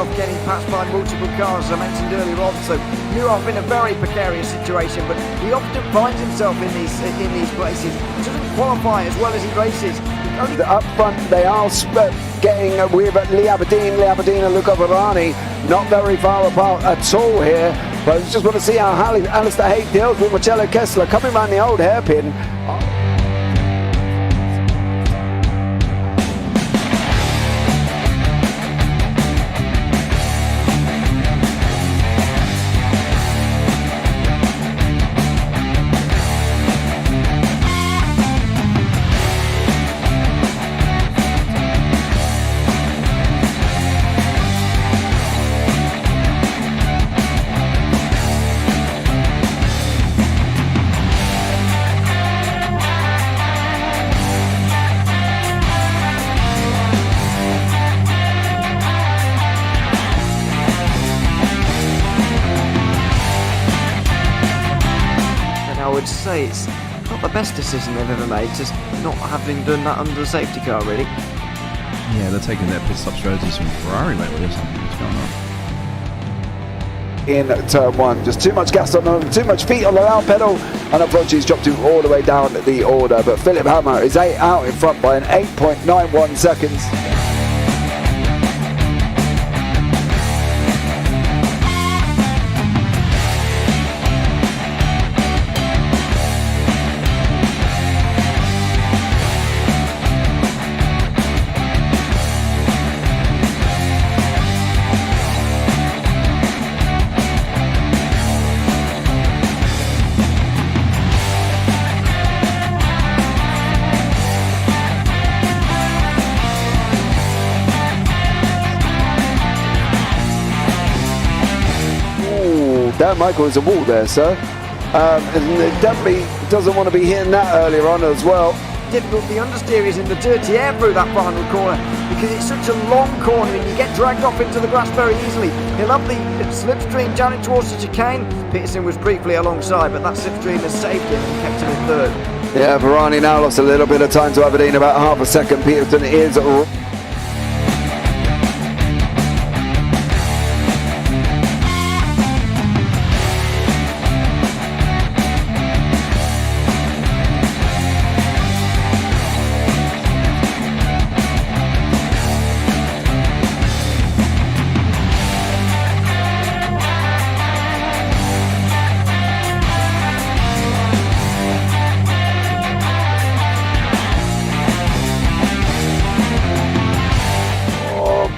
himself getting passed by multiple cars, as I mentioned earlier on. So Newhoff in a very precarious situation, but he often finds himself in these places. He doesn't qualify as well as he races. Up front, they are getting with Lee Aberdeen and Luca Varani, not very far apart at all here. But I just want to see how Alistair Haight deals with Marcello Kessler coming around the old hairpin. I would say it's not the best decision they've ever made, just not having done that under the safety car, really. Yeah, they're taking their pit stop strategies from Ferrari lately or something. What's going on? In turn one, just too much gas on them, too much feet on the loud pedal, and unfortunately he's dropped him all the way down the order. But Philip Hammer is out in front by an 8.91 seconds. Dan Michael is a wall there, sir. And definitely doesn't want to be hitting that earlier on as well. Difficult, the understeer is in the dirty air through that final corner because it's such a long corner and you get dragged off into the grass very easily. He'll have the slipstream down towards the chicane. Peterson was briefly alongside, but that slipstream has saved him and kept him in third. Yeah, Varani now lost a little bit of time to Aberdeen, about half a second. Peterson is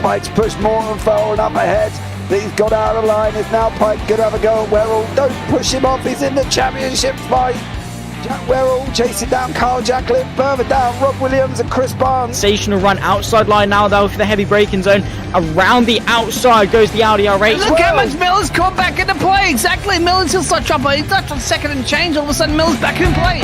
Pike's pushed Morton forward up ahead. He's got out of line. Is now Pike going to have a go at Werrell? Don't push him off. He's in the championship fight. Jack Werrell chasing down Carl Jacklin. Further down, Rob Williams and Chris Barnes. Sensational run outside line now though for the heavy braking zone. Around the outside goes the Audi R8. Look how much Miller's come back into play. Exactly. Miller's still such up. He's left on second and change. All of a sudden Miller's back in play.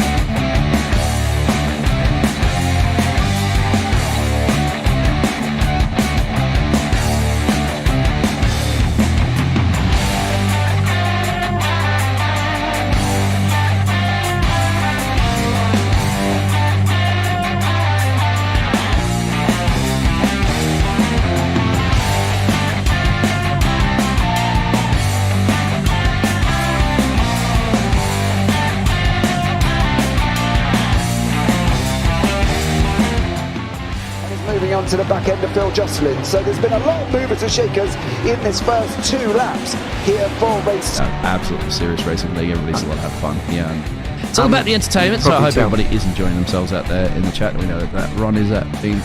Moving on to the back end of Phil Jocelyn. So there's been a lot of movers and shakers in this first 2 laps here for race. Absolutely serious racing league. Everybody's a lot of fun. Yeah, and it's all about the entertainment. So I hope everybody is enjoying themselves out there in the chat. We know that Ron is been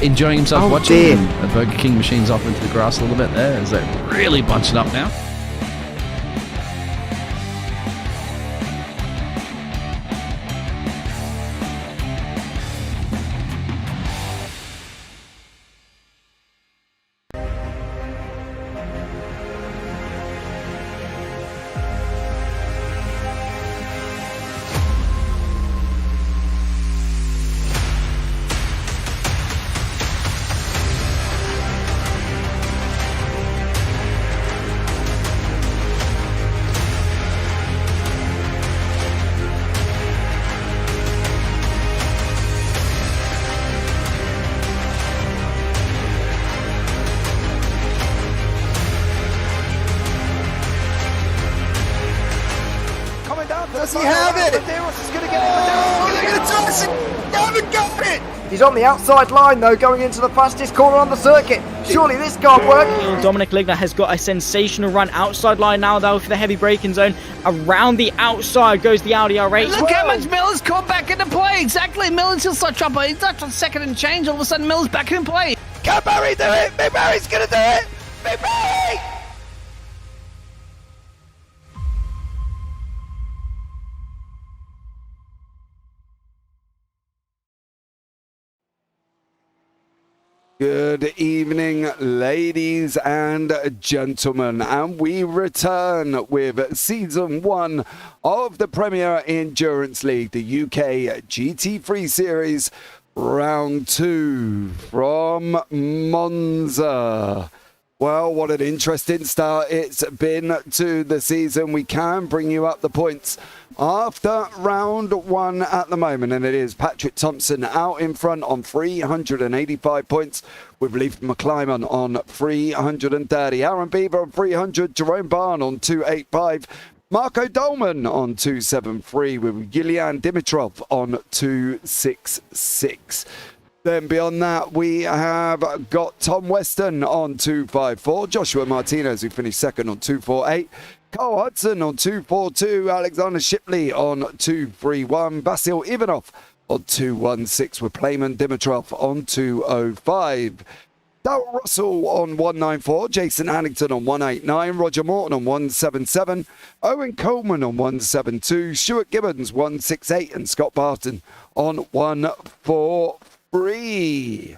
enjoying himself watching the Burger King machines off into the grass a little bit there as they're really bunching up now. Does he have it? Medeiros is going to get it. Haven't got it! He's on the outside line though, going into the fastest corner on the circuit. Surely this can't work. Dominic Ligner has got a sensational run outside line now though for the heavy braking zone. Around the outside goes the Audi R8. Look how much Miller's caught back into play. Exactly. Miller's still such up. He's not on second and change. All of a sudden, Miller's back in play. Can Barry do it? Big Barry's gonna do it! Big Barry! Good evening, ladies and gentlemen, and we return with Season 1 of the Premier Endurance League, the UK GT3 Series, Round 2 from Monza. Well, what an interesting start it's been to the season. We can bring you up the points after round 1 at the moment, and it is Patrik Thomsen out in front on 385 points with Leith McClymont on 330, Aaron Beaver on 300, Jerome Barn on 285, Marco Dolman on 273 with Yulian Dimitrov on 266. Then beyond that, we have got Tom Weston on 254, Joshua Martinez, who finished second on 248, Carl Hudson on 242, Alexander Shipley on 231, Basil Ivanov on 216 with Playman Dimitrov on 205. Darrell Russell on 194, Jason Hannington on 189, Roger Morton on 177, Owen Coleman on 172, Stuart Gibbons 168, and Scott Barton on 143.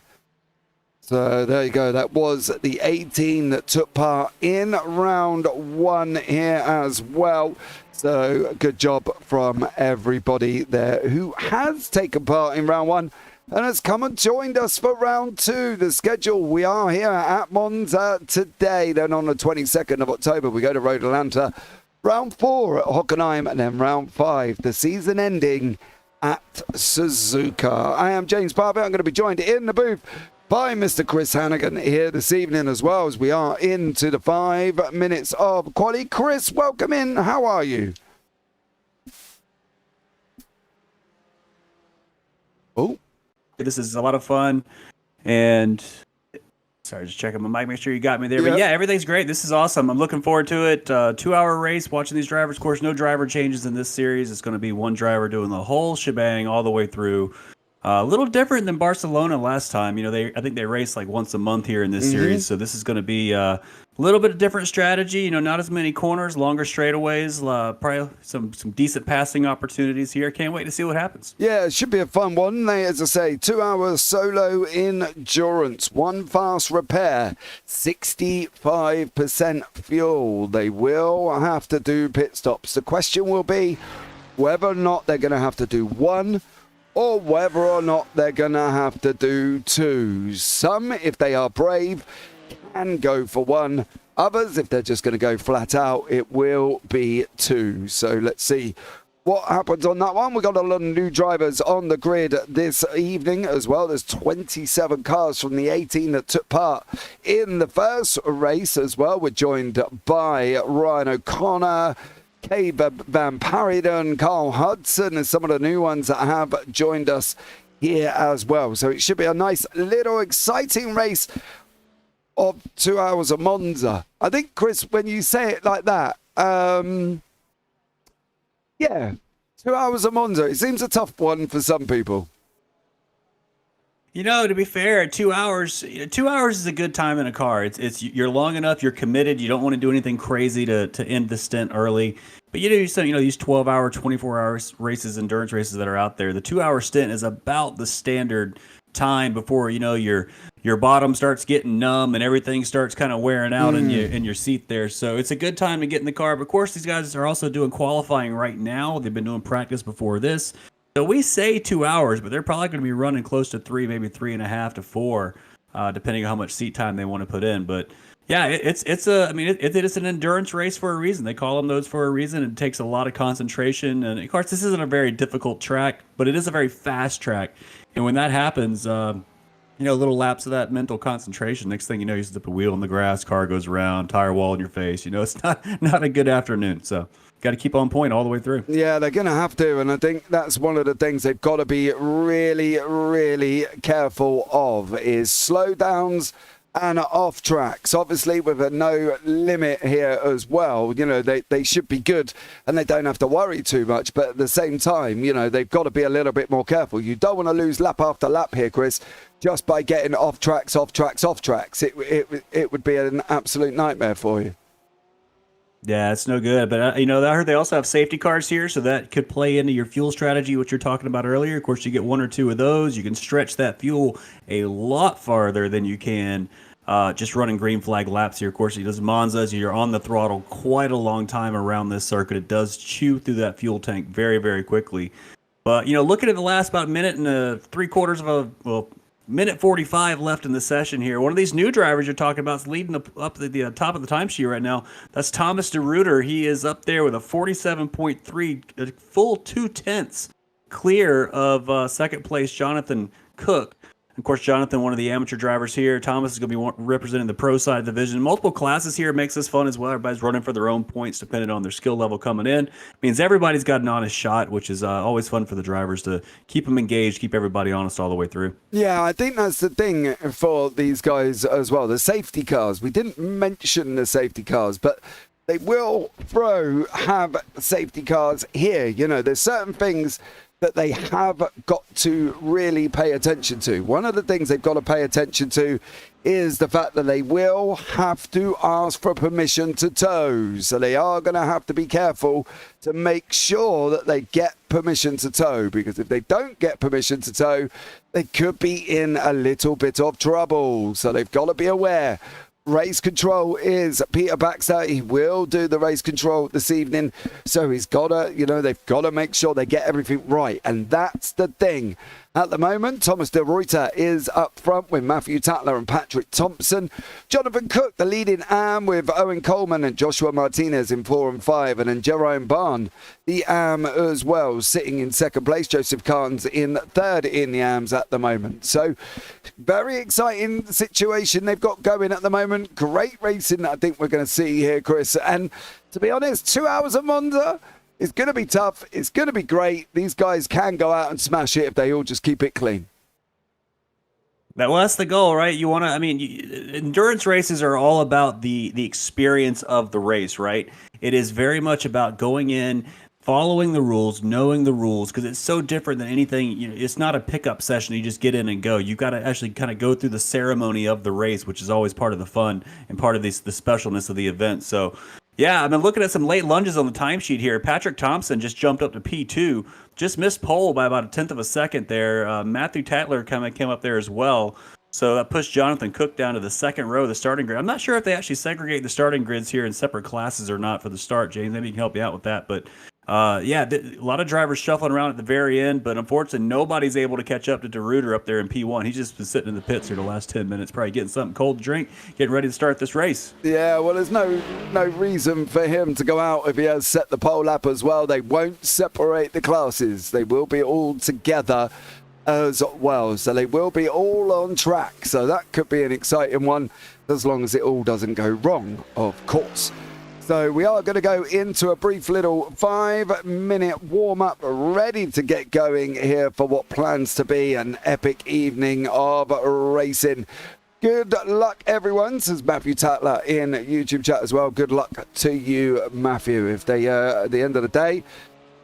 So there you go. That was the 18 that took part in round 1 here as well. So good job from everybody there who has taken part in round 1 and has come and joined us for round 2. The schedule, we are here at Monza today. Then on the 22nd of October, we go to Road Atlanta. Round 4 at Hockenheim, and then round 5, the season ending at Suzuka. I am James Barber. I'm going to be joined in the booth by Mr. Chris Hannigan here this evening, as well as we are into the 5 minutes of quali. Chris, welcome in. How are you? Oh, this is a lot of fun, and sorry, just checking my mic, make sure you got me there. But yeah, everything's great. This is awesome. I'm looking forward to it. 2-hour race, watching these drivers. Of course, no driver changes in this series. It's going to be one driver doing the whole shebang all the way through. A little different than Barcelona last time. You know, I think they race like once a month here in this series, so this is going to be a little bit of different strategy. You know, not as many corners, longer straightaways, probably some decent passing opportunities here. Can't wait to see what happens. Yeah, it should be a fun one. They, as I say, 2 hours solo endurance, 1 fast repair, 65% fuel. They will have to do pit stops. The question will be whether or not they're going to have to do 1, or whether or not they're going to have to do 2. Some, if they are brave, can go for 1. Others, if they're just going to go flat out, it will be 2. So let's see what happens on that one. We've got a lot of new drivers on the grid this evening as well. There's 27 cars from the 18 that took part in the first race as well. We're joined by Ryan O'Connor, Kay Van Paridon, Carl Hudson, and some of the new ones that have joined us here as well. So it should be a nice little exciting race of 2 hours of Monza. I think, Chris, when you say it like that, yeah, 2 hours of Monza, it seems a tough one for some people. You know, to be fair, 2 hours, 2 hours is a good time in a car. It's you're long enough, you're committed, you don't want to do anything crazy to end the stint early. But you know, these 12-hour, 24-hour races, endurance races that are out there, the 2-hour stint is about the standard time before, you know, your bottom starts getting numb and everything starts kind of wearing out in your seat there. So it's a good time to get in the car. But of course, these guys are also doing qualifying right now. They've been doing practice before this. So we say 2 hours, but they're probably going to be running close to 3, maybe 3.5 to 4, depending on how much seat time they want to put in. But yeah, it's an endurance race for a reason. They call them those for a reason. It takes a lot of concentration, and of course, this isn't a very difficult track, but it is a very fast track. And when that happens, little lapse of that mental concentration. Next thing you know, you slip a wheel in the grass, car goes around, tire wall in your face. It's not a good afternoon. So got to keep on point all the way through. Yeah, they're going to have to, and I think that's one of the things they've got to be really, really careful of is slowdowns and off tracks. Obviously, with a no limit here as well, they should be good and they don't have to worry too much. But at the same time, they've got to be a little bit more careful. You don't want to lose lap after lap here, Chris, just by getting off tracks. It would be an absolute nightmare for you. Yeah, it's no good. But, I heard they also have safety cars here, so that could play into your fuel strategy, which you're talking about earlier. Of course, you get 1 or 2 of those. You can stretch that fuel a lot farther than you can just running green flag laps here. Of course, it does MONZA, so you're on the throttle quite a long time around this circuit. It does chew through that fuel tank very, very quickly. But, looking at the last about minute and 3/4 of a minute 45 left in the session here. One of these new drivers you're talking about is leading up the top of the timesheet right now. That's Thomas de Ruyter. He is up there with a 47.3, a full 2/10 clear of second place Jonathan Cook. Of course, Jonathan, one of the amateur drivers here. Thomas is going to be representing the pro side division. Multiple classes here makes this fun as well. Everybody's running for their own points depending on their skill level coming in. Means everybody's got an honest shot, which is always fun for the drivers to keep them engaged, keep everybody honest all the way through. Yeah, I think that's the thing for these guys as well. The safety cars. We didn't mention the safety cars, but they will have safety cars here. There's certain things that they have got to really pay attention to. One of the things they've got to pay attention to is the fact that they will have to ask for permission to tow. So they are going to have to be careful to make sure that they get permission to tow, because if they don't get permission to tow, they could be in a little bit of trouble. So they've got to be aware. Race control is Peter Baxter. He will do the race control this evening. So he's got to, they've got to make sure they get everything right. And that's the thing. At the moment, Thomas de Ruyter is up front with Matthew Tatler and Patrik Thomsen. Jonathan Cook, the leading AM, with Owen Coleman and Joshua Martinez in 4 and 5. And then Jerome Barn, the AM as well, sitting in second place. Joseph Carnes in third in the AMs at the moment. So very exciting situation they've got going at the moment. Great racing I think we're going to see here, Chris. And to be honest, 2 hours of Monza, it's going to be tough. It's going to be great. These guys can go out and smash it if they all just keep it clean. Well, that's the goal, right? You want to, endurance races are all about the experience of the race, right? It is very much about going in, following the rules, knowing the rules, because it's so different than anything. It's not a pickup session. You just get in and go. You've got to actually kind of go through the ceremony of the race, which is always part of the fun and part of the specialness of the event. So, yeah, I've been looking at some late lunges on the timesheet here. Patrik Thomsen just jumped up to P2, just missed pole by about 1/10 of a second there. Matthew Tatler came up there as well. So that pushed Jonathan Cook down to the second row of the starting grid. I'm not sure if they actually segregate the starting grids here in separate classes or not for the start, James. Maybe you can help me out with that. But a lot of drivers shuffling around at the very end, but unfortunately nobody's able to catch up to de Ruyter up there in P1. He's just been sitting in the pits here the last 10 minutes, probably getting something cold to drink, getting ready to start this race. Yeah, well, there's no reason for him to go out if he has set the pole lap as well. They won't separate the classes. They will be all together as well. So they will be all on track. So that could be an exciting one, as long as it all doesn't go wrong, of course. So we are going to go into a brief little 5-minute warm-up, ready to get going here for what plans to be an epic evening of racing. Good luck, everyone, says Matthew Tatler in YouTube chat as well. Good luck to you, Matthew. If they, at the end of the day,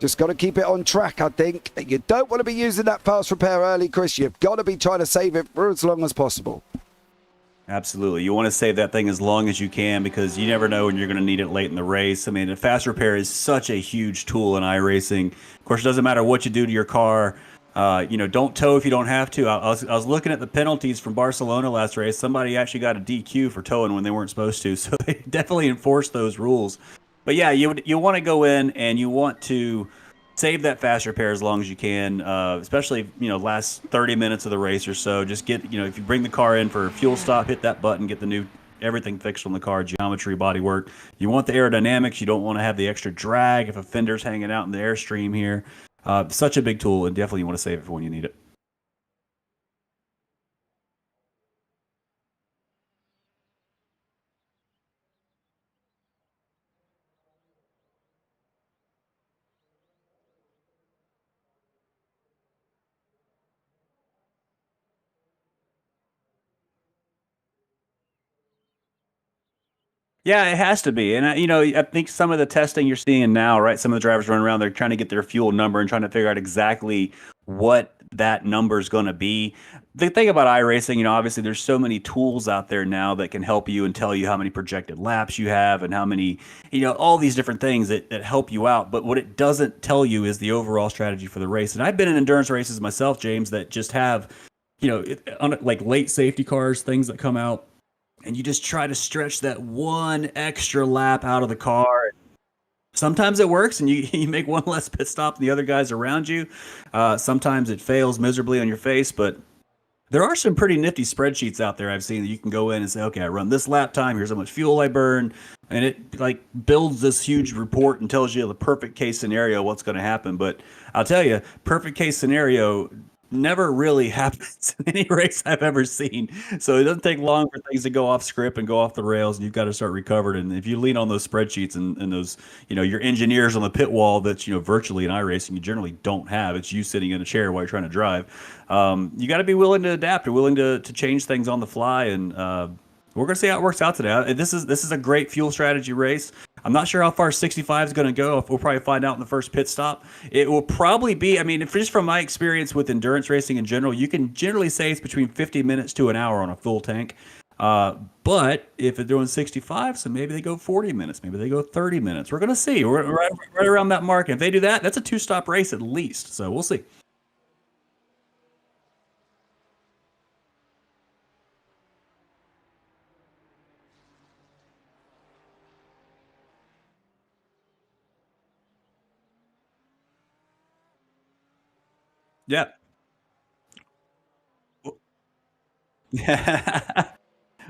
just got to keep it on track, I think. You don't want to be using that fast repair early, Chris. You've got to be trying to save it for as long as possible. Absolutely. You want to save that thing as long as you can, because you never know when you're going to need it late in the race. A fast repair is such a huge tool in iRacing. Of course, it doesn't matter what you do to your car. Don't tow if you don't have to. I was looking at the penalties from Barcelona last race. Somebody actually got a DQ for towing when they weren't supposed to. So they definitely enforce those rules. But yeah, you want to go in and you want to save that fast repair as long as you can, especially, last 30 minutes of the race or so. Just get, if you bring the car in for a fuel stop, hit that button, get the new everything fixed on the car, geometry, bodywork. You want the aerodynamics. You don't want to have the extra drag if a fender's hanging out in the airstream here. Such a big tool, and definitely you want to save it for when you need it. Yeah, it has to be. And, I think some of the testing you're seeing now, right? Some of the drivers running around, they're trying to get their fuel number and trying to figure out exactly what that number is going to be. The thing about iRacing, obviously there's so many tools out there now that can help you and tell you how many projected laps you have and how many, all these different things that help you out. But what it doesn't tell you is the overall strategy for the race. And I've been in endurance races myself, James, that just have, like late safety cars, things that come out, and you just try to stretch that one extra lap out of the car. Sometimes it works and you make one less pit stop than the other guys around you. Sometimes it fails miserably on your face, but there are some pretty nifty spreadsheets out there I've seen that you can go in and say, okay, I run this lap time, here's how much fuel I burn, and it like builds this huge report and tells you the perfect case scenario what's going to happen. But I'll tell you, perfect case scenario never really happens in any race I've ever seen. So it doesn't take long for things to go off script and go off the rails, and you've got to start recovering. And if you lean on those spreadsheets and those, your engineers on the pit wall that, virtually in iRacing, you generally don't have. It's you sitting in a chair while you're trying to drive. You got to be willing to adapt or willing to change things on the fly. And we're going to see how it works out today. This is a great fuel strategy race. I'm not sure how far 65 is going to go. We'll probably find out in the first pit stop. It will probably be, just from my experience with endurance racing in general, you can generally say it's between 50 minutes to an hour on a full tank. But if they're doing 65, so maybe they go 40 minutes, maybe they go 30 minutes. We're going to see. We're right around that mark. And if they do that, that's a 2-stop race at least. So we'll see. Yeah.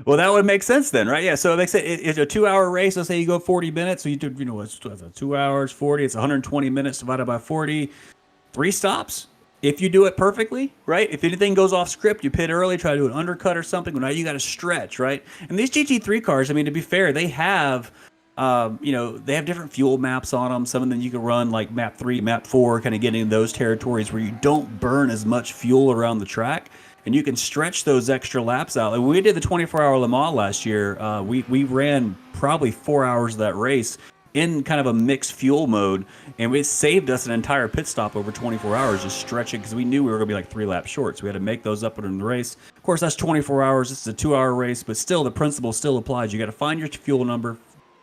Well, that would make sense then, right? Yeah. So they say it's a 2-hour race. Let's say you go 40 minutes. So you do, it's 2 hours, 40. It's 120 minutes divided by 40. 3 stops. If you do it perfectly, right? If anything goes off script, you pit early, try to do an undercut or something. Well, now you got to stretch, right? And these GT3 cars, to be fair, they have, they have different fuel maps on them. Some of them you can run like map 3, map 4, kind of getting in those territories where you don't burn as much fuel around the track. And you can stretch those extra laps out. Like when we did the 24-hour Le Mans last year, we ran probably 4 hours of that race in kind of a mixed fuel mode, and it saved us an entire pit stop over 24 hours just stretching, because we knew we were going to be like 3 laps short, so we had to make those up in the race. Of course, that's 24 hours. This is a 2-hour race, but still, the principle still applies. You got to find your fuel number,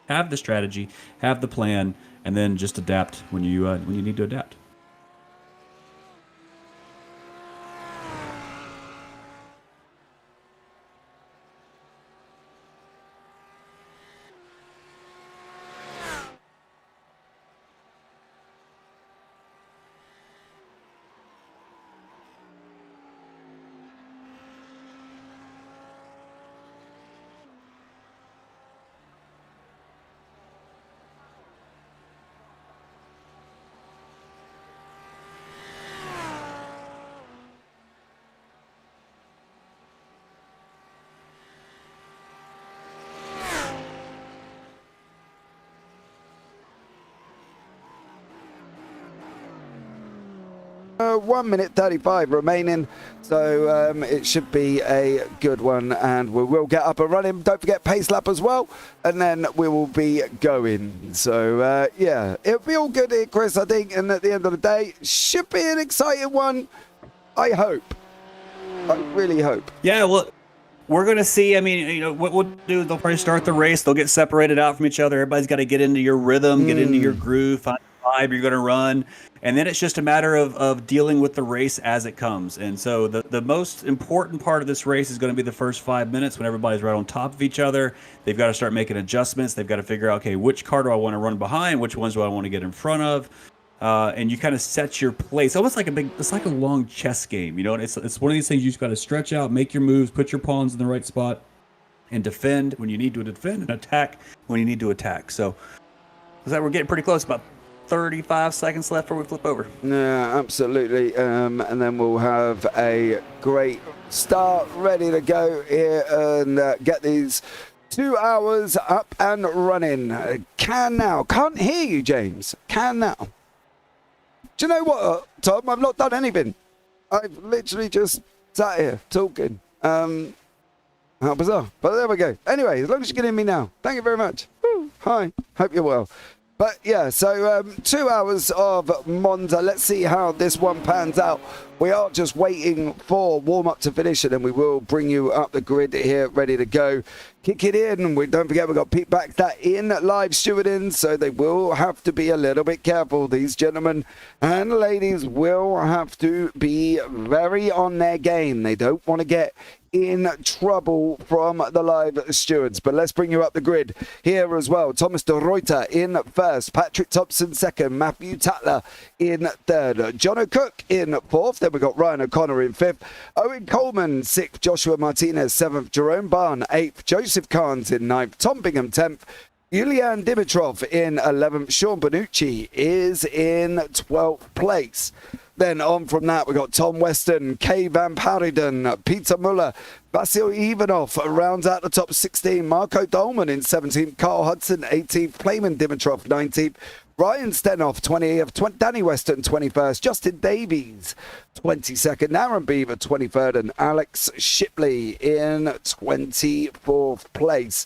have the strategy, have the plan, and then just adapt when you need to adapt. One minute 35 remaining, so it should be a good one, and we will get up and running. Don't forget pace lap as well, and then we will be going. So yeah, it'll be all good here, Chris, I think, and at the end of the day, should be an exciting one. I hope. I really hope. Yeah, well, we're going to see. What we'll do, they'll probably start the race. They'll get separated out from each other. Everybody's got to get into your rhythm, get into your groove, find the vibe you're going to run. And then it's just a matter of dealing with the race as it comes. And so the most important part of this race is going to be the first 5 minutes when everybody's right on top of each other. They've got to start making adjustments. They've got to figure out, okay, which car do I want to run behind? Which ones do I want to get in front of? And you kind of set your place. Almost like it's like a long chess game, And it's one of these things you just got to stretch out, make your moves, put your pawns in the right spot, and defend when you need to defend, and attack when you need to attack. So we're getting pretty close. About 35 seconds left before we flip over. Yeah, absolutely. And then we'll have a great start ready to go here and get these 2 hours up and running. Can now. Can't hear you, James. Can now. Do you know what, Tom? I've not done anything. I've literally just sat here talking. How bizarre. But there we go. Anyway, as long as you can hear me now. Thank you very much. Woo. Hi. Hope you're well. But yeah, so 2 hours of Monza. Let's see how this one pans out. We are just waiting for warm-up to finish, and then we will bring you up the grid here, ready to go. Kick it in. Don't forget, we've got Pete Baxter in live stewarding, so they will have to be a little bit careful. These gentlemen and ladies will have to be very on their game. They don't want to get in trouble from the live stewards. But let's bring you up the grid here as well. Thomas de Ruyter in first, Patrik Thomsen second, Matthew Tatler in third, John O'Cook in fourth. Then we've got Ryan O'Connor in fifth, Owen Coleman sixth, Joshua Martinez seventh, Jerome Barn eighth, Joseph Carnes in ninth, Tom Bingham 10th, Yulian Dimitrov in 11th, Sean Bonucci is in 12th place. Then on from that, we've got Tom Weston, Kay Van Parijden, Peter Muller, Vasil Ivanov rounds out the top 16. Marco Dolman in 17th, Carl Hudson 18th, Clayman Dimitrov 19th, Ryan Stenoff 20th, Danny Weston 21st, Justin Davies 22nd, Aaron Beaver 23rd, and Alex Shipley in 24th place.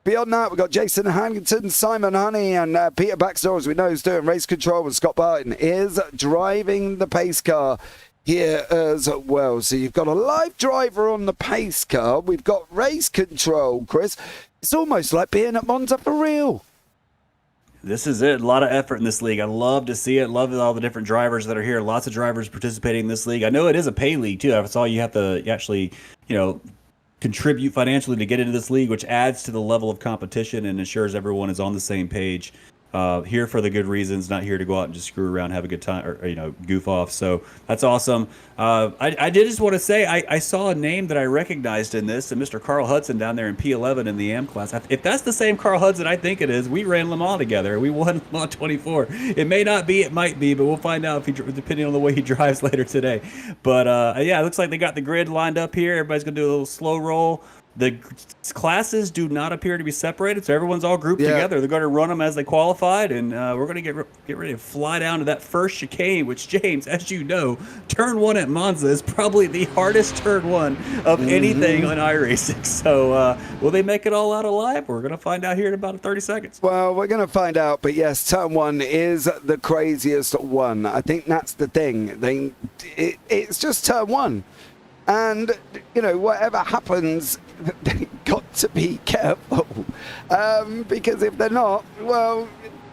Beyond that, we've got Jason Hamilton, Simon Honey, and Peter Baxter, as we know, is doing race control, and Scott Barton is driving the pace car here as well. So you've got a live driver on the pace car. We've got race control, Chris. It's almost like being at Monza for real. This is it. A lot of effort in this league. I love to see it. Love all the different drivers that are here. Lots of drivers participating in this league. I know it is a pay league, too. That's all you have to actually, contribute financially to get into this league, which adds to the level of competition and ensures everyone is on the same page. Here for the good reasons, not here to go out and just screw around, have a good time, or goof off. So that's awesome. I did just want to say I saw a name that I recognized in this, and Mr. Carl Hudson down there in P11 in the AM class. If that's the same Carl Hudson I think it is, we ran Le Mans together. We won Le Mans 24. It may not be, it might be, but we'll find out depending on the way he drives later today. But yeah, it looks like they got the grid lined up here. Everybody's gonna do a little slow roll. The classes do not appear to be separated, so everyone's all grouped together. They're going to run them as they qualified, and we're going to get ready to fly down to that first chicane, which, James, as you know, turn one at Monza is probably the hardest turn one of anything on iRacing. So will they make it all out alive? We're going to find out here in about 30 seconds. Well, we're going to find out, but yes, turn one is the craziest one. I think that's the thing. It's just turn one. And, whatever happens, they've got to be careful. Because if they're not, well,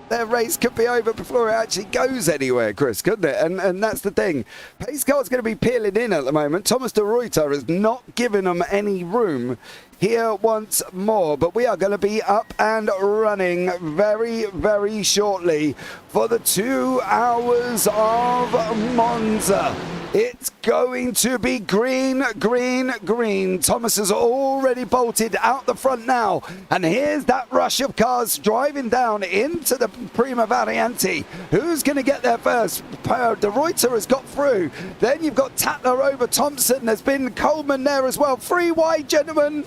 their race could be over before it actually goes anywhere, Chris, couldn't it? And that's the thing. Pace car's going to be peeling in at the moment. Thomas de Ruyter has not given them any room here once more, but we are going to be up and running very, very shortly for the 2 hours of Monza. It's going to be green, green, green. Thomas has already bolted out the front now, and here's that rush of cars driving down into the Prima Variante. Who's going to get there first? De Ruyter has got through. Then you've got Tatler over Thompson. There's been Coleman there as well. 3 wide, gentlemen.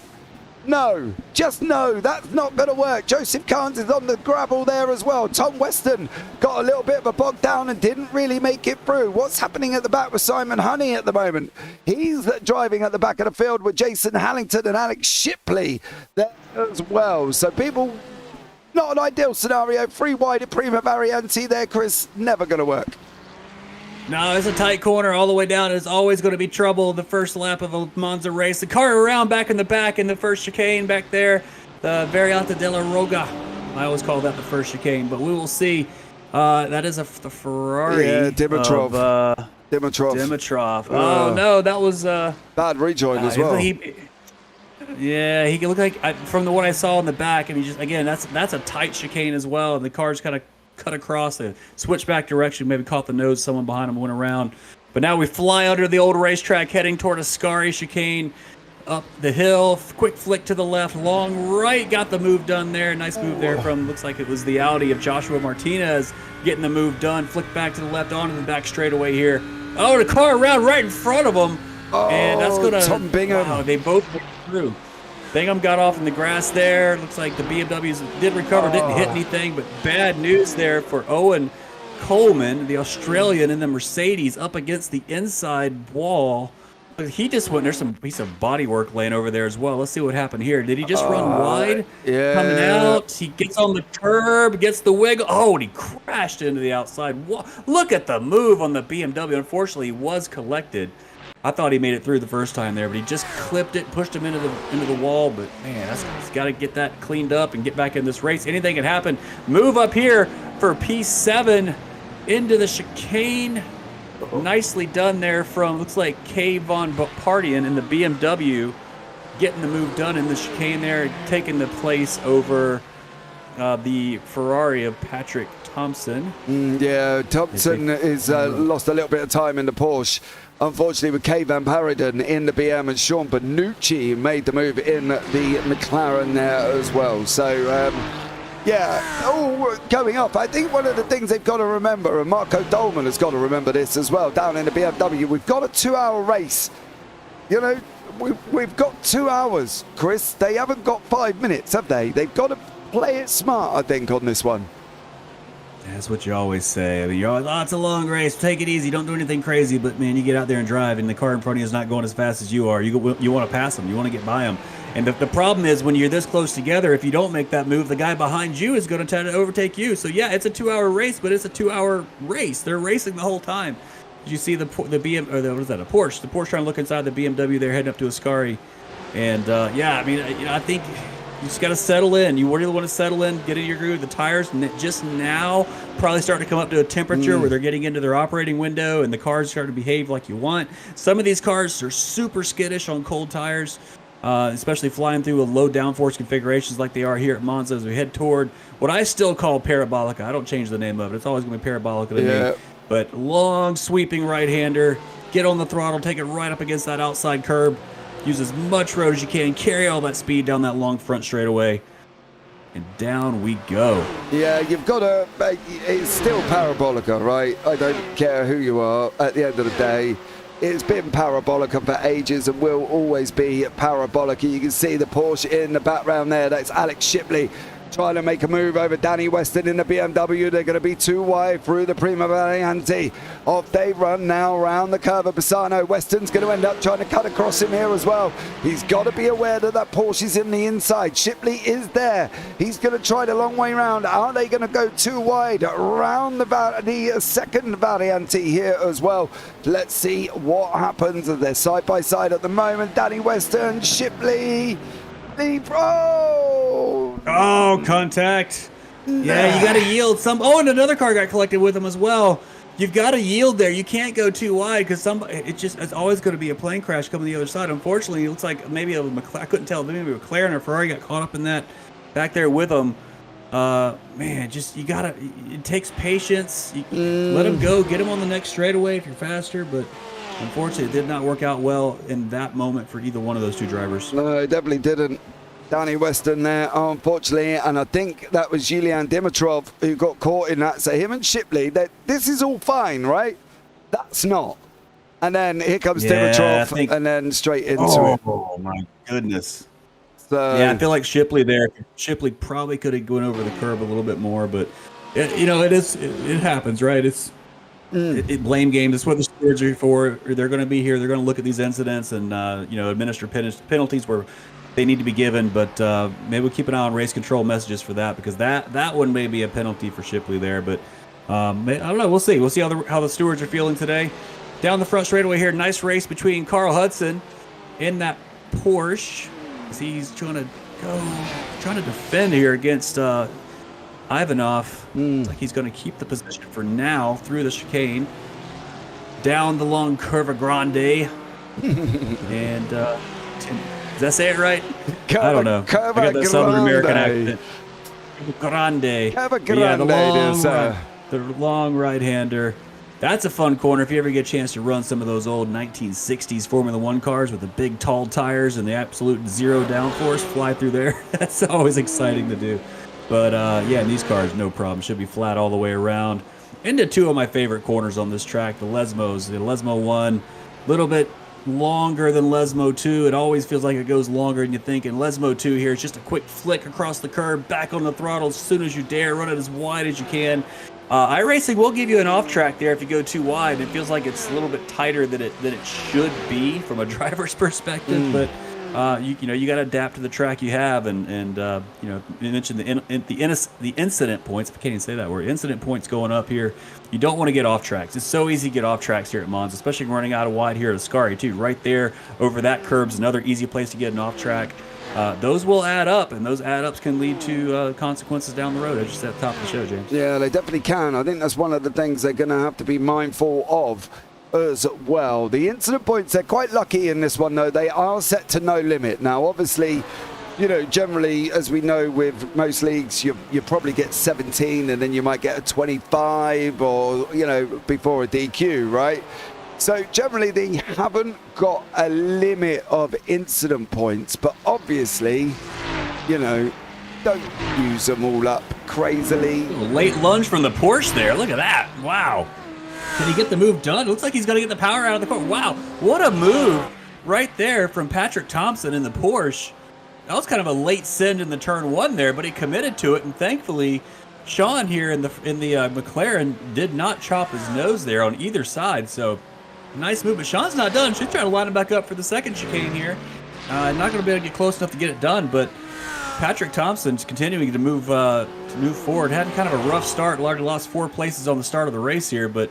No, just no, that's not going to work. Joseph Carnes is on the gravel there as well. Tom Weston got a little bit of a bog down and didn't really make it through. What's happening at the back with Simon Honey at the moment? He's driving at the back of the field with Jason Hallington and Alex Shipley there as well. So people, not an ideal scenario. 3 wide at Prima Variante there, Chris. Never going to work. No, it's a tight corner all the way down. It's always going to be trouble the first lap of a Monza race. The car around back in the back in the first chicane back there, the Variante della Roga. I always call that the first chicane, but we will see. That is the Ferrari. Yeah, Dimitrov. Dimitrov. Oh, no, that was... bad rejoin as well. He looked like, from what I saw in the back, I mean, just again, that's a tight chicane as well, and the car's kind of cut across the switchback direction, maybe caught the nose, someone behind him went around. But now we fly under the old racetrack, heading toward Ascari chicane, up the hill, quick flick to the left, long right, got the move done there. Nice move there from, looks like it was the Audi of Joshua Martinez getting the move done. Flick back to the left, onto the back straightaway here. Oh, the car around right in front of him. And that's going to... Tom Bingham. Wow, they both went through. Bingham got off in the grass there. Looks like the BMWs did recover, didn't hit anything, but bad news there for Owen Coleman, the Australian in the Mercedes, up against the inside wall He just went. There's some piece of body work laying over there as well. Let's see what happened here. Did he just run wide? Yeah. Coming out. He gets on the curb, gets the wiggle. Oh, and he crashed into the outside. Look at the move on the BMW. Unfortunately, he was collected. I thought he made it through the first time there, but he just clipped it, pushed him into the wall. But man, he's got to get that cleaned up and get back in this race. Anything can happen. Move up here for P7 into the chicane. Nicely done there from, looks like K. Von Partian in the BMW, getting the move done in the chicane there, taking the place over the Ferrari of Patrik Thomsen. Yeah, Thomsen is lost a little bit of time in the Porsche. Unfortunately, with K. Van Parijden in the BM and Sean Bonucci made the move in the McLaren there as well. So, yeah, going up. I think one of the things they've got to remember, and Marco Dolman has got to remember this as well, down in the BMW, we've got a 2-hour race. You know, we've got 2 hours, Chris. They haven't got 5 minutes, have they? They've got to play it smart, I think, on this one. That's what you always say. I mean, you're always, it's a long race. Take it easy. Don't do anything crazy. But, man, you get out there and drive, and the car in front of you is not going as fast as you are. You want to pass them. You want to get by them. And the problem is when you're this close together, if you don't make that move, the guy behind you is going to try to overtake you. So, yeah, it's a 2-hour race, but it's a 2-hour race. They're racing the whole time. Did you see the BM, or what is that, a Porsche? The Porsche trying to look inside the BMW. They're heading up to Ascari. And, yeah, I mean, I think you just got to settle in. You really want to settle in, get in your groove. The tires just now probably starting to come up to a temperature where they're getting into their operating window and the cars start to behave like you want. Some of these cars are super skittish on cold tires, especially flying through a low downforce configurations like they are here at Monza as we head toward what I still call Parabolica. I don't change the name of it. It's always going to be Parabolica to me. But long sweeping right-hander, get on the throttle, take it right up against that outside curb. Use as much road as you can. Carry all that speed down that long front straightaway. And down we go. Yeah, you've got to... It's still Parabolica, right? I don't care who you are. At the end of the day, it's been Parabolica for ages and will always be Parabolica. You can see the Porsche in the background there. That's Alex Shipley trying to make a move over Danny Weston in the BMW. They're going to be too wide through the Prima Variante. Off they run now around the curve of Bassano. Weston's going to end up trying to cut across him here as well. He's got to be aware that that Porsche is in the inside. Shipley is there. He's going to try the long way round. Are they going to go too wide around the second Variante here as well? Let's see what happens. They're side by side at the moment. Danny Weston, Shipley. Oh, contact. Yeah, you got to yield some. Oh, and another car got collected with him as well. You've got to yield there. You can't go too wide because it's always going to be a plane crash coming the other side. Unfortunately, it looks like maybe I couldn't tell. Maybe a McLaren or Ferrari got caught up in that back there with them. Man, it takes patience. Let him go. Get him on the next straightaway if you're faster, but unfortunately, it did not work out well in that moment for either one of those two drivers. No, it definitely didn't. Danny Weston there, unfortunately, and I think that was Julian Dimitrov who got caught in that. So him and Shipley, this is all fine, right? That's not. And then here comes Dimitrov, and then straight into it. Oh, my goodness. So, yeah, I feel like Shipley there. Shipley probably could have gone over the curb a little bit more, but, it happens, right? It's blame game. That's what the stewards are for. They're going to be here. They're going to look at these incidents and administer penalties where they need to be given. But maybe we'll keep an eye on race control messages for that, because that one may be a penalty for Shipley there. But I don't know. We'll see. We'll see how the stewards are feeling today. Down the front straightaway here, nice race between Carl Hudson in that Porsche. He's trying to defend here against Ivanov. Looks like he's going to keep the position for now through the chicane. Down the long Curva Grande. And did I say it right? I don't know. I got that Southern American accent. Grande. Curva Grande. Yeah, the long right-hander. That's a fun corner if you ever get a chance to run some of those old 1960s Formula One cars with the big tall tires and the absolute zero downforce fly through there. That's always exciting to do. But yeah, in these cars, no problem. Should be flat all the way around. Into two of my favorite corners on this track, the Lesmos. The Lesmo 1, little bit longer than Lesmo 2. It always feels like it goes longer than you think. And Lesmo 2 here is just a quick flick across the curb, back on the throttle as soon as you dare, run it as wide as you can. iRacing will give you an off track there if you go too wide. It feels like it's a little bit tighter than it should be from a driver's perspective, but you got to adapt to the track you have, and you mentioned the incident points. I can't even say that word. Incident points going up here. You don't want to get off tracks. It's so easy to get off tracks here at Monza, especially running out of wide here at Ascari too. Right there over that curb's another easy place to get an off track. Those will add up, and those add-ups can lead to consequences down the road, as you said at the top of the show, James. Yeah, they definitely can. I think that's one of the things they're going to have to be mindful of as well. The incident points, they're quite lucky in this one, though. They are set to no limit. Now, obviously, generally, as we know with most leagues, you probably get 17, and then you might get a 25 or, before a DQ, right? So generally they haven't got a limit of incident points, but obviously, don't use them all up crazily. Late lunge from the Porsche there. Look at that. Wow. Can he get the move done? It looks like he's going to get the power out of the car. Wow. What a move right there from Patrik Thomsen in the Porsche. That was kind of a late send in the turn one there, but he committed to it, and thankfully Sean here in the McLaren did not chop his nose there on either side. So nice move, but Sean's not done. She's trying to line him back up for the second chicane here. Not going to be able to get close enough to get it done, but Patrik Thomsen's continuing to move forward. Had kind of a rough start. Largely lost 4 places on the start of the race here, but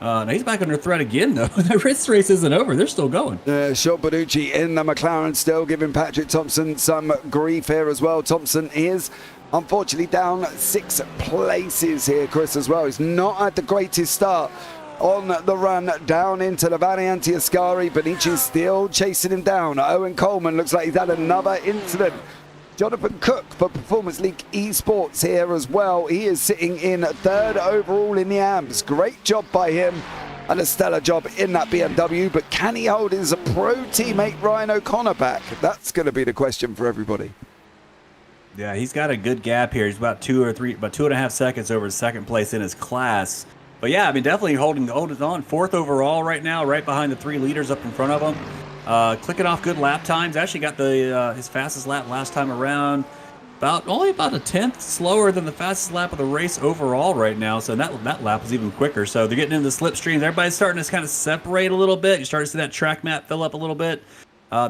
now he's back under threat again, though. The race isn't over. They're still going. Sean Bonucci in the McLaren still giving Patrik Thomsen some grief here as well. Thomsen is unfortunately down 6 places here, Chris, as well. He's not had the greatest start on the run down into the Variante Ascari. Bonici's still chasing him down. Owen Coleman looks like he's had another incident. Jonathan Cook for Performance League Esports here as well. He is sitting in 3rd overall in the AMS. Great job by him and a stellar job in that BMW. But can he hold his pro teammate Ryan O'Connor back? That's going to be the question for everybody. Yeah, he's got a good gap here. He's about 2.5 seconds over second place in his class. But yeah, I mean, definitely holding on. 4th overall right now, right behind the 3 leaders up in front of him. Clicking off good lap times. Actually got his fastest lap last time around. Only about a 10th slower than the fastest lap of the race overall right now. So that lap was even quicker. So they're getting into the slipstreams. Everybody's starting to kind of separate a little bit. You start to see that track map fill up a little bit.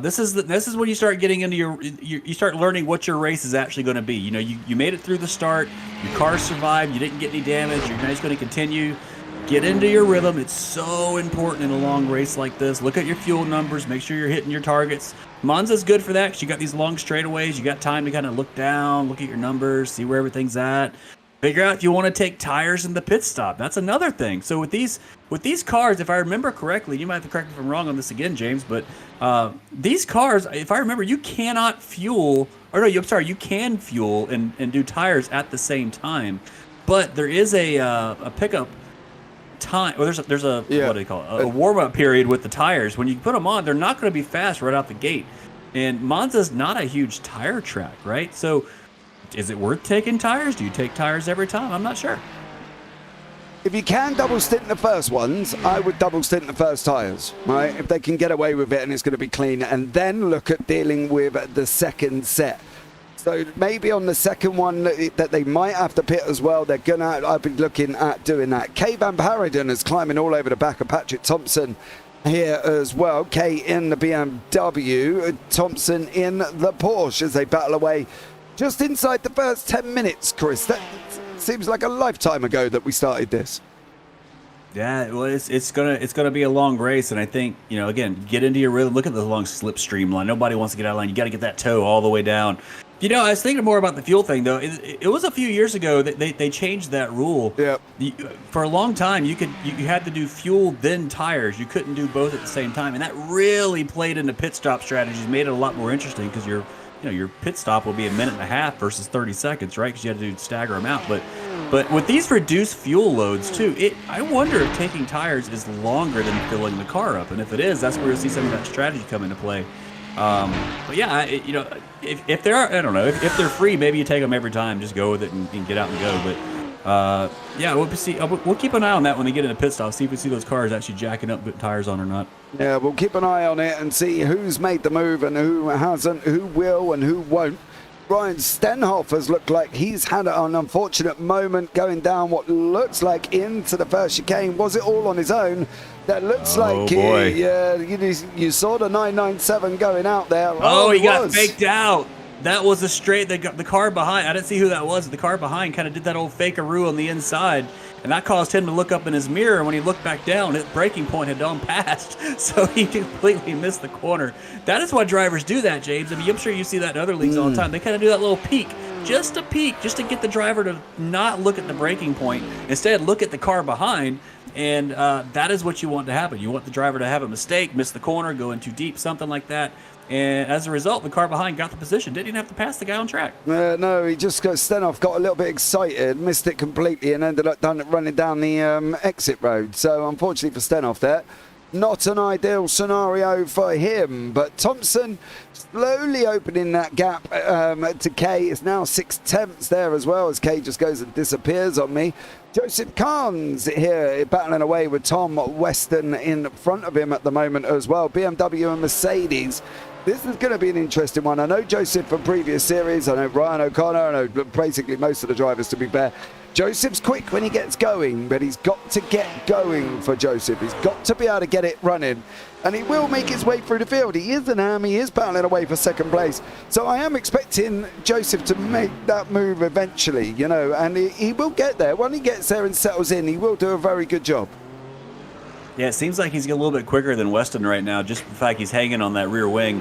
This is when you start getting into you start learning what your race is actually going to be. You made it through the start, your car survived, you didn't get any damage, you're just going to continue. Get into your rhythm. It's so important in a long race like this. Look at your fuel numbers, make sure you're hitting your targets. Monza's good for that because you got these long straightaways, you got time to kind of look down, look at your numbers, see where everything's at. Figure out if you want to take tires in the pit stop. That's another thing. So with these cars, if I remember correctly, you might have to correct me if I'm wrong on this again, James, but these cars, if I remember, you cannot fuel, or no, I'm sorry, you can fuel and do tires at the same time. But there is a pickup time, or there's a what do they call it? A warm-up period with the tires. When you put them on, they're not going to be fast right out the gate. And Monza's not a huge tire track, right? So is it worth taking tires? Do you take tires every time? I'm not sure. If you can double stint the first ones, I would double stint the first tyres, right? If they can get away with it and it's going to be clean, and then look at dealing with the second set. So maybe on the second one that they might have to pit as well, I've been looking at doing that. Kay Van Paradon is climbing all over the back of Patrik Thomsen here as well. Kay in the BMW, Thomsen in the Porsche as they battle away just inside the first 10 minutes, Chris. That seems like a lifetime ago that we started this. Yeah, well, it's gonna be a long race, and I think, again, get into your rhythm. Look at the long slipstream line. Nobody wants to get out of line. You got to get that toe all the way down. I was thinking more about the fuel thing, though. It was a few years ago that they changed that rule. Yeah. For a long time, you had to do fuel then tires. You couldn't do both at the same time, and that really played into pit stop strategies. Made it a lot more interesting because your pit stop will be a minute and a half versus 30 seconds, right? Because you had to stagger them out. But with these reduced fuel loads too, I wonder if taking tires is longer than filling the car up, and if it is, that's where you'll see some of that strategy come into play. But yeah, if they're, I don't know, if they're free, maybe you take them every time, just go with it and get out and go. Yeah, we'll keep an eye on that when they get into pit stop. See if we see those cars actually jacking up, putting tires on or not. Yeah, we'll keep an eye on it and see who's made the move and who hasn't, who will and who won't. Ryan Stenhoff has looked like he's had an unfortunate moment going down what looks like into the first chicane. Was it all on his own? That looks like, yeah, you saw the 997 going out there. Oh, he got faked out. That was a straight, the car behind, I didn't see who that was. The car behind kind of did that old fakearoo on the inside, and that caused him to look up in his mirror. And when he looked back down, his braking point had gone past, so he completely missed the corner. That is why drivers do that, James. I mean, I'm sure you see that in other leagues all the time. They kind of do that little peek, just to get the driver to not look at the braking point, instead look at the car behind. And that is what you want to happen. You want the driver to have a mistake, miss the corner, go in too deep, something like that. And as a result, the car behind got the position. Didn't even have to pass the guy on track. No, he just Stenhoff got a little bit excited, missed it completely, and ended up running down the exit road. So unfortunately for Stenhoff there, not an ideal scenario for him. But Thomsen slowly opening that gap to Kay. It's now 6/10 there as well, as Kay just goes and disappears on me. Joseph Carnes here battling away with Tom Weston in front of him at the moment as well. BMW and Mercedes. This is going to be an interesting one. I know Joseph from previous series. I know Ryan O'Connor. I know basically most of the drivers, to be fair. Joseph's quick when he gets going, but he's got to get going for Joseph. He's got to be able to get it running, and he will make his way through the field. He is an arm. He is battling away for second place. So I am expecting Joseph to make that move eventually, you know, and he will get there. When he gets there and settles in, he will do a very good job. Yeah, it seems like he's a little bit quicker than Weston right now, just the fact he's hanging on that rear wing.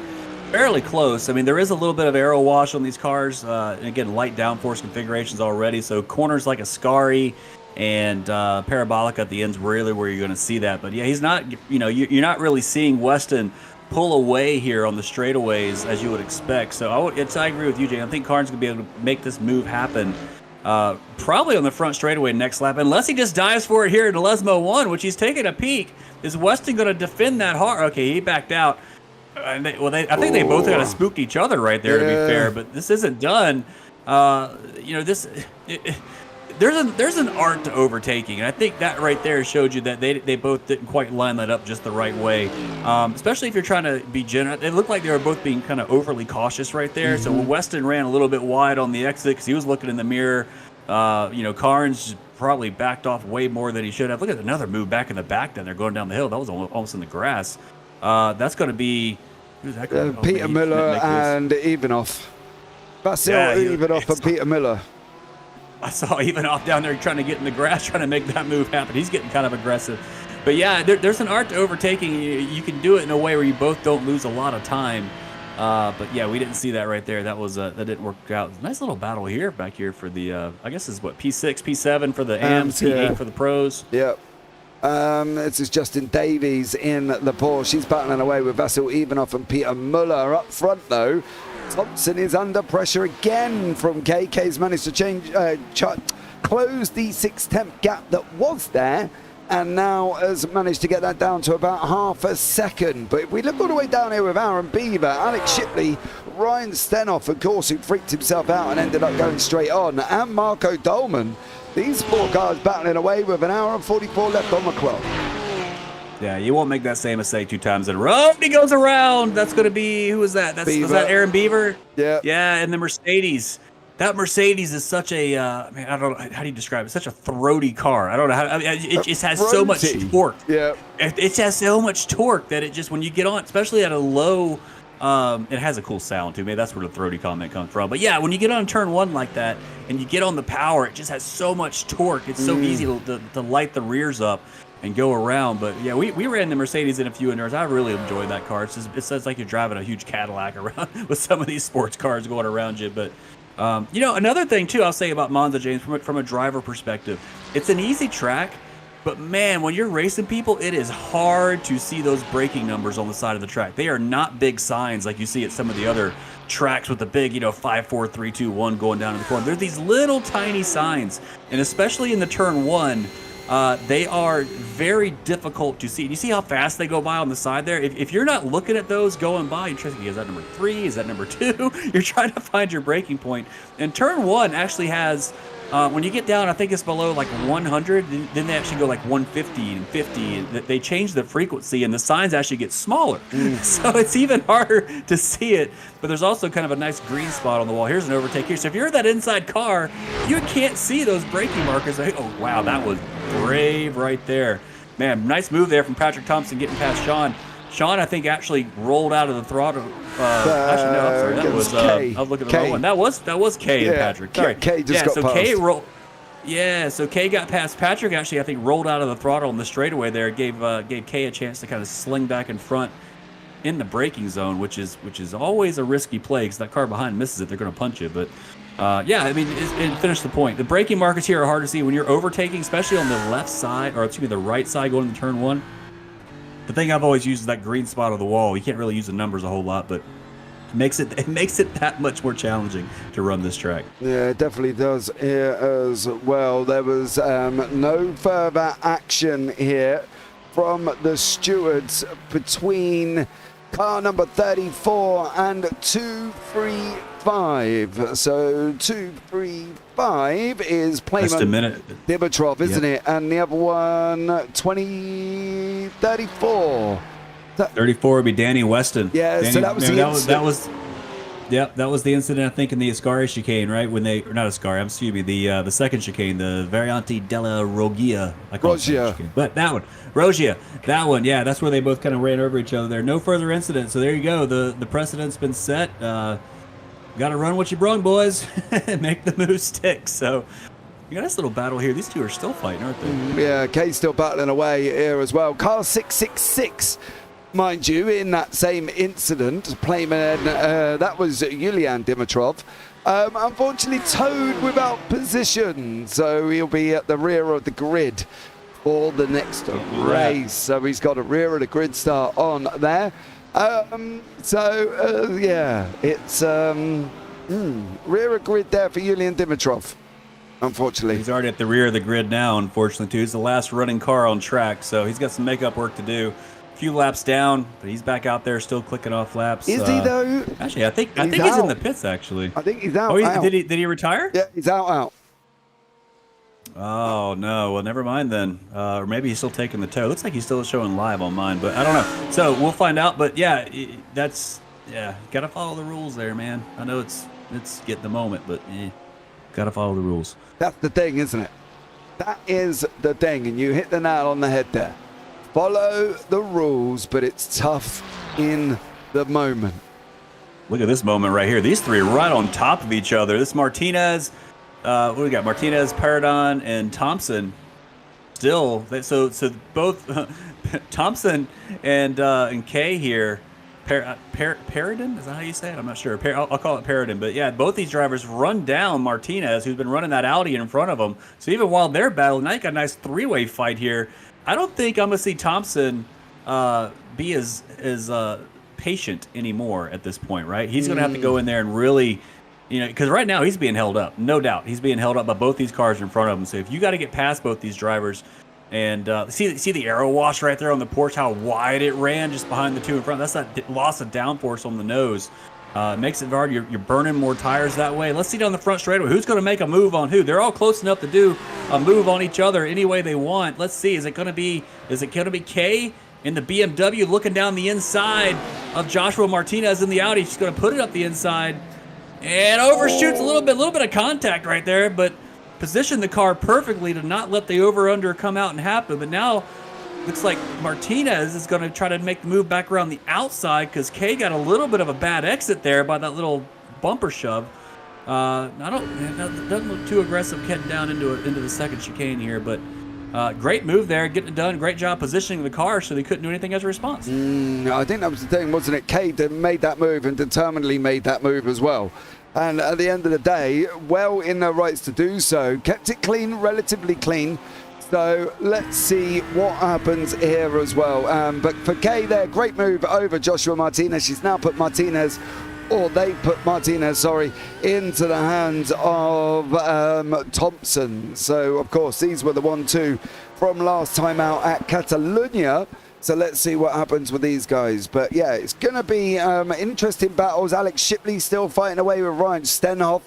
Fairly close. I mean, there is a little bit of aero wash on these cars. And again, light downforce configurations already. So corners like Ascari and parabolic at the end's really where you're going to see that. But yeah, he's not, you know, you're not really seeing Weston pull away here on the straightaways as you would expect. So I agree with you, Jay. I think Carnes going to be able to make this move happen probably on the front straightaway next lap, unless he just dives for it here in the Lesmo 1, which he's taking a peek. Is Weston going to defend that hard? Okay, he backed out. I think they both kind of spooked each other right there, to be fair. But this isn't done. You know, there's an art to overtaking, and I think that right there showed you that they both didn't quite line that up just the right way. Especially if you're trying to be generous. It looked like they were both being kind of overly cautious right there. So when Weston ran a little bit wide on the exit because he was looking in the mirror, you know, Carnes probably backed off way more than he should have. Look at another move back in the back down there going down the hill. That was almost in the grass. That's going to be Peter Miller and Ivanov. Basil Ivanov and Peter Miller. I saw Ivanov down there trying to get in the grass, trying to make that move happen. He's getting kind of aggressive. But yeah, there's an art to overtaking. You can do it in a way where you both don't lose a lot of time. But yeah, we didn't see that right there. That didn't work out. Nice little battle here back here for the I guess is what, P6, P7 for the AMs, P8 for the pros. Yep. This is Justin Davies in the Porsche. He's battling away with Vasil Ivanov and Peter Muller up front, though. Thomsen is under pressure again from KK's managed to close the 6/10 gap that was there, and now has managed to get that down to about half a second. But if we look all the way down here with Aaron Beaver, Alex Shipley, Ryan Stenhoff, of course, who freaked himself out and ended up going straight on, and Marco Dolman. These four cars battling away with an hour and 44 left on the clock. Yeah, you won't make that same mistake 2 times in a row. He goes around. That's going to be, who was that? Was that Aaron Beaver? Yeah. Yeah, and the Mercedes. That Mercedes is such a, man, I don't know, how do you describe it? Such a throaty car. I don't know how, I mean, it just has so much torque. Yeah. It has so much torque that it just, when you get on, especially at a low, it has a cool sound too. Maybe that's where the throaty comment comes from. But yeah, when you get on turn 1 like that and you get on the power, it just has so much torque. It's so easy to light the rears up and go around. But yeah, we ran the Mercedes in a few indoors. I really enjoyed that car. It sounds like you're driving a huge Cadillac around with some of these sports cars going around you. But you know, another thing too, I'll say about Monza, James, from a driver perspective, it's an easy track. But man, when you're racing people, it is hard to see those braking numbers on the side of the track. They are not big signs like you see at some of the other tracks with the big, you know, 5, 4, 3, 2, 1 going down in the corner. They're these little tiny signs, and especially in the turn 1, they are very difficult to see. You see how fast they go by on the side there? If you're not looking at those going by, you're thinking, is that number 3? Is that number 2? You're trying to find your braking point. And turn 1 actually has When you get down, I think it's below like 100, then they actually go like 150 and 50. And they change the frequency, and the signs actually get smaller. So it's even harder to see it. But there's also kind of a nice green spot on the wall. Here's an overtake here. So if you're in that inside car, you can't see those braking markers. Oh, wow, that was brave right there. Man, nice move there from Patrik Thomsen getting past Sean. Sean, I think, actually rolled out of the throttle. Actually, no, I'm sorry. That was I was looking at the wrong one. That was K and Patrik. Sorry. K just got past. K rolled. Yeah, so K got past Patrik. Actually, I think rolled out of the throttle in the straightaway there. Gave K a chance to kind of sling back in front in the braking zone, which is always a risky play because that car behind misses it, they're going to punch you. But yeah, I mean, and finish the point. The braking markers here are hard to see when you're overtaking, especially on the left side, or excuse me, the right side going into turn one. The thing I've always used is that green spot of the wall. You can't really use the numbers a whole lot, but it makes it that much more challenging to run this track. Yeah, it definitely does here as well. There was no further action here from the stewards between car number 34 and 235. So 235 is Dimitrov, isn't it? And the other one, 34. 34 would be Danny Weston. Yeah, so that was the incident. That was the incident, I think, in the Ascari chicane, right? When they, or not Ascari, excuse me, the second chicane, the Variante della Rogia. But that one, Rogia, that one, yeah, that's where they both kind of ran over each other there. No further incident, so there you go. The precedent's been set. Got to run what you brung, boys, and make the move stick. So you got this little battle here. These two are still fighting, aren't they? Yeah, Kay's still battling away here as well. Car 666. Mind you, in that same incident, Playman, that was Yulian Dimitrov, unfortunately towed without position, so he'll be at the rear of the grid for the next race. So he's got a rear of the grid start on there. Yeah, it's rear of grid there for Yulian Dimitrov, unfortunately. He's already at the rear of the grid now, unfortunately, too. He's the last running car on track, so he's got some makeup work to do. Few laps down, but he's back out there still clicking off laps. Is he though? Actually, I think he's in the pits. Actually, I think he's out. Oh, did he retire? Yeah, he's out. Oh no, well never mind then. Or maybe he's still taking the tow. Looks like he's still showing live on mine, but I don't know. So we'll find out. But yeah, gotta follow the rules there, man. I know it's getting the moment, but gotta follow the rules. That's the thing, isn't it? That is the thing, and you hit the nail on the head there. Follow the rules, but it's tough in the moment. Look at this moment right here. These three are right on top of each other. This Martinez, what do we got? Martinez, Paradon, and Thomsen. Still, so both Thomsen and Kay here. Paradon? Is that how you say it? I'm not sure. I'll call it Paradon. But yeah, both these drivers run down Martinez, who's been running that Audi in front of them. So even while they're battling, now you got a nice three-way fight here. I don't think I'm going to see Thomsen be as patient anymore at this point, right? He's going to have to go in there and really, because right now he's being held up, no doubt. He's being held up by both these cars in front of him. So if you got to get past both these drivers, and see the aero wash right there on the porch, how wide it ran just behind the two in front. That's that loss of downforce on the nose. Makes it hard. You're burning more tires that way. Let's see down the front straightaway. Who's going to make a move on who? They're all close enough to do a move on each other any way they want. Let's see. Is it going to be Kay in the BMW looking down the inside of Joshua Martinez in the Audi? She's going to put it up the inside and overshoots a little bit of contact right there, but positioned the car perfectly to not let the over-under come out and happen. But now looks like Martinez is going to try to make the move back around the outside because Kay got a little bit of a bad exit there by that little bumper shove. It doesn't look too aggressive getting down into the second chicane here, but great move there, getting it done. Great job positioning the car so they couldn't do anything as a response. I think that was the thing, wasn't it? Kay made that move and determinedly made that move as well. And at the end of the day, well in their rights to do so. Kept it clean, relatively clean. So let's see what happens here as well. But for Kay there, great move over Joshua Martinez. She's now put Martinez, or they put Martinez, into the hands of Thomsen. So, of course, these were the 1-2 from last time out at Catalunya. So let's see what happens with these guys. But yeah, it's going to be interesting battles. Alex Shipley still fighting away with Ryan Stenhoff.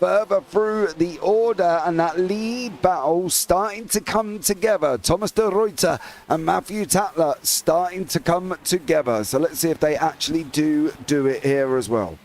further through the order, and that lead battle starting to come together. Thomas de Ruyter and Matthew Tatler starting to come together. So let's see if they actually do it here as well.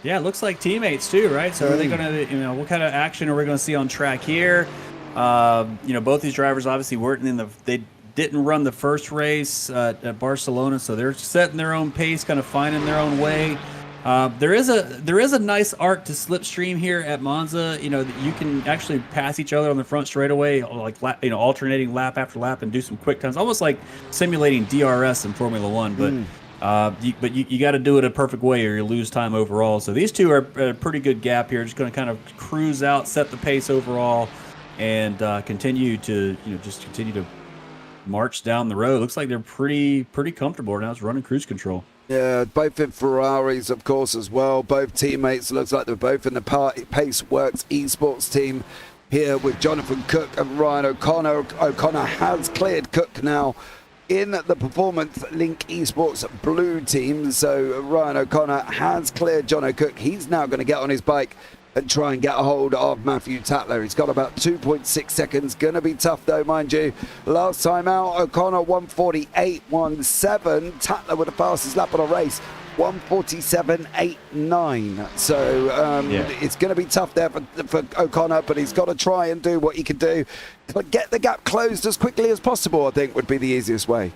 Yeah, it looks like teammates too, right? So are they going to, what kind of action are we going to see on track here? Both these drivers obviously weren't they didn't run the first race at Barcelona, so they're setting their own pace, kind of finding their own way. There is a nice art to slipstream here at Monza. You can actually pass each other on the front straightaway, like alternating lap after lap, and do some quick times, almost like simulating DRS in Formula One. But you got to do it a perfect way, or you lose time overall. So these two are at a pretty good gap here. Just going to kind of cruise out, set the pace overall, and continue to continue to march down the road. Looks like they're pretty comfortable now. It's running cruise control. Yeah, both in Ferraris, of course, as well. Both teammates. Looks like they're both in the Paceworks esports team here with Jonathan Cook and Ryan O'Connor. O'Connor has cleared Cook now in the Performance Link Esports blue team. So Ryan O'Connor has cleared John O'Cook. He's now going to get on his bike and try and get a hold of Matthew Tatler. He's got about 2.6 seconds. Going to be tough though, mind you. Last time out, O'Connor 1:48.17. Tatler with the fastest lap of the race, 1:47.89. So it's going to be tough there for O'Connor, but he's got to try and do what he can do. But get the gap closed as quickly as possible, I think, would be the easiest way.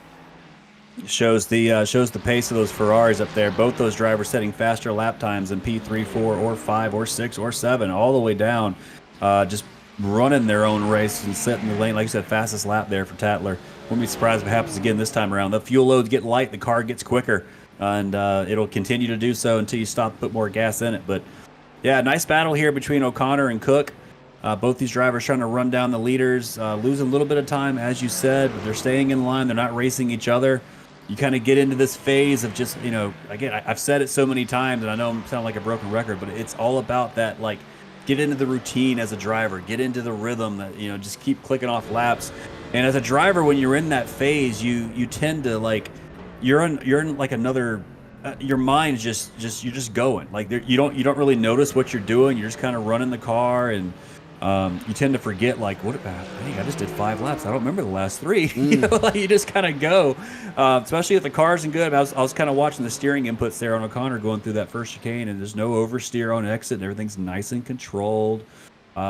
Shows the pace of those Ferraris up there. Both those drivers setting faster lap times than P3, 4, or 5, or 6, or 7, all the way down. Just running their own race and setting the lane. Like you said, fastest lap there for Tatler. Wouldn't be surprised if it happens again this time around. The fuel loads get light, the car gets quicker, and it'll continue to do so until you stop to put more gas in it. But yeah, nice battle here between O'Connor and Cook. Both these drivers trying to run down the leaders, losing a little bit of time, as you said, but they're staying in line. They're not racing each other. You kind of get into this phase of just, again, I've said it so many times, and I know I sound like a broken record, but it's all about that, like, get into the routine as a driver, get into the rhythm, that just keep clicking off laps. And as a driver, when you're in that phase, you tend to, like, you're in like another, your mind's just you're just going. Like, you don't really notice what you're doing. You're just kind of running the car, and you tend to forget, like, hey, I just did 5 laps. I don't remember the last 3. Like, you just kind of go, especially if the car isn't good. I was kind of watching the steering inputs there on O'Connor going through that first chicane, and there's no oversteer on exit, and everything's nice and controlled.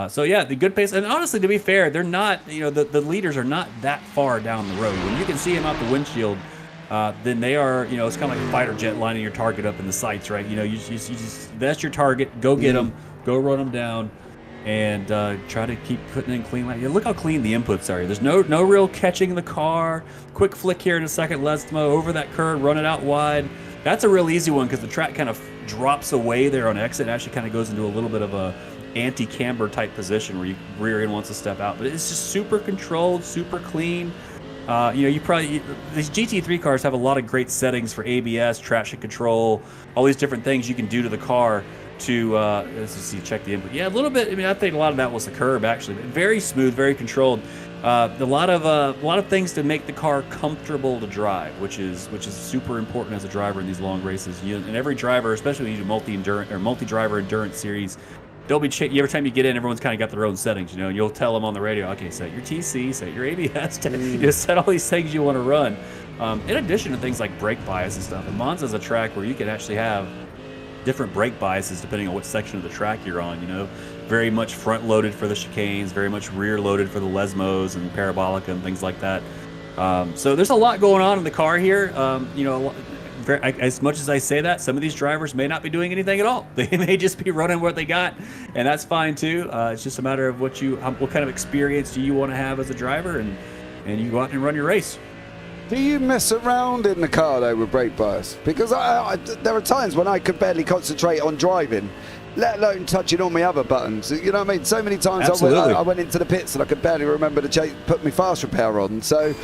So yeah, the good pace. And honestly, to be fair, they're not, the leaders are not that far down the road. When you can see them out the windshield, then they are, it's kind of like a fighter jet lining your target up in the sights, right? You just that's your target. Go get them. Go run them down. And try to keep putting in clean line. Look how clean the inputs are. There's no real catching the car. Quick flick here in a second. Lesmo over that curve, run it out wide. That's a real easy one because the track kind of drops away there on exit. It actually kind of goes into a little bit of a anti-camber type position where you rear end wants to step out. But it's just super controlled, super clean. These GT3 cars have a lot of great settings for ABS, traction control, all these different things you can do to the car to let's see, check the input. Yeah, a little bit. I mean, I think a lot of that was the curb, actually. Very smooth, very controlled. A lot of things to make the car comfortable to drive, which is super important as a driver in these long races. And every driver, especially when you do multi-driver endurance series, they'll be every time you get in, everyone's kind of got their own settings. And you'll tell them on the radio, okay, set your TC, set your ABS, set all these things you want to run. In addition to things like brake bias and stuff. And Monza is a track where you can actually have different brake biases depending on what section of the track you're on. Very much front loaded for the chicanes, very much rear loaded for the Lesmos and Parabolica and things like that. So there's a lot going on in the car here. As much as I say that, some of these drivers may not be doing anything at all. They may just be running what they got, and that's fine too. It's just a matter of what kind of experience do you want to have as a driver, and you go out and run your race. Do you mess around in the car though with brake bias? Because there are times when I could barely concentrate on driving, let alone touching all my other buttons. You know what I mean? So many times I went into the pits and I could barely remember to put my fast repair on. So,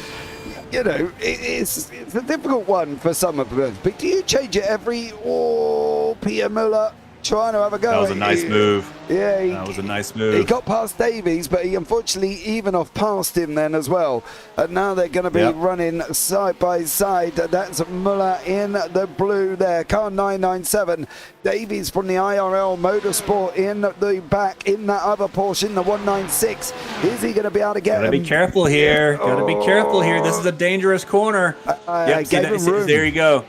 it's a difficult one for some of them. But do you change it every Pierre Muller? trying to have a go. That was a nice move. Yeah, that was a nice move. He got past Davies, but he unfortunately even off past him then as well. And now they're going to be running side by side. That's Muller in the blue there. Car 997. Davies from the IRL Motorsport in the back in that other portion, the 196. Is he going to be able to get him? Gotta be careful here. Gotta be careful here. This is a dangerous corner. There you go.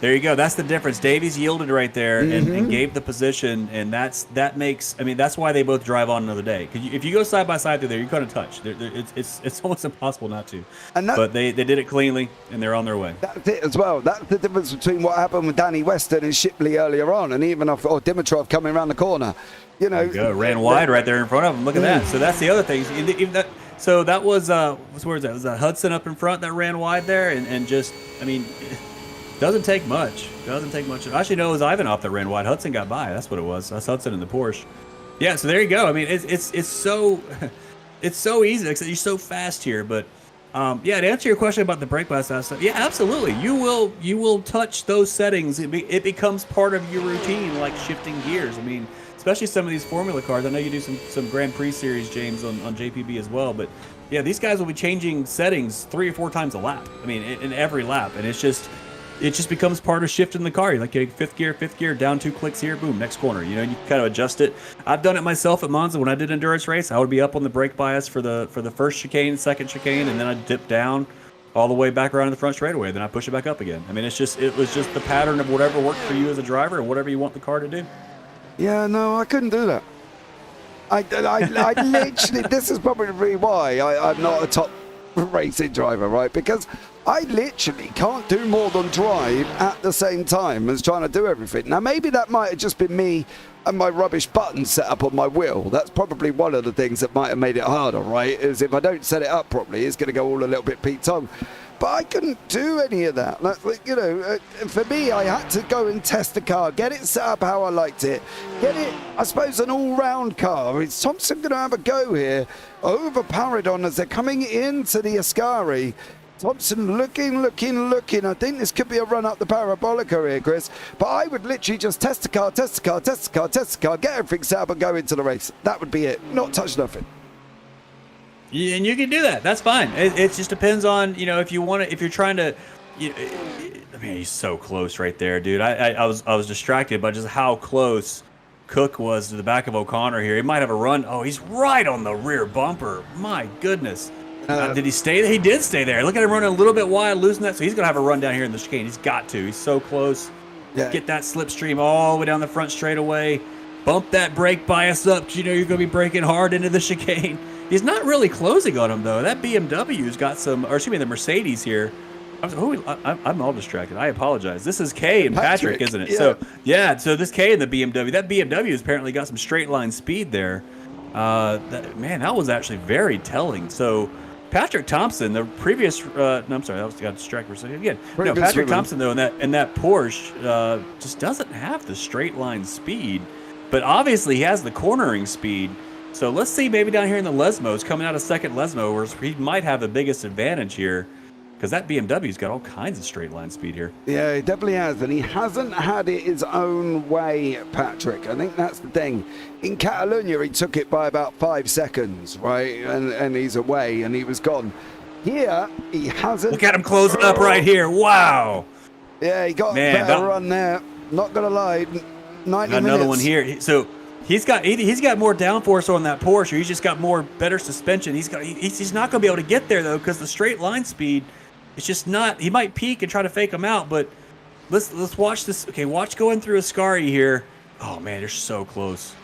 There you go. That's the difference. Davies yielded right there and gave the position, and that makes. I mean, that's why they both drive on another day. Because if you go side by side through there, you're going to touch. It's almost impossible not to. But they did it cleanly, and they're on their way. That's it as well. That's the difference between what happened with Danny Weston and Shipley earlier on, and even or Dimitrov coming around the corner. You know, ran wide right there in front of him. Look at that. So that's the other thing. So that was where is that? Was that Hudson up in front that ran wide there, and just I mean. Doesn't take much. Actually, no, it was Ivanov that ran wide. Hudson got by. That's what it was. That's Hudson in the Porsche. Yeah, so there you go. I mean, it's so easy. Except you're so fast here. But yeah, to answer your question about the brake pass stuff, yeah, absolutely. You will touch those settings. It becomes part of your routine, like shifting gears. I mean, especially some of these Formula cars. I know you do some Grand Prix series, James, on JPB as well. But yeah, these guys will be changing settings 3 or 4 times a lap. I mean, in every lap, and it just becomes part of shifting the car. You're like getting fifth gear, down 2 clicks here, boom, next corner. You know, you kind of adjust it. I've done it myself at Monza when I did endurance race. I would be up on the brake bias for the first chicane, second chicane, and then I'd dip down all the way back around in the front straightaway. Then I push it back up again. I mean, it was just the pattern of whatever worked for you as a driver and whatever you want the car to do. Yeah, no, I couldn't do that. I literally, this is probably why I'm not a top racing driver, right? Because I literally can't do more than drive at the same time as trying to do everything. Now, maybe that might have just been me and my rubbish buttons set up on my wheel. That's probably one of the things that might have made it harder, right? Is if I don't set it up properly, it's going to go all a little bit Pete-Tong. But I couldn't do any of that. Like, you know, for me, I had to go and test the car, get it set up how I liked it, get it, I suppose, an all-round car. Is Thomsen going to have a go here over Paradon as they're coming into the Ascari? Thomsen looking. I think this could be a run up the Parabolica here, Chris. But I would literally just test the car, get everything set up and go into the race. That would be it. Not touch nothing. Yeah, and you can do that. That's fine. It just depends on, you know, if you're trying to. I mean, he's so close right there, dude. I was distracted by just how close Cook was to the back of O'Connor here. He might have a run. Oh, he's right on the rear bumper. My goodness. Did he stay there? He did stay there. Look at him running a little bit wide, losing that. So he's going to have a run down here in the chicane. He's got to. He's so close. Yeah. Get that slipstream all the way down the front straightaway. Bump that brake bias up because you know you're going to be braking hard into the chicane. He's not really closing on him, though. That BMW's got some, or excuse me, the Mercedes here. I'm all distracted. I apologize. This is Kay and Patrick, isn't it? Yeah. So this Kay and the BMW. That BMW has apparently got some straight line speed there. That was actually very telling. So Patrik Thomsen, the previous, I got distracted for a second again. No, Patrik Thomsen though, in that Porsche, just doesn't have the straight line speed, but obviously he has the cornering speed. So let's see, maybe down here in the Lesmos, coming out of second Lesmo, where he might have the biggest advantage here, because that BMW's got all kinds of straight line speed here. Yeah, he definitely has, and he hasn't had it his own way, Patrick. I think that's the thing. In Catalonia, he took it by about 5 seconds, right? And he's away, and he was gone. Here, he hasn't. Look at him closing up right here. Wow. Yeah, he got a better run there. Not going to lie. 90 another minutes. one here. So he's got more downforce on that Porsche. He's just got better suspension. He's not going to be able to get there, though, because the straight line speed, it's just not. He might peak and try to fake him out, but let's watch this. Okay, watch going through Ascari here. Oh man, they're so close.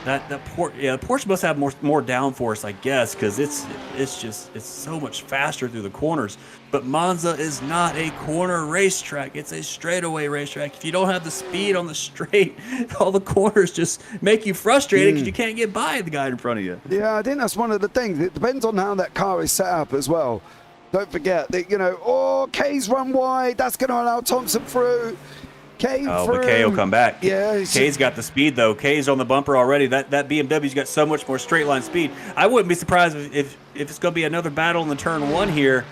The Porsche must have more downforce, I guess, because it's so much faster through the corners. But Monza is not a corner racetrack; it's a straightaway racetrack. If you don't have the speed on the straight, all the corners just make you frustrated because you can't get by the guy in front of you. Yeah, I think that's one of the things. It depends on how that car is set up as well. Don't forget that, Kay's run wide. That's going to allow Thomsen through. But Kay will come back. Yeah, Kay's got the speed, though. Kay's on the bumper already. That BMW's got so much more straight line speed. I wouldn't be surprised if it's going to be another battle in the turn one here.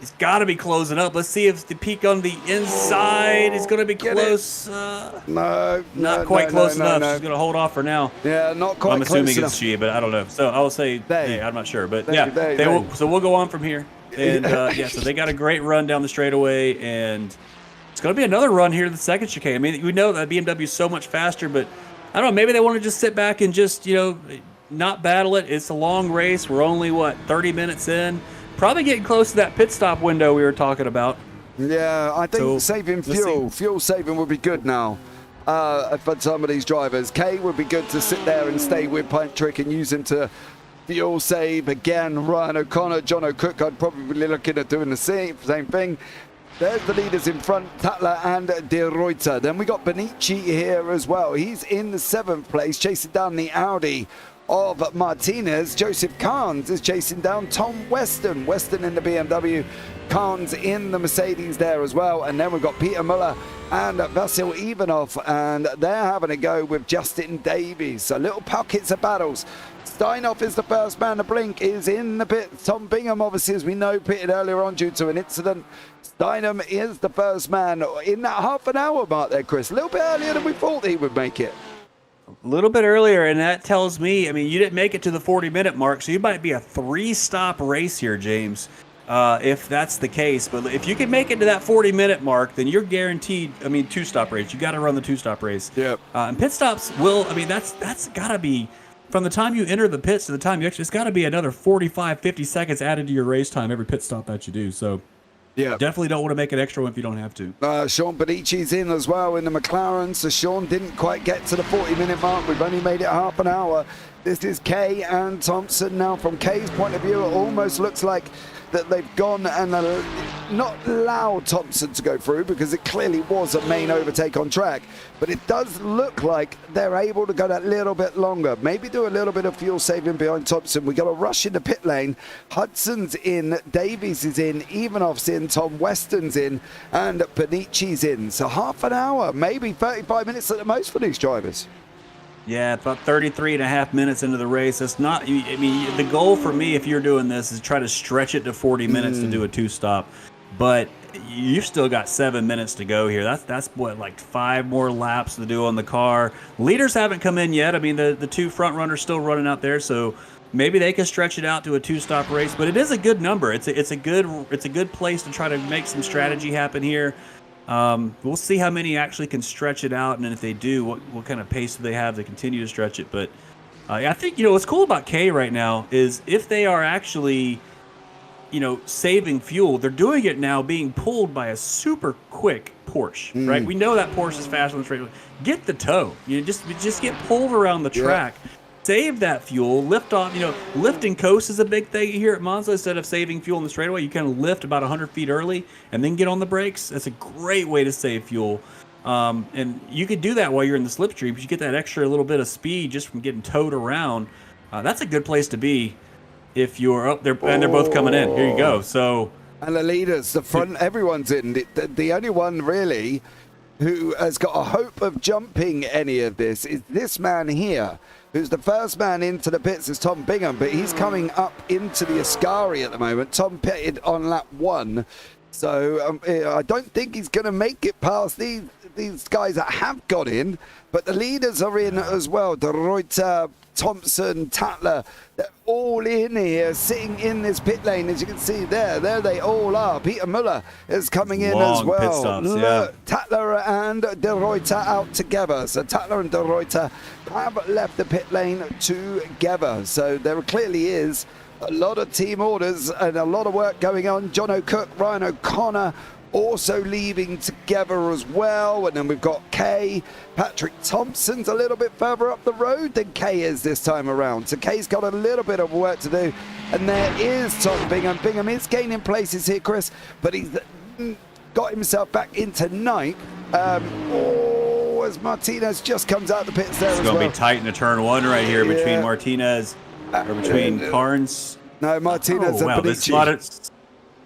He's got to be closing up. Let's see if the peak on the inside is going to be close. No, not quite close enough. No. She's going to hold off for now. Yeah, not quite I'm close assuming enough. it's she, but I don't know. So I will say they. I'm not sure, but They will. So we'll go on from here. And so they got a great run down the straightaway, and it's going to be another run here in the second chicane. I mean, we know that BMW is so much faster, but I don't know. Maybe they want to just sit back and just not battle it. It's a long race. We're only 30 minutes in. Probably getting close to that pit stop window we were talking about. Yeah, I think saving fuel saving would be good now for some of these drivers. Kay would be good to sit there and stay with Patrik and use him to fuel save. Again, Ryan O'Connor, John O'Cook, I'd probably be looking at doing the same thing. There's the leaders in front, Tatler and De Ruyter. Then we got Benici here as well. He's in the 7th place, chasing down the Audi of Martinez. Joseph Carnes is chasing down Tom Weston. Weston in the BMW, Carnes in the Mercedes there as well. And then we've got Peter Muller and Vasil Ivanov, and they're having a go with Justin Davies. So little pockets of battles. Steinhoff is the first man to blink, is in the pit. Tom Bingham, obviously, as we know, pitted earlier on due to an incident. Steinem is the first man in that half an hour mark there, Chris. A little bit earlier than we thought he would make it. A little bit earlier, and that tells me, I mean, you didn't make it to the 40-minute mark, so you might be a 3-stop race here, James, if that's the case. But if you can make it to that 40-minute mark, then you're guaranteed, 2-stop race. You got to run the 2-stop race. Yep. And pit stops that's got to be, from the time you enter the pits to the time you exit, it's got to be another 45, 50 seconds added to your race time every pit stop that you do. So yeah, definitely don't want to make an extra one if you don't have to. Sean Bonici's in as well in the McLaren, so Sean didn't quite get to the 40-minute mark. We've only made it half an hour. This is Kay and Thompson. Now, from Kay's point of view, it almost looks like that they've gone and not allowed Thompson to go through, because it clearly was a main overtake on track. But it does look like they're able to go that little bit longer. Maybe do a little bit of fuel saving behind Thompson. We got a rush in the pit lane. Hudson's in, Davies is in, Ivanov's in, Tom Weston's in, and Bonici's in. So half an hour, maybe 35 minutes at the most for these drivers. Yeah, about 33 and a half minutes into the race. That's not, I mean, the goal for me, if you're doing this, is try to stretch it to 40 minutes to do a 2-stop. But you've still got 7 minutes to go here. That's what, like 5 more laps to do on the car. Leaders haven't come in yet. I mean, the 2 front runners still running out there, so maybe they can stretch it out to a 2-stop race. But it is a good number. It's a good place to try to make some strategy happen here. We'll see how many actually can stretch it out, and then if they do, what kind of pace do they have to continue to stretch it. But I think, what's cool about K right now is if they are actually, saving fuel, they're doing it now being pulled by a super quick Porsche, right? We know that Porsche is fast on the straightaway. Get the tow. Just get pulled around the track. Yeah. Save that fuel, lift off. Lift and coast is a big thing here at Monza. Instead of saving fuel in the straightaway, you kind of lift about 100 feet early and then get on the brakes. That's a great way to save fuel. And you could do that while you're in the slipstream, because you get that extra little bit of speed just from getting towed around. That's a good place to be if you're up there, and they're both coming in. Here you go. So, and the leaders, the front, everyone's in. The only one really who has got a hope of jumping any of this is this man here, who's the first man into the pits, is Tom Bingham, but he's coming up into the Ascari at the moment. Tom pitted on lap 1, so I don't think he's going to make it past these guys that have got in, but the leaders are in as well. De Ruyter, Thompson, Tatler, they're all in here, sitting in this pit lane. As you can see there they all are. Peter Muller is coming in as well. Pit stops, yeah. Tatler and De Ruyter out together. So Tatler and De Ruyter have left the pit lane together. So there clearly is a lot of team orders and a lot of work going on. John O'Cook, Ryan O'Connor also leaving together as well. And then we've got Kay. Patrik Thomsen's a little bit further up the road than Kay is this time around. So Kay's got a little bit of work to do. And there is Tom Bingham. Bingham is gaining places here, Chris, but he's got himself back into 9th. As Martinez just comes out the pits there as well. It's going to be tight in the turn 1 right here between Martinez, or between Carnes. No, Martinez and Benici. This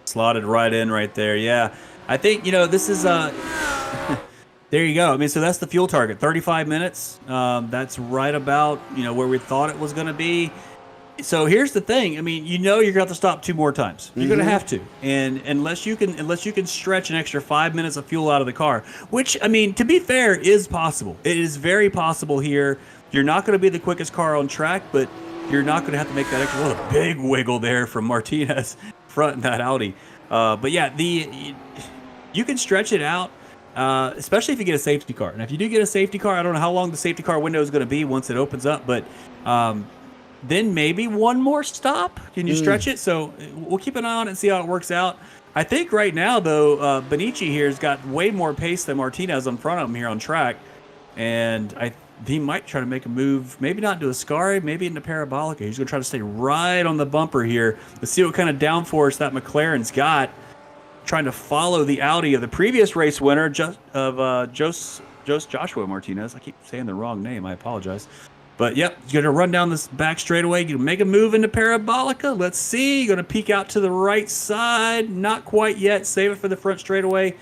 slotted right in right there. Yeah. I think, this is there you go. I mean, so that's the fuel target, 35 minutes. That's right about, where we thought it was going to be. So here's the thing. I mean, you're going to have to stop 2 more times. You're going to have to, and unless you can stretch an extra 5 minutes of fuel out of the car, which, I mean, to be fair, is possible. It is very possible here. You're not going to be the quickest car on track, but you're not going to have to make that extra. What a big wiggle there from Martinez front in that Audi. But yeah, you can stretch it out, especially if you get a safety car. And if you do get a safety car, I don't know how long the safety car window is going to be once it opens up, but then maybe 1 more stop. Can you stretch it? So we'll keep an eye on it and see how it works out. I think right now, though, Benici here has got way more pace than Martinez in front of him here on track. And he might try to make a move, maybe not into Ascari, maybe into Parabolica. He's going to try to stay right on the bumper here. Let's see what kind of downforce that McLaren's got, trying to follow the Audi of the previous race winner, Joshua Martinez. I keep saying the wrong name. I apologize. But, yep, he's going to run down this back straightaway. Going to make a move into Parabolica. Let's see. Going to peek out to the right side. Not quite yet. Save it for the front straightaway.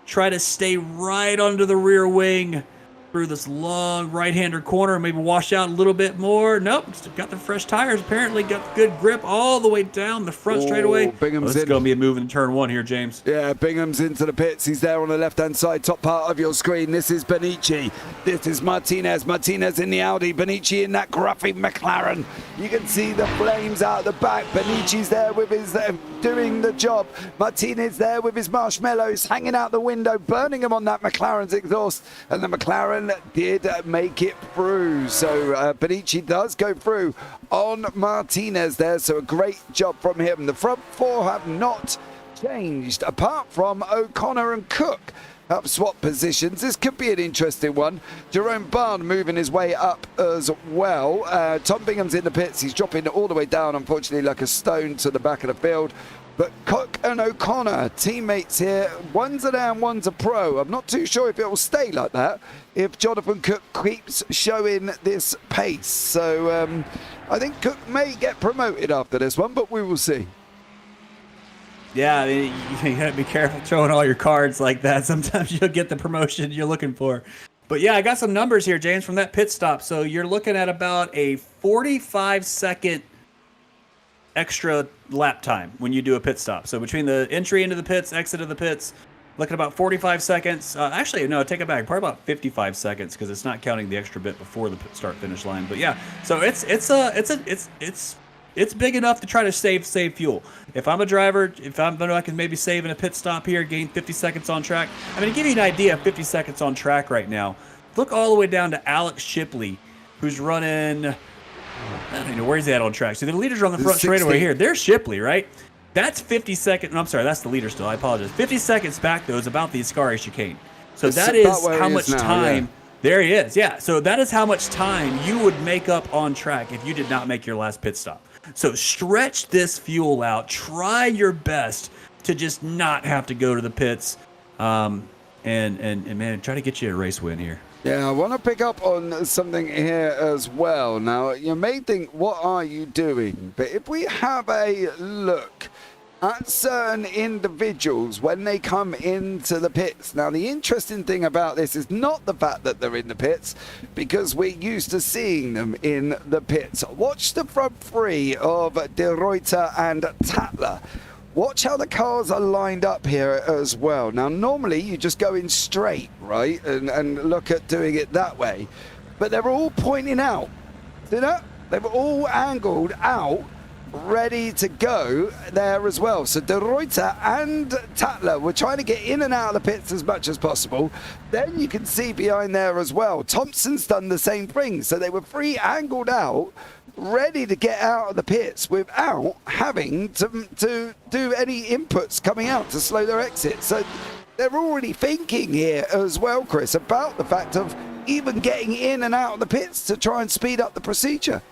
Try to stay right under the rear wing through this long right-hander corner. Maybe wash out a little bit more. Nope. Got the fresh tires. Apparently got good grip all the way down the front straightaway. Bingham's This is going to be a move in turn 1 here, James. Yeah, Bingham's into the pits. He's there on the left-hand side, top part of your screen. This is Benici. This is Martinez. Martinez in the Audi. Benici in that gruffy McLaren. You can see the flames out the back. Benici's there with his doing the job. Martinez there with his marshmallows hanging out the window, burning them on that McLaren's exhaust. And the McLaren did make it through. So Benici does go through on Martinez there. So a great job from him. The front 4 have not changed, apart from O'Connor and Cook have swapped positions. This could be an interesting one. Jerome Barn moving his way up as well. Tom Bingham's in the pits. He's dropping all the way down, unfortunately, like a stone to the back of the field. But Cook and O'Connor, teammates here. One's a down, one's a pro. I'm not too sure if it will stay like that if Jonathan Cook keeps showing this pace. So I think Cook may get promoted after this one, but we will see. Yeah, I mean, you got to be careful throwing all your cards like that. Sometimes you'll get the promotion you're looking for. But yeah, I got some numbers here, James, from that pit stop. So you're looking at about a 45-second extra lap time when you do a pit stop. So between the entry into the pits, exit of the pits, looking at about 45 seconds. Actually, no, take it back. Probably about 55 seconds because it's not counting the extra bit before the start finish line. But yeah, so it's big enough to try to save fuel. If I'm a driver, I can maybe save in a pit stop here, gain 50 seconds on track. I mean, to give you an idea of 50 seconds on track right now, look all the way down to Alex Shipley, who's running, I don't even know where he's at on track. So the leaders are on the front straightaway here. There's Shipley, right? That's 50 seconds. No, I'm sorry, that's the leader still. I apologize. 50 seconds back, though, is about the Ascari chicane. So that is how much time. There he is, yeah. So that is how much time you would make up on track if you did not make your last pit stop. So stretch this fuel out. Try your best to just not have to go to the pits, and man, try to get you a race win here. Yeah, I want to pick up on something here as well. Now, you may think, what are you doing? But if we have a look at certain individuals when they come into the pits. Now, the interesting thing about this is not the fact that they're in the pits, because we're used to seeing them in the pits. Watch the front 3 of De Ruyter and Tatler. Watch how the cars are lined up here as well. Now, normally you just go in straight, right, and look at doing it that way. But they're all pointing out. See that? They've all angled out, ready to go there as well. So De Ruyter and Tatler were trying to get in and out of the pits as much as possible. Then you can see behind there as well, Thompson's done the same thing. So they were free angled out, ready to get out of the pits without having to do any inputs coming out to slow their exit. So they're already thinking here as well, Chris, about the fact of even getting in and out of the pits to try and speed up the procedure.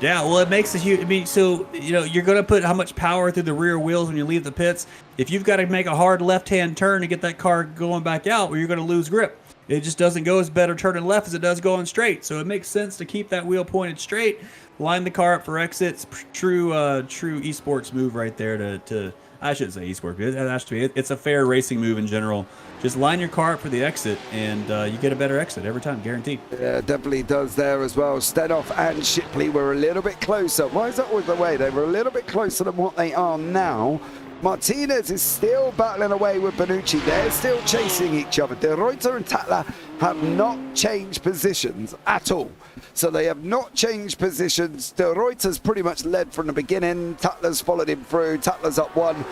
Yeah, well, it makes a huge. I mean, so you're going to put how much power through the rear wheels when you leave the pits. If you've got to make a hard left-hand turn to get that car going back out, well, you're going to lose grip. It just doesn't go as better turning left as it does going straight. So it makes sense to keep that wheel pointed straight. line the car up for exits. True esports move right there to I shouldn't say esports. It's a fair racing move in general. Just line your car up for the exit, and you get a better exit every time, guaranteed. Yeah, definitely does there as well. Stenoff and Shipley were a little bit closer. Why is that always the way? They were a little bit closer than what they are now. Martinez is still battling away with Bonucci. They're still chasing each other. De Ruyter and Tatler have not changed positions at all. So they have not changed positions. De Ruyter's pretty much led from the beginning. Tatler's followed him through. Tatler's up 1. De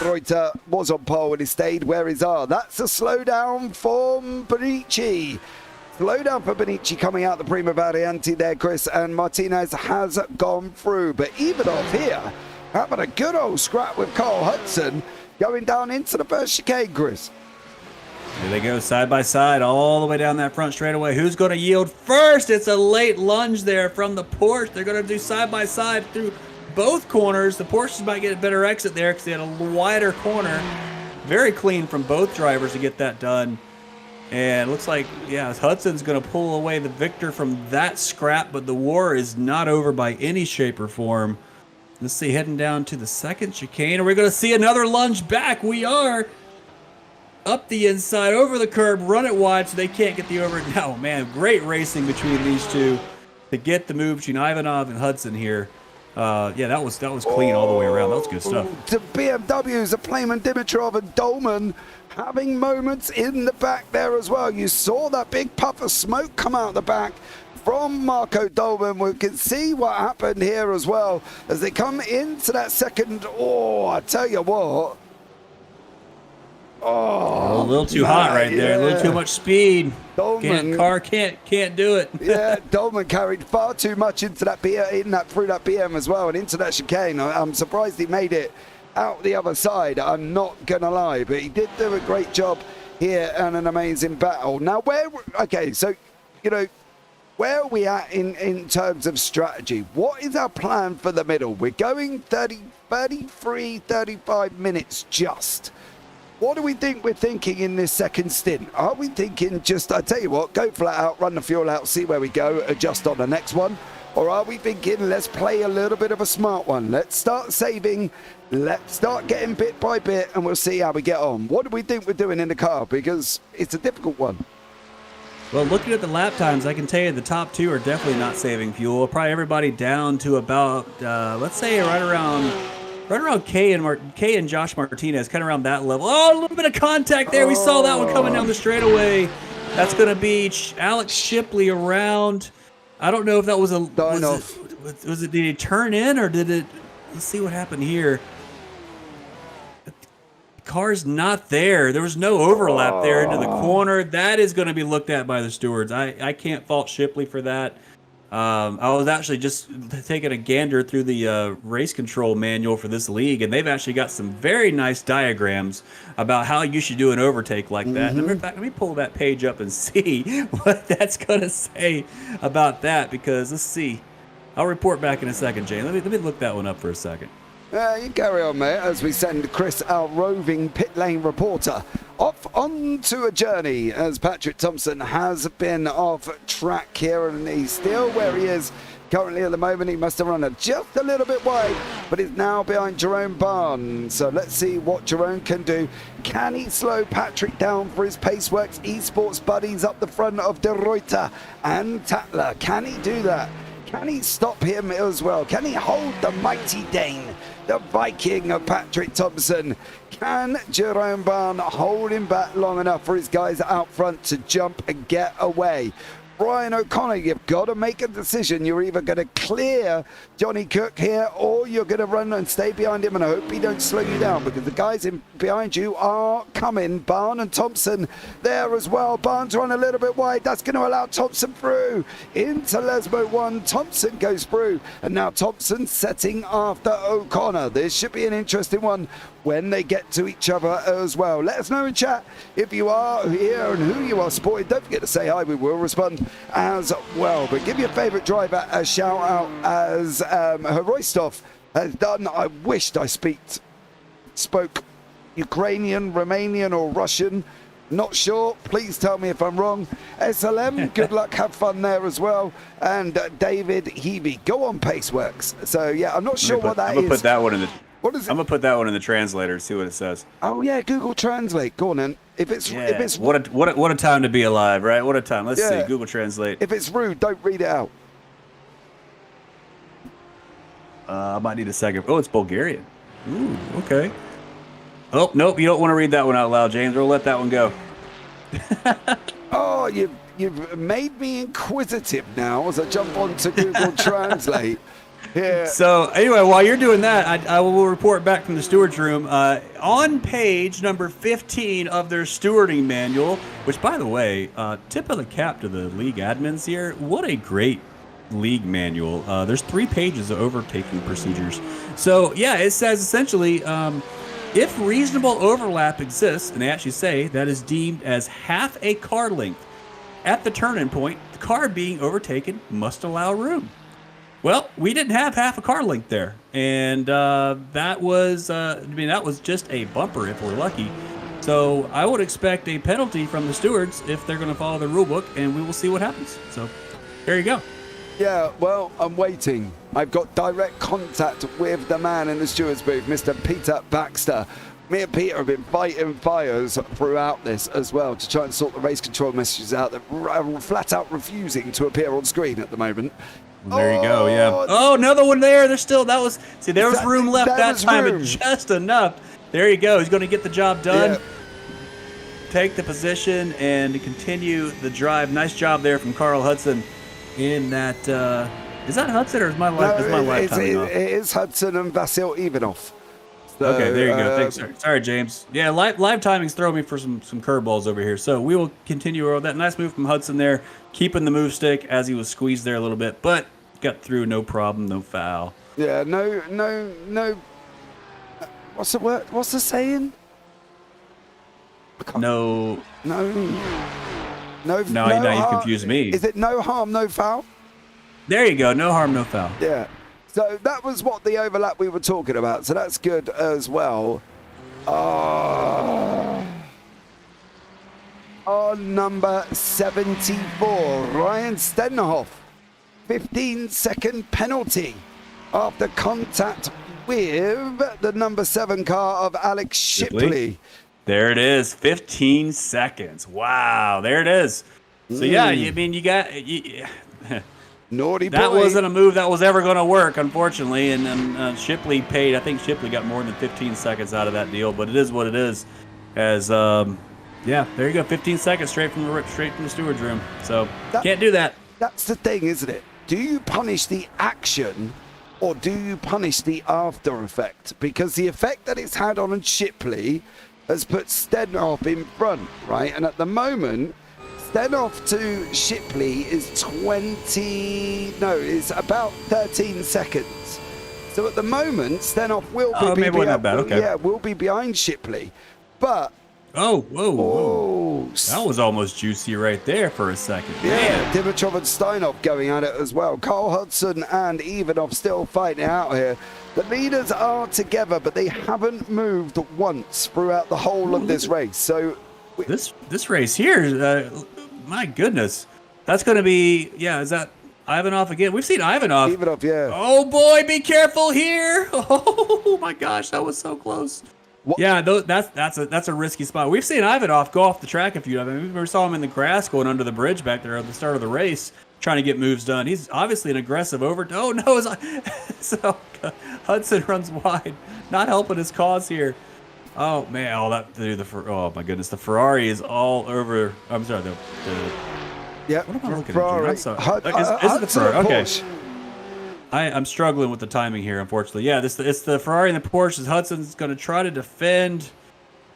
Ruyter was on pole and he stayed where he's are. That's a slowdown for Bonucci. Slowdown for Bonucci coming out the Prima Variante there, Chris. And Martinez has gone through. But even off here, having a good old scrap with Carl Hudson going down into the first chicane, Chris. Here they go side by side all the way down that front straightaway. Who's going to yield first? It's a late lunge there from the Porsche. They're going to do side by side through both corners. The Porsches might get a better exit there because they had a wider corner. Very clean from both drivers to get that done. And it looks like, yeah, Hudson's going to pull away the victor from that scrap, but the war is not over by any shape or form. Let's see, heading down to the second chicane. Are we going to see another lunge back? We are. Up the inside, over the curb, run it wide so they can't get the over. No, man, great racing between these two to get the move between Ivanov and Hudson here. Yeah, that was clean all the way around. That was good stuff. The BMWs, Playman, Dimitrov and Dolman having moments in the back there as well. You saw that big puff of smoke come out the back from Marco Dolman. We can see what happened here as well as they come into that second. Oh, I tell you what. Oh, a little too hot right there. A little too much speed. Dolman, car can't do it. Yeah, Dolman carried far too much into that through that BM as well, and into that chicane. I'm surprised he made it out the other side. I'm not gonna lie, but he did do a great job here and an amazing battle. Now, so where are we at in terms of strategy? What is our plan for the middle? We're going 33, 35 minutes just. What do we think we're thinking in this second stint? Are we thinking just, I tell you what, go flat out, run the fuel out, see where we go, adjust on the next one? Or are we thinking, let's play a little bit of a smart one? Let's start saving, let's start getting bit by bit, and we'll see how we get on. What do we think we're doing in the car? Because it's a difficult one. Well, looking at the lap times, I can tell you the top two are definitely not saving fuel. Probably everybody down to about, let's say right around Kay and Josh Martinez, kind of around that level. Oh, a little bit of contact there. We saw that one coming down the straightaway. That's going to be Alex Shipley around. I don't know if that was did he turn in or did it? Let's see what happened here. The car's not there. There was no overlap there into the corner. That is going to be looked at by the stewards. I can't fault Shipley for that. I was actually just taking a gander through the race control manual for this league, and they've actually got some very nice diagrams about how you should do an overtake like that. In fact, let me pull that page up and see what that's going to say about that, because let's see. I'll report back in a second, Jay. Let me look that one up for a second. You carry on, mate, as we send Chris, our roving pit lane reporter, off onto a journey, as Patrik Thomsen has been off track here, and he's still where he is currently at the moment. He must have run just a little bit wide, but is now behind Jerome Barnes. So let's see what Jerome can do. Can he slow Patrik down for his Paceworks esports buddies up the front of De Ruyter and Tatler? Can he do that? Can he stop him as well? Can he hold the mighty Dane, the Viking of Patrik Thomsen? Can Jerome Barnes hold him back long enough for his guys out front to jump and get away? Brian O'Connor, you've got to make a decision. You're either going to clear Johnny Cook here, or you're going to run and stay behind him, and I hope he don't slow you down, because the guys in behind you are coming. Barnes and Thomsen there as well. Barnes run a little bit wide. That's going to allow Thomsen through into Lesbo 1. Thomsen goes through, and now Thomsen setting after O'Connor. This should be an interesting one when they get to each other as well. Let us know in chat if you are here and who you are supporting. Don't forget to say hi. We will respond as well. But give your favourite driver a shout out, as Horoistov has done. I wished I spoke Ukrainian, Romanian or Russian, Not sure. Please tell me if I'm wrong. SLM, good luck. Have fun there as well. And David Hebe, go on Paceworks. So, yeah, I'm not sure what that is. I'm going to put that one in the... What is it? I'm going to put that one in the translator, see what it says. Oh, yeah, Google Translate. Go on, then. If it's what a time to be alive, right? What a time. Let's see. Google Translate. If it's rude, don't read it out. I might need a second. Oh, it's Bulgarian. Ooh, okay. Oh, nope, you don't want to read that one out loud, James. We'll let that one go. Oh, you've made me inquisitive now as I jump onto Google Translate. Yeah. So, anyway, while you're doing that, I will report back from the steward's room. On page number 15 of their stewarding manual, which, by the way, tip of the cap to the league admins here. What a great league manual. There's 3 pages of overtaking procedures. So, yeah, it says essentially... if reasonable overlap exists, and they actually say that is deemed as half a car length at the turn-in point, the car being overtaken must allow room. Well, we didn't have half a car length there, and that was just a bumper if we're lucky. So I would expect a penalty from the stewards if they're going to follow the rule book, and we will see what happens. So there you go. Yeah, well, I'm waiting. I've got direct contact with the man in the stewards booth, Mr. Peter Baxter. Me and Peter have been fighting fires throughout this as well to try and sort the race control messages out that are flat out refusing to appear on screen at the moment. There you go, yeah. Oh, another one there. There's still, there was room left that time, but just enough. There you go. He's going to get the job done. Yeah. Take the position and continue the drive. Nice job there from Carl Hudson. In that, is that Hudson or is my life timing off? It is Hudson and Vasil Ivanov. So, okay, there you go. Thanks, sorry, James. Yeah, live timings throw me for some curveballs over here. So we will continue with that nice move from Hudson there, keeping the move stick as he was squeezed there a little bit, but got through, no problem, no foul. Yeah, no. What's the word? What's the saying? No. Now you confused me. Is it no harm, no foul? There you go. No harm, no foul. Yeah. So that was what the overlap we were talking about. So that's good as well. On number 74, Ryan Stenhoff. 15-second penalty after contact with the number 7 car of Alex Shipley. There it is, 15 seconds. Wow, there it is. So yeah, I mean, you got naughty boy. That wasn't a move that was ever going to work, unfortunately. And Shipley paid. I think Shipley got more than 15 seconds out of that deal, but it is what it is. As yeah, there you go, 15 seconds straight from the steward's room. So can't do that. That's the thing, isn't it? Do you punish the action? Or do you punish the after effect? Because the effect that it's had on Shipley has put Stenhoff in front, right? And at the moment, Stenhoff to Shipley is it's about 13 seconds. So at the moment, Stenhoff will be behind Shipley. But whoa. That was almost juicy right there for a second. Yeah, Dimitrov and Steinhoff going at it as well. Carl Hudson and Ivanov still fighting out here. The leaders are together, but they haven't moved once throughout the whole of this race. So this race here, my goodness, that's going to be is that Ivanov again? We've seen Ivanov. Yeah. Oh boy, be careful here! Oh my gosh, that was so close. What? Yeah, that's a risky spot. We've seen Ivanov go off the track a few times. I mean, we saw him in the grass going under the bridge back there at the start of the race, trying to get moves done. He's obviously an aggressive Oh no! So Hudson runs wide, not helping his cause here. Oh man! Oh my goodness! The Ferrari is all over. I'm sorry. Yeah. What am I looking Ferrari. at? I'm sorry. Is it the Ferrari? Okay. I'm struggling with the timing here, unfortunately. Yeah, it's the Ferrari and the Porsche. Hudson's going to try to defend.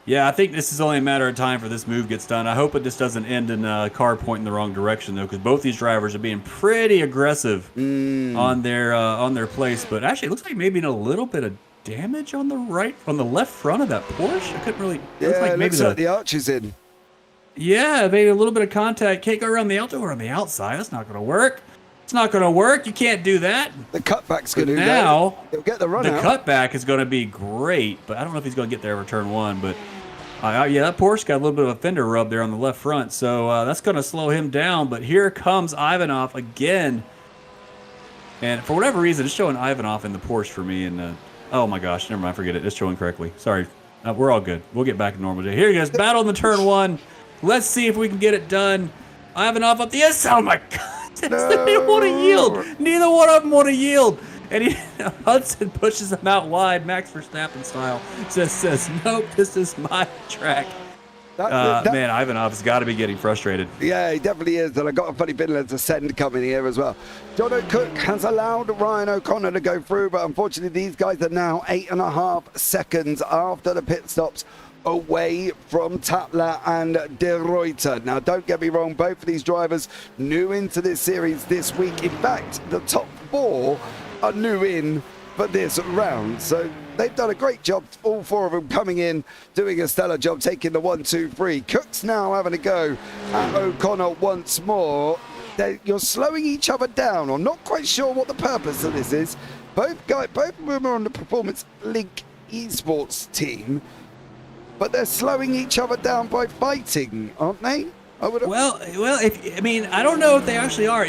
Yeah, I think this is only a matter of time for this move gets done. I hope it just doesn't end in a car pointing the wrong direction, though, because both these drivers are being pretty aggressive on their place. But actually, it looks like maybe a little bit of damage on the left front of that Porsche. I couldn't really. Yeah, it looks like the arch is in. Yeah, maybe a little bit of contact. Can't go around the outside. That's not going to work. It's not going to work. You can't do that. The cutback's going to now. He'll get the run The out. cutback is going to be great, but I don't know if he's going to get there over turn 1. But Yeah, that Porsche got a little bit of a fender rub there on the left front, so that's going to slow him down. But here comes Ivanov again. And for whatever reason, it's showing Ivanov in the Porsche for me. And oh my gosh, never mind, forget it. It's showing correctly. Sorry. We're all good. We'll get back to normal day. Here he goes. Battle in the turn one. Let's see if we can get it done. Ivanov up the S. Oh my God. They don't want to yield. Neither one of them want to yield. And Hudson pushes him out wide, Max Verstappen style. Just says, nope, this is my track. Man, Ivanov's got to be getting frustrated. Yeah, he definitely is. And I got a funny bit of ascend coming here as well. John O'Cook has allowed Ryan O'Connor to go through, but unfortunately these guys are now 8.5 seconds after the pit stops away from Tatler and De Ruyter. Now, don't get me wrong, both of these drivers new into this series this week. In fact, the top 4 are new in for this round. So they've done a great job, all 4 of them coming in, doing a stellar job, taking the 1, 2, 3. Cook's now having a go at O'Connor once more. You're slowing each other down. I'm not quite sure what the purpose of this is. Both of them are on the Performance Link esports team, but they're slowing each other down by fighting, aren't they? Well, I don't know if they actually are.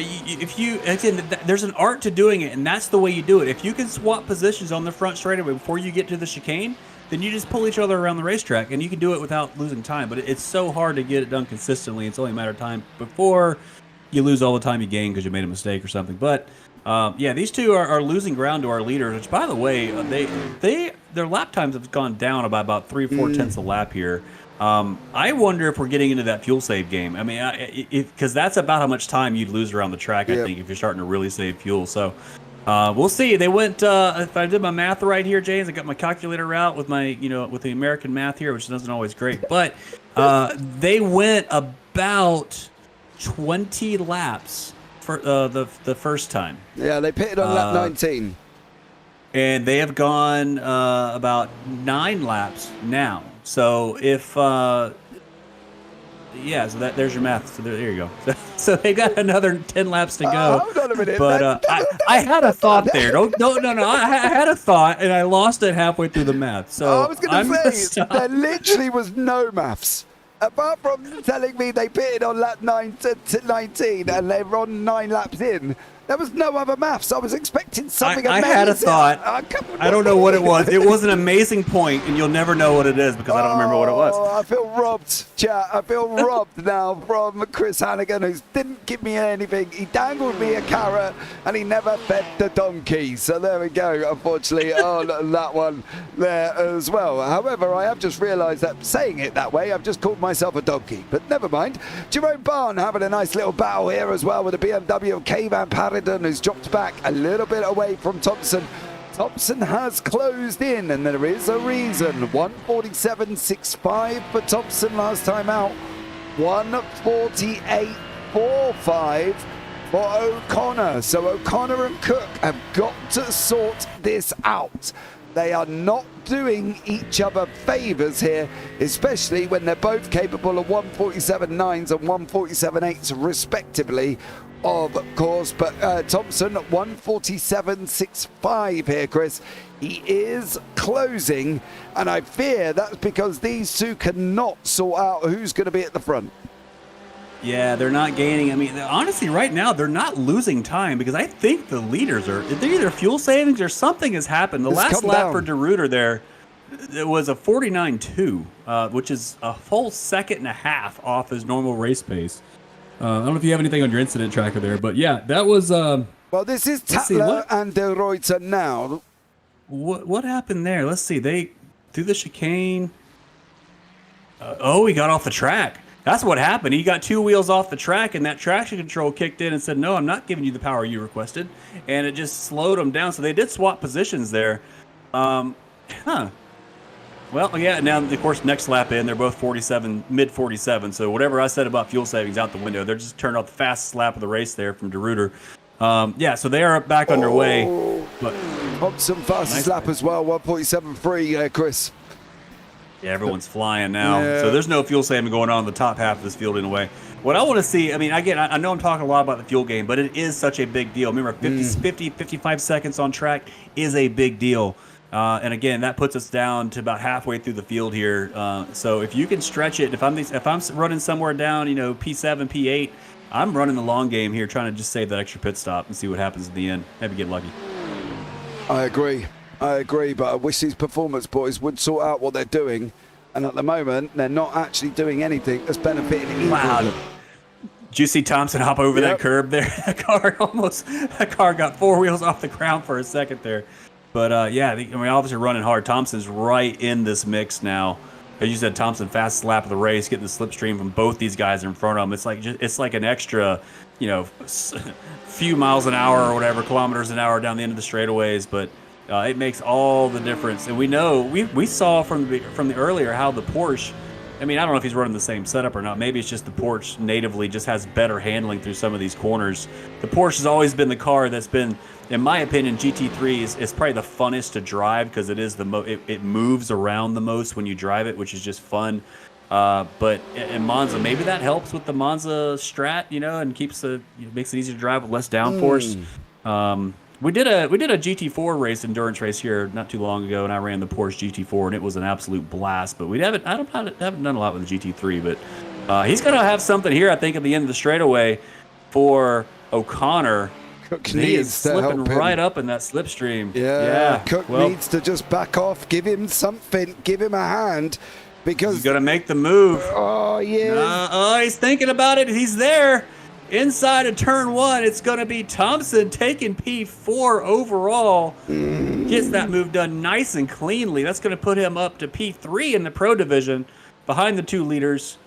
There's an art to doing it, and that's the way you do it. If you can swap positions on the front straightaway before you get to the chicane, then you just pull each other around the racetrack, and you can do it without losing time. But it's so hard to get it done consistently. It's only a matter of time before you lose all the time you gain because you made a mistake or something. But yeah, these two are losing ground to our leaders, which, by the way, their lap times have gone down by about 3-4 tenths a lap here. I wonder if we're getting into that fuel save game. I mean, because that's about how much time you'd lose around the track, I think, if you're starting to really save fuel. So we'll see. They went, if I did my math right here, James, I got my calculator out with my, with the American math here, which isn't always great. But they went about 20 laps for the first time. Yeah, they pitted on lap 19. And they have gone about 9 laps now. So if, so there's your math. So there you go. So they got another 10 laps to go. Hold on a minute. But I had a thought there. No. I had a thought, and I lost it halfway through the math. So I was going to say, there literally was no maths. Apart from telling me they pitted on lap 19 and they run 9 laps in, there was no other maths. I was expecting something amazing. I had a thought. I don't know what it was. It was an amazing point, and you'll never know what it is because I don't remember what it was. I feel robbed, chat. I feel robbed now from Chris Hannigan, who didn't give me anything. He dangled me a carrot, and he never fed the donkey. So there we go, unfortunately, on that one there as well. However, I have just realised that saying it that way, I've just called myself a donkey. But never mind. Jerome Barn having a nice little battle here as well with the BMW of K-Van Paris, who's dropped back a little bit away from Thomsen. Thomsen has closed in, and there is a reason. 147.65 for Thomsen last time out. 148.45 for O'Connor. So O'Connor and Cook have got to sort this out. They are not doing each other favours here, especially when they're both capable of 147.9s and 147.8s respectively, of course. But Thomsen 147.65 here, Chris. He is closing, and I fear that's because these two cannot sort out who's going to be at the front. Yeah, they're not gaining. I mean, honestly, right now, they're not losing time because I think the leaders they're either fuel savings or something has happened. The last lap for De Ruyter there, it was a 49.2, which is a full second and a half off his normal race pace. I don't know if you have anything on your incident tracker there, but yeah, that was... well, this is Tatler and De Ruyter now. What happened there? Let's see. They through the chicane. He got off the track. That's what happened. He got 2 wheels off the track, and that traction control kicked in and said, no, I'm not giving you the power you requested. And it just slowed him down. So they did swap positions there. Well, yeah, now, of course, next lap in, they're both 47, mid 47. So whatever I said about fuel savings out the window, they're just turned off the fastest lap of the race there from De Ruyter. Yeah, so they are back underway. But Thomsen fastest lap as well, 147.3, Chris. Yeah, everyone's flying now. Yeah. So there's no fuel saving going on in the top half of this field in a way. What I want to see, I mean, again, I know I'm talking a lot about the fuel game, but it is such a big deal. Remember, 50, 55 seconds on track is a big deal. And again, that puts us down to about halfway through the field here. So if you can stretch it, if I'm running somewhere down, P7, P8, I'm running the long game here, trying to just save that extra pit stop and see what happens at the end. Maybe get lucky. I agree, but I wish these performance boys would sort out what they're doing. And at the moment, they're not actually doing anything that's benefiting either. Wow. Did you see Thomsen hop over that curb there? That car got 4 wheels off the ground for a second there. But obviously running hard. Thompson's right in this mix now. As you said, Thomsen fastest lap of the race, getting the slipstream from both these guys in front of him. It's like an extra, few miles an hour or whatever, kilometers an hour down the end of the straightaways. But it makes all the difference. And we know we saw from the earlier how the Porsche. I mean, I don't know if he's running the same setup or not. Maybe it's just the Porsche natively just has better handling through some of these corners. The Porsche has always been the car that's been, in my opinion, GT3 is probably the funnest to drive because it is it moves around the most when you drive it, which is just fun. But in Monza, maybe that helps with the Monza strat, and makes it easier to drive with less downforce. We did a GT4 race, endurance race here not too long ago, and I ran the Porsche GT4, and it was an absolute blast. But I haven't done a lot with the GT3, but he's gonna have something here, I think, at the end of the straightaway for O'Connor. Cook He is needs to slipping help him. right up in that slipstream. Yeah. Cook needs to just back off, give him something, give him a hand, because he's gonna make the move. Oh yeah. He's thinking about it. He's there. Inside of turn 1, it's going to be Thomsen taking P4 overall. Gets that move done nice and cleanly. That's going to put him up to P3 in the Pro Division, behind the 2 leaders.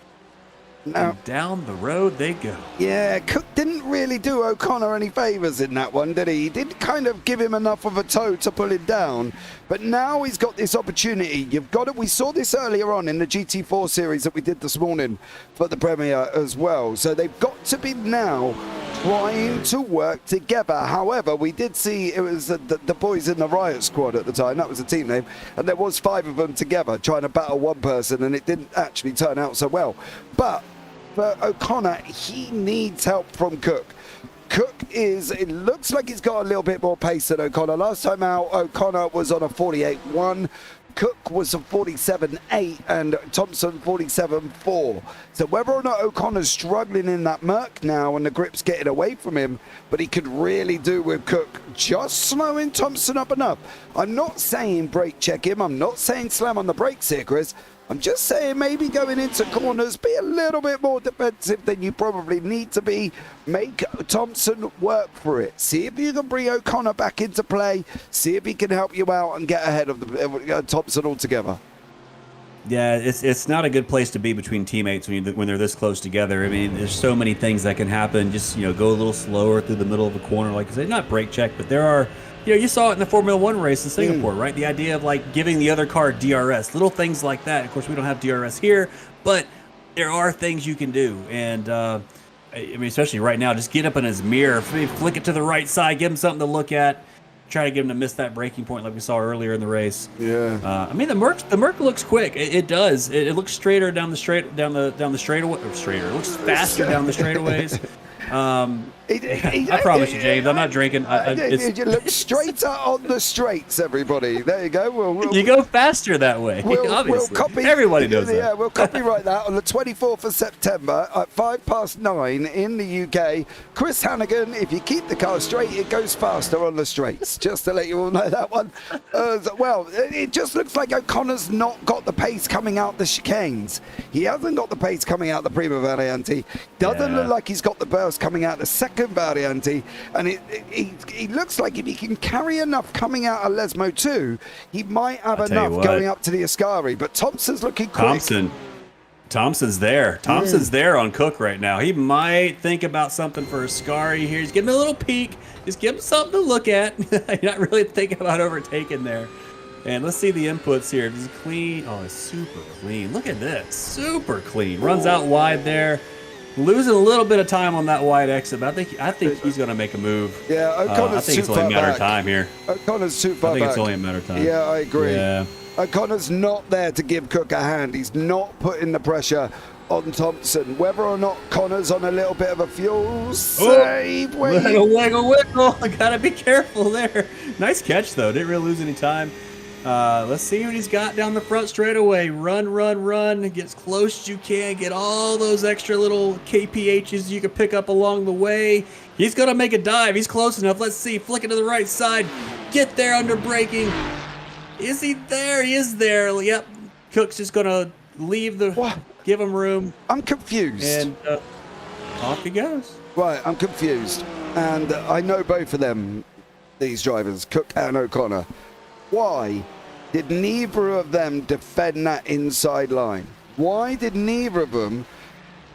And down the road they go. Yeah, Cook didn't really do O'Connor any favours in that one, did he? He did kind of give him enough of a toe to pull him down. But now he's got this opportunity. We saw this earlier on in the GT4 series that we did this morning for the Premier as well. So they've got to be now trying to work together. However, we did see it was the boys in the Riot Squad at the time. That was the team name. And there was 5 of them together trying to battle one person, and it didn't actually turn out so well. But for O'Connor, he needs help from Cook. It looks like he's got a little bit more pace than O'Connor. Last time out, O'Connor was on a 48.1. Cook was a 47.8 and Thomsen 47.4. So whether or not O'Connor's struggling in that Merc now and the grip's getting away from him, but he could really do with Cook just slowing Thomsen up enough. I'm not saying brake check him. I'm not saying slam on the brakes here, Chris. I'm just saying maybe going into corners, be a little bit more defensive than you probably need to be. Make Thomsen work for it. See if you can bring O'Connor back into play. See if he can help you out and get ahead of Thomsen altogether. Yeah, it's not a good place to be between teammates when they're this close together. I mean, there's so many things that can happen. Just go a little slower through the middle of a corner, like I said, not brake check, but there are. You saw it in the Formula 1 race in Singapore, right? The idea of giving the other car DRS, little things like that. Of course, we don't have DRS here, but there are things you can do. And I mean, especially right now, just get up in his mirror, flick it to the right side, give him something to look at, try to get him to miss that braking point like we saw earlier in the race. Yeah. I mean, the Merc looks quick. It does. It looks straighter down the straightaway, or straighter. It looks faster down the straightaways. I promise you, James, I'm not drinking. You look straighter on the straights, everybody. There you go. You go faster that way. Obviously, everybody knows that. Yeah, we'll copyright that on the 24th of September at 9:05 in the UK. Chris Hannigan, if you keep the car straight, it goes faster on the straights. Just to let you all know that one. Well, it just looks like O'Connor's not got the pace coming out the chicanes. He hasn't got the pace coming out the Prima Variante. Doesn't look like he's got the burst coming out the second Variante, and he looks like if he can carry enough coming out of Lesmo 2, he might have enough going up to the Ascari. But Thompson's looking quick. Thompson's there. Thompson's there on Cook right now. He might think about something for Ascari here. He's giving him a little peek. Just give him something to look at. You're not really thinking about overtaking there. And let's see the inputs here. This is clean. Oh, it's super clean. Look at this. Super clean. Runs out wide there. Losing a little bit of time on that wide exit, but I think he's going to make a move. Yeah, O'Connor's I think it's only a matter of time here. O'Connor's too far back. I think it's only a matter of time. Yeah, I agree. Yeah. O'Connor's not there to give Cook a hand. He's not putting the pressure on Thomsen. Whether or not Connor's on a little bit of a fuel save. Wiggle. I gotta be careful there. Nice catch though. Didn't really lose any time. Let's see what he's got down the front straightaway. Run, run, run. Get as close as you can. Get all those extra little KPHs you can pick up along the way. He's going to make a dive. He's close enough. Let's see. Flick it to the right side. Get there under braking. Is he there? He is there. Yep. Cook's just going to leave the... What? Give him room. I'm confused. And off he goes. Right, I'm confused. And I know both of them, these drivers, Cook and O'Connor. Why did neither of them defend that inside line? Why did neither of them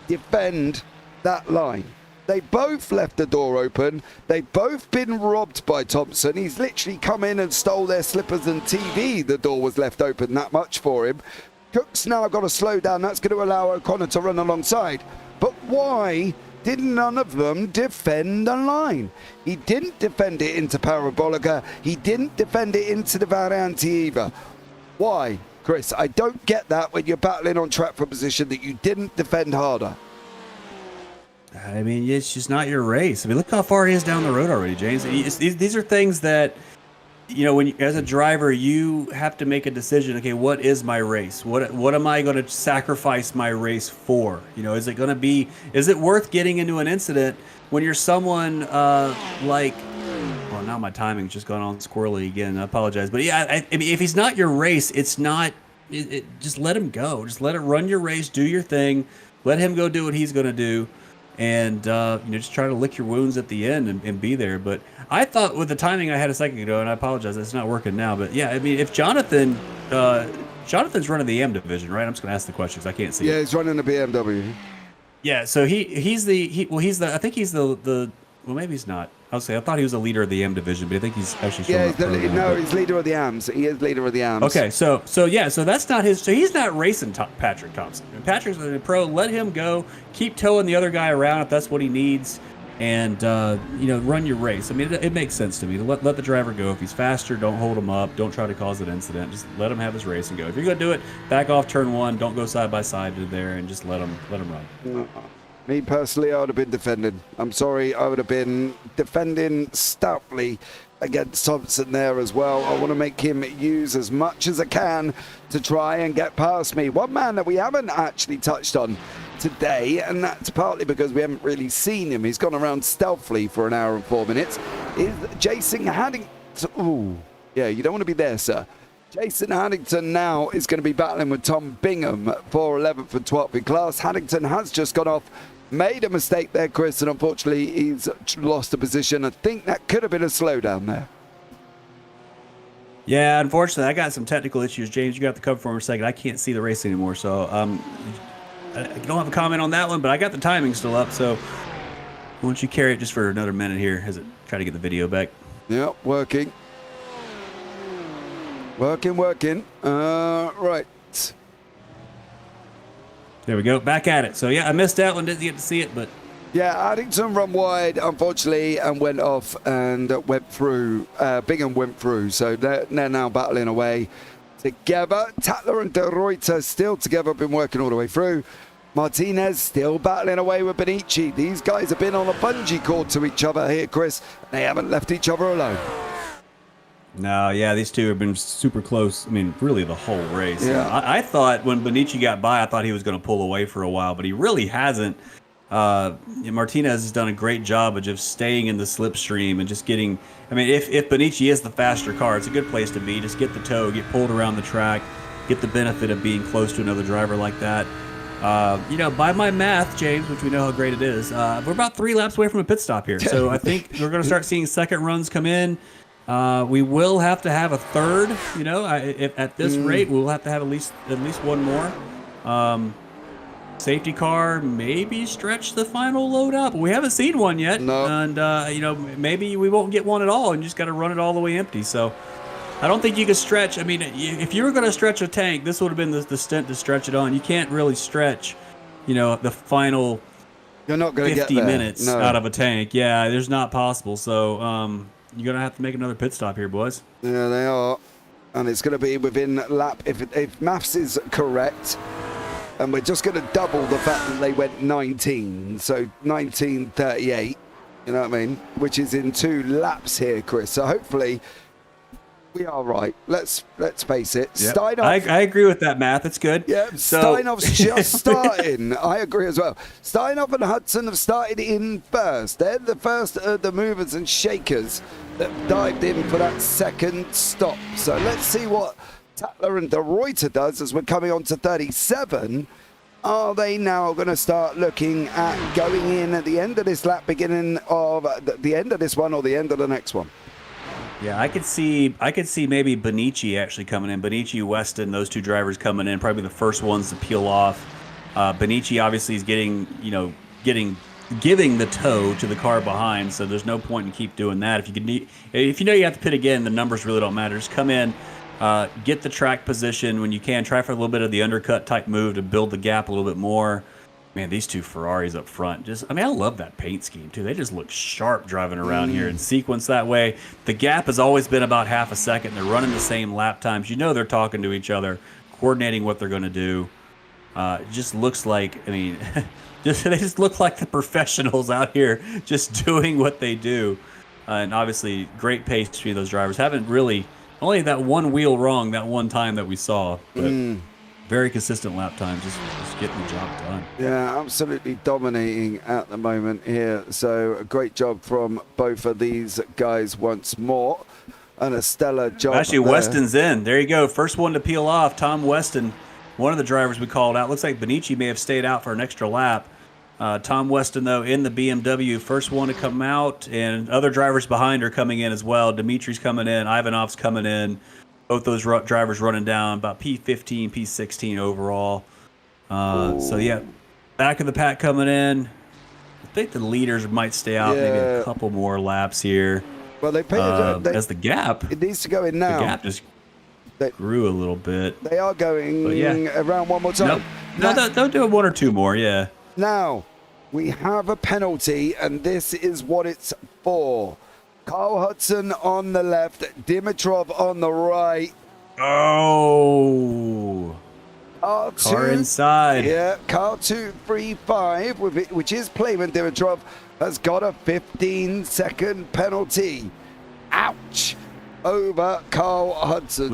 defend that line? They both left the door open. They've both been robbed by Thomsen. He's literally come in and stole their slippers and TV. The door was left open that much for him. Cook's now got to slow down. That's going to allow O'Connor to run alongside. But why did none of them defend the line? He didn't defend it into Parabolica. He didn't defend it into the Variante either. Why, Chris? I don't get that when you're battling on track for position that you didn't defend harder. I mean, it's just not your race. I mean, look how far he is down the road already, James. These are things that, you know, when as a driver, you have to make a decision. Okay, what is my race? What am I going to sacrifice my race for? You know, is it worth getting into an incident when you're someone like? Well, now my timing's just gone on squirrely again. I apologize, but yeah, I mean, if he's not your race, it's not. Just let him go. Just let it run your race. Do your thing. Let him go do what he's going to do. And, you know, just try to lick your wounds at the end and be there. But I thought with the timing I had a second ago, and I apologize, it's not working now. But, yeah, I mean, if Jonathan's running the AM division, right? I'm just going to ask the questions. I can't see. Yeah, he's running the BMW. Yeah, so he's the well, maybe he's not. I thought he was the leader of the AM division, but I think he's actually he's leader of the AMs. He is leader of the AMs. Okay, so that's not his. So he's not racing Patrik Thomsen. And Patrick's a pro. Let him go. Keep towing the other guy around if that's what he needs, and you know, run your race. I mean, it makes sense to me to let the driver go. If he's faster, don't hold him up. Don't try to cause an incident. Just let him have his race and go. If you're gonna do it, back off turn one. Don't go side by side to there, and just let him run. Me personally, I would have been defending. I'm sorry, I would have been defending stoutly against Thomsen there as well. I want to make him use as much as I can to try and get past me. One man that we haven't actually touched on today, and that's partly because we haven't really seen him. He's gone around stealthily for an hour and 4 minutes, is Jason Haddington. Ooh, yeah, you don't want to be there, sir. Jason Haddington now is going to be battling with Tom Bingham for 11th and 12th in class. Haddington has just gone off, made a mistake there, Chris, and unfortunately he's lost a position. I think that could have been a slowdown there. Yeah, unfortunately, I got some technical issues. James, you got the cover for me for a second. I can't see the race anymore, so I don't have a comment on that one, but I got the timing still up, so why don't you carry it just for another minute here as I try to get the video back. Yep, working. Working. Right. There we go. Back at it. So, yeah, I missed that one. Didn't get to see it, but... Yeah, Addington run wide, unfortunately, and went off and went through. Bingham went through. So they're now battling away together. Tatler and De Ruyter still together, been working all the way through. Martinez still battling away with Benici. These guys have been on a bungee cord to each other here, Chris. They haven't left each other alone. No, yeah, these two have been super close. I mean, really the whole race. Yeah. I thought when Benici got by, I thought he was going to pull away for a while, but he really hasn't. Martinez has done a great job of just staying in the slipstream and just getting... I mean, if Benici is the faster car, it's a good place to be. Just get the tow, get pulled around the track, get the benefit of being close to another driver like that. You know, by my math, James, which we know how great it is, we're about 3 laps away from a pit stop here. So I think we're going to start seeing second runs come in. We will have to have a third, you know, at this rate, we'll have to have at least one more. Safety car, maybe stretch the final load up. We haven't seen one yet. No. And, you know, maybe we won't get one at all and you just got to run it all the way empty. So I don't think you can stretch. I mean, if you were going to stretch a tank, this would have been the stint to stretch it on. You can't really stretch, you know, the final You're not going to get 50 there. minutes No. out of a tank. Yeah, there's not possible. So, you're going to have to make another pit stop here, boys. Yeah, they are. And it's going to be within lap, if maths is correct, and we're just going to double the fact that they went 19, so 19:38, you know what I mean, which is in 2 laps here, Chris. So hopefully We are right. Let's face it. Yep. Steinhoff. I agree with that math. It's good. Yeah, Steinhoff's just starting. I agree as well. Steinhoff and Hudson have started in first. They're the first of the movers and shakers that dived in for that second stop. So let's see what Tatler and De Ruyter does as we're coming on to 37. Are they now going to start looking at going in at the end of this lap, beginning of the end of this one or the end of the next one? Yeah, I could see maybe Benici actually coming in. Benici, Weston, those two drivers coming in, probably the first ones to peel off. Benici obviously is giving the tow to the car behind, so there's no point in keep doing that. If you know you have to pit again, the numbers really don't matter. Just come in, get the track position when you can. Try for a little bit of the undercut type move to build the gap a little bit more. Man, these two Ferraris up front, I love that paint scheme too. They just look sharp driving around here in sequence that way. The gap has always been about half a second. They're running the same lap times. You know they're talking to each other, coordinating what they're going to do. It just looks like, they just look like the professionals out here just doing what they do. And obviously, great pace between those drivers. Haven't really, only that one wheel wrong that one time that we saw. But very consistent lap times, just getting the job done. Yeah, absolutely dominating at the moment here. So a great job from both of these guys once more. And a stellar job. Actually, Weston's in. There you go. First one to peel off. Tom Weston, one of the drivers we called out. Looks like Benici may have stayed out for an extra lap. Tom Weston, though, in the BMW. First one to come out. And other drivers behind are coming in as well. Dimitri's coming in. Ivanov's coming in. Both those drivers running down about P15, P16 overall. So, yeah, back of the pack coming in. I think the leaders might stay out maybe a couple more laps here. Well, they paid as the gap. It needs to go in now. The gap just grew a little bit. They are going around one more time. No, they'll do one or two more, yeah. Now, we have a penalty, and this is what it's for. Carl Hudson on the left, Dimitrov on the right. Oh. Car inside. Yeah, car 235, which is Playman Dimitrov, has got a 15-second penalty. Ouch. Over Carl Hudson.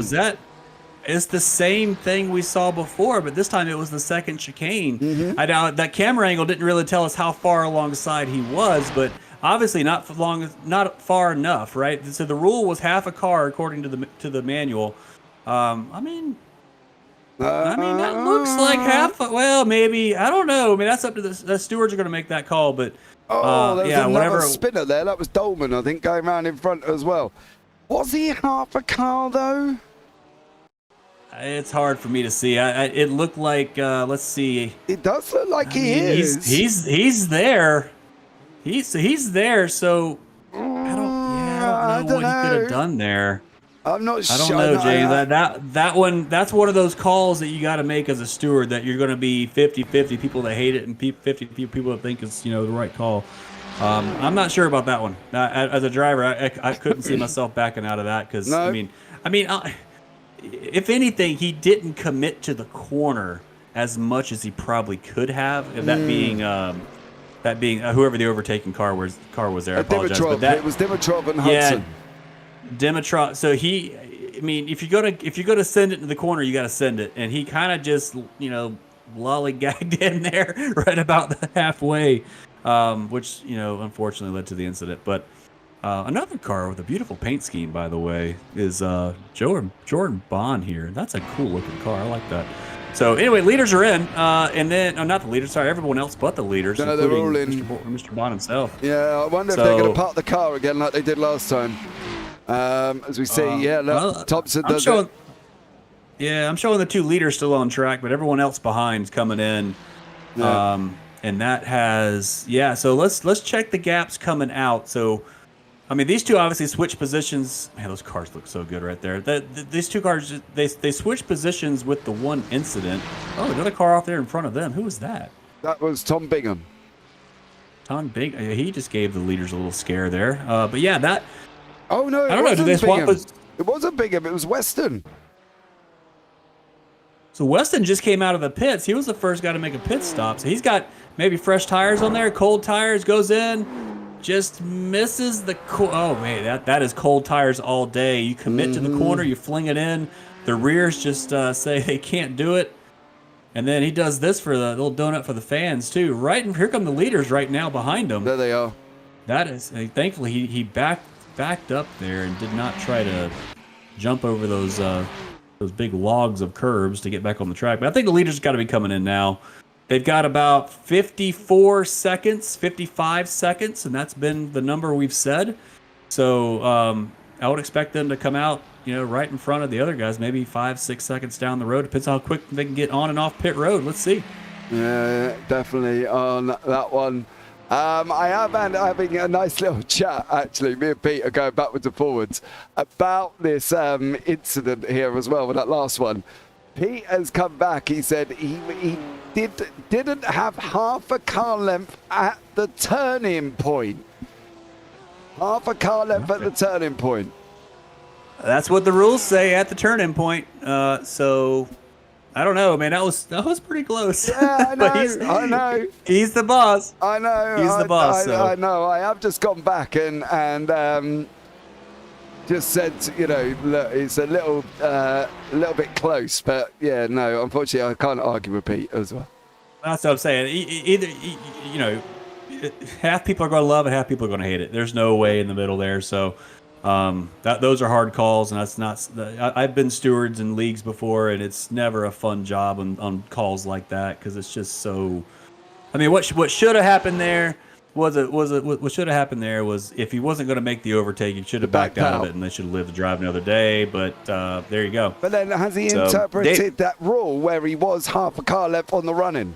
It's the same thing we saw before, but this time it was the second chicane. That camera angle didn't really tell us how far alongside he was, but obviously not far enough, right? So the rule was half a car according to the manual. That looks like half. Well, maybe, I don't know. I mean, that's up to the stewards are going to make that call. But there's another spinner there. That was Dolman, I think, going around in front as well. Was he half a car though? It's hard for me to see. It looked like. Let's see. It does look like he is. He's there. He's there, so I don't know what he could have done there. I'm not sure. I don't know, Jay. That one, that's one of those calls that you got to make as a steward, that you're going to be 50-50, people that hate it and 50 people that think it's the right call. I'm not sure about that one. As a driver, I couldn't see myself backing out of that because if anything, he didn't commit to the corner as much as he probably could have. That being whoever the overtaking car was there. I apologize, but it was Dimitrov and Hudson. Yeah, Dimitrov. So if you're gonna send it to the corner, you got to send it, and he kind of just lollygagged in there right about the halfway, which unfortunately led to the incident. But another car with a beautiful paint scheme, by the way, is Jordan Bond here. That's a cool looking car. I like that. So anyway, leaders are in, and then not the leaders. Sorry, everyone else but the leaders, no, they're all in. Mr. Bond himself. Yeah, I wonder if they're going to park the car again like they did last time. As we see, Thomsen does it. Yeah, I'm showing the two leaders still on track, but everyone else behind is coming in. Yeah. And that has So let's check the gaps coming out. So. These two obviously switch positions. Man, those cars look so good right there. These two cars, they switch positions with the one incident. Oh, another car off there in front of them. Who was that? That was Tom Bingham. Tom Bingham. He just gave the leaders a little scare there. But yeah, that. Oh no, I don't know. Did they swap? It wasn't Bingham. It was Weston. So Weston just came out of the pits. He was the first guy to make a pit stop. So he's got maybe fresh tires on there, cold tires. Goes in. just misses the oh man, that is cold tires all day. You commit to the corner, you fling it in, the rears just say they can't do it, and then he does this for the little donut for the fans too. Right, and here come the leaders right now behind him. There they are. That is thankfully he backed up there and did not try to jump over those big logs of curbs to get back on the track. But I think the leaders got to be coming in now. They've got about 55 seconds, and that's been the number we've said. So I would expect them to come out, right in front of the other guys, maybe 5-6 seconds down the road. Depends how quick they can get on and off pit road. Let's see. Yeah, definitely on that one. I am having a nice little chat, actually. Me and Pete are going backwards and forwards about this incident here as well with that last one. Pete has come back. He said he didn't have half a car length at the turning point. Half a car length at the turning point. That's what the rules say at the turning point. So I don't know, man. That was pretty close. Yeah, I know. I know. He's the boss. I know. He's the boss. I know. I have just gone back and just said, look, it's a little bit close, but yeah, no. Unfortunately, I can't argue with Pete as well. That's what I'm saying. Either half people are going to love it, half people are going to hate it. There's no way in the middle there. So those are hard calls, and that's not. I've been stewards in leagues before, and it's never a fun job on calls like that because it's just so. I mean, what should have happened there was what should have happened there was if he wasn't going to make the overtake, he should have backed out of it, and they should have lived to drive another day. But there you go. But then has he interpreted that rule where he was half a car left on the run-in?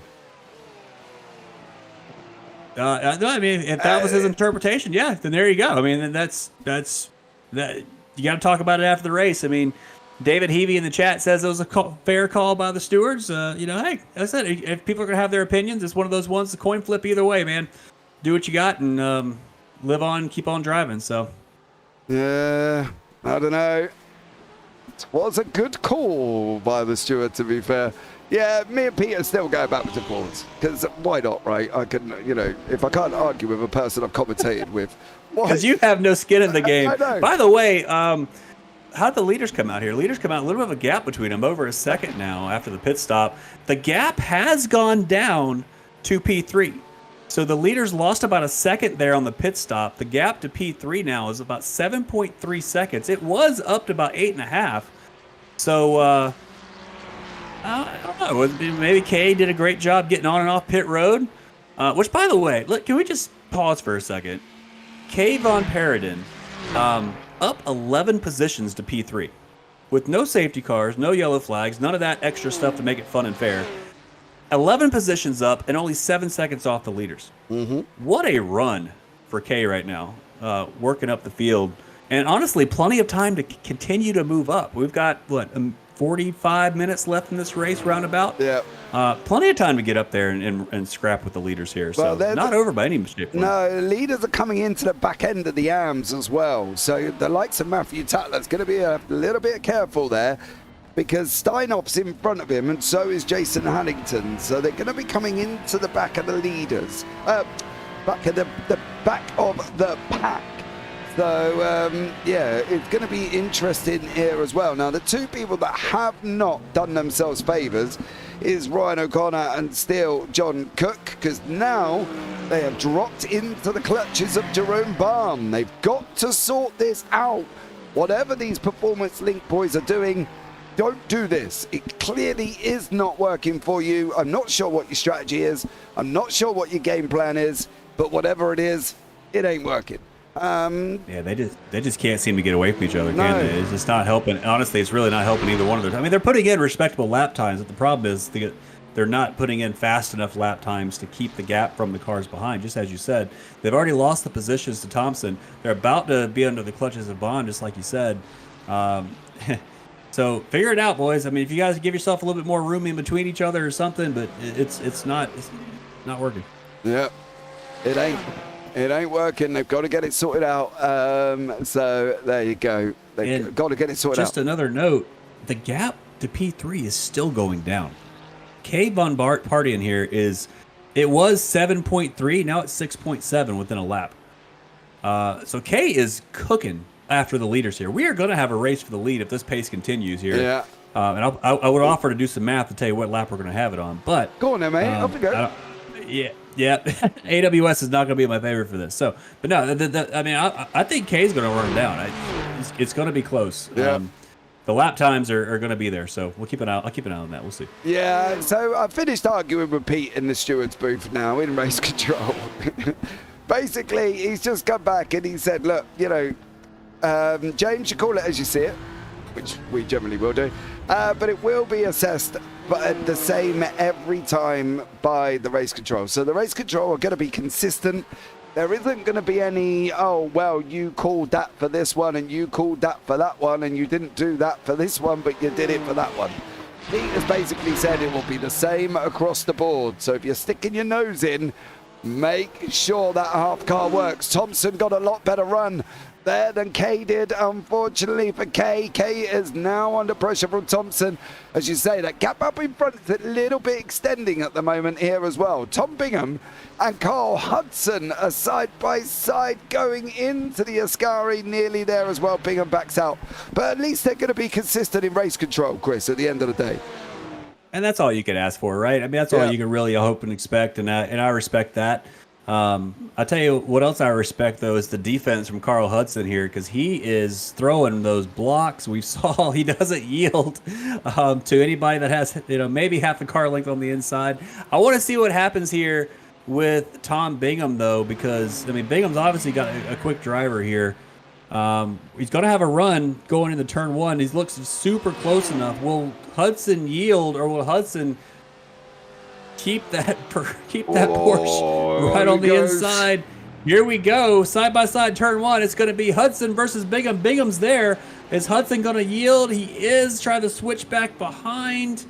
I mean, if that was his interpretation, yeah, then there you go. I mean, that's that. You got to talk about it after the race. I mean, David Heavey in the chat says it was a fair call by the stewards. Hey, like I said, if people are gonna have their opinions, it's one of those ones. The coin flip either way, man. Do what you got and live on, keep on driving. So, yeah, I don't know. It was a good call by the steward, to be fair. Yeah, me and Peter still go backwards and forwards because why not, right? I can, if I can't argue with a person I've commentated with, because you have no skin in the game. I know. By the way, how'd the leaders come out here? Leaders come out a little bit of a gap between them, over a second now after the pit stop. The gap has gone down to P3. So the leaders lost about a second there on the pit stop. The gap to P3 now is about 7.3 seconds. It was up to about 8.5. So, I don't know. Maybe Kay did a great job getting on and off pit road. Which, by the way, look, can we just pause for a second? Kay Von Paradin, up 11 positions to P3 with no safety cars, no yellow flags, none of that extra stuff to make it fun and fair. 11 positions up and only 7 seconds off the leaders. Mm-hmm. What a run for Kay right now, working up the field. And honestly, plenty of time to continue to move up. We've got, 45 minutes left in this race roundabout? Yeah. Plenty of time to get up there and scrap with the leaders here. So not over by any shape. No, leaders are coming into the back end of the AMs as well. So the likes of Matthew Tatler's going to be a little bit careful there because Steinhoff's in front of him and so is Jason Hannington. So they're going to be coming into the back of the leaders. Back of the back of the pack. So, yeah, it's going to be interesting here as well. Now, the two people that have not done themselves favours is Ryan O'Connor and still John Cook, because now they have dropped into the clutches of Jerome Baum. They've got to sort this out. Whatever these Performance Link boys are doing, don't do this. It clearly is not working for you. I'm not sure what your strategy is. I'm not sure what your game plan is, but whatever it is, it ain't working. Yeah, they just can't seem to get away from each other, can they? It's just not helping. Honestly, it's really not helping either one of them. I mean, they're putting in respectable lap times, but the problem is they're not putting in fast enough lap times to keep the gap from the cars behind. Just as you said, they've already lost the positions to Thomsen. They're about to be under the clutches of Bond, just like you said. So figure it out, boys. I mean, if you guys give yourself a little bit more room in between each other or something, but it's not working. Yep, it ain't. It ain't working. They've got to get it sorted out. So there you go. They've got to get it sorted out. Just another note, the gap to P3 is still going down. K Von Bart partying here it was 7.3. Now it's 6.7 within a lap. So Kay is cooking after the leaders here. We are going to have a race for the lead if this pace continues here. Yeah. And I would offer to do some math to tell you what lap we're going to have it on. But go on then, mate. Up we go. Yeah. AWS is not going to be my favorite for this. So, but no, I mean, I think Kay's going to run him down. It's going to be close. Yeah. The lap times are going to be there, so we'll keep an eye. I'll keep an eye on that. We'll see. Yeah. So I finished arguing with Pete in the steward's booth now in race control. Basically, he's just come back and he said, "Look, you know, James, you call it as you see it, which we generally will do, but it will be assessed." But the same every time by the race control. So the race control are going to be consistent. There isn't going to be any, oh, well, you called that for this one and you called that for that one and you didn't do that for this one, but you did it for that one. Pete has basically said it will be the same across the board. So if you're sticking your nose in, make sure that half car works. Thomsen got a lot better run there than Kay did. Unfortunately for Kay, Kay is now under pressure from Thomsen. As you say, that gap up in front is a little bit extending at the moment here as well. Tom Bingham and Carl Hudson are side by side going into the Ascari, nearly there as well. Bingham backs out, but at least they're going to be consistent in race control, Chris, at the end of the day. And that's all you can ask for, right? I mean, that's all you can really hope and expect, and I respect that. I'll tell you what else I respect, though, is the defense from Carl Hudson here, because he is throwing those blocks. We saw he doesn't yield to anybody that has, maybe half the car length on the inside. I want to see what happens here with Tom Bingham, though, because, I mean, Bingham's obviously got a quick driver here. He's going to have a run going into turn one. He looks super close enough. Will Hudson yield, or will Hudson keep that Porsche right on the inside? Here we go, side by side, turn one. It's going to be Hudson versus Bingham. Bingham's there. Is Hudson going to yield? He is trying to switch back behind.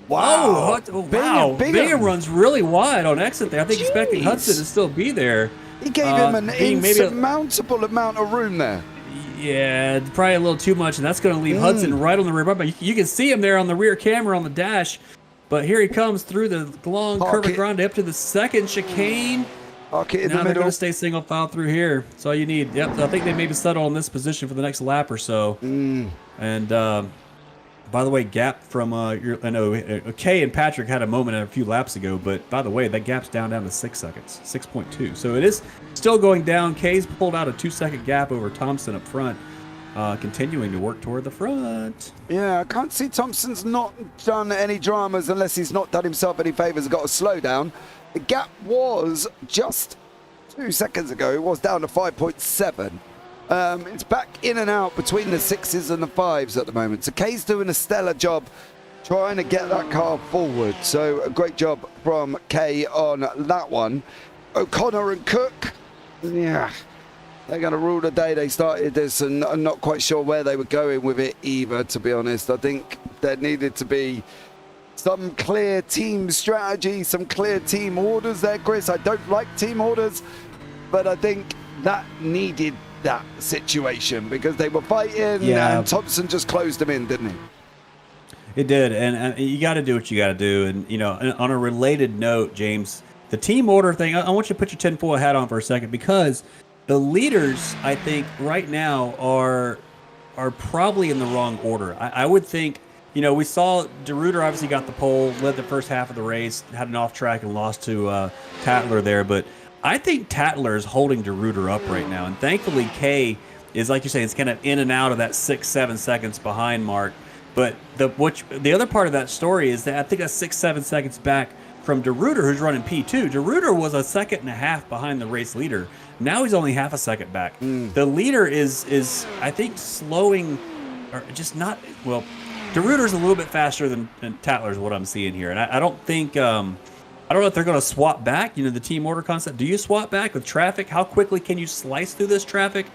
Wow. Bingham runs really wide on exit there. I think expecting Hudson to still be there. He gave him an insurmountable amount of room there. Yeah, probably a little too much, and that's going to leave Hudson right on the rear bumper. You can see him there on the rear camera on the dash, but here he comes through the long curved grande up to the second chicane. Pocket in the Now they're middle. going to stay single file through here. That's all you need. Yep, I think they maybe settle in this position for the next lap or so. And by the way, gap from I know Kay and Patrick had a moment a few laps ago, but by the way, that gap's down to 6 seconds, 6.2. So it is still going down. Kay's pulled out a 2-second gap over Thomsen up front, continuing to work toward the front. Yeah, I can't see Thompson's not done any dramas unless he's not done himself any favours and got a slowdown. The gap was just 2 seconds ago. It was down to 5.7. It's back in and out between the 6s and the 5s at the moment. So Kay's doing a stellar job trying to get that car forward. So a great job from Kay on that one. O'Connor and Cook, yeah, they're going to rule the day. They started this, and I'm not quite sure where they were going with it either, to be honest. I think there needed to be some clear team strategy, some clear team orders there, Chris. I don't like team orders, but I think that needed that situation because they were fighting and Thomsen just closed them in, didn't he? It did, and you got to do what you got to do. And, on a related note, James, the team order thing, I want you to put your tinfoil hat on for a second because the leaders, I think, right now are probably in the wrong order. I would think, we saw DeRuyter obviously got the pole, led the first half of the race, had an off track and lost to Tatler there, but I think Tatler is holding DeRuyter up right now, and thankfully Kay is, like you say, it's kind of in and out of that 6-7 seconds behind mark. But the other part of that story is that I think that's 6-7 seconds back from DeRuyter, who's running P2. DeRuyter was 1.5 seconds behind the race leader. Now he's only half a second back. The leader is I think slowing, or just not well. DeRuyter's a little bit faster than Tatler is what I'm seeing here, and I don't think. I don't know if they're going to swap back, the team order concept. Do you swap back with traffic? How quickly can you slice through this traffic?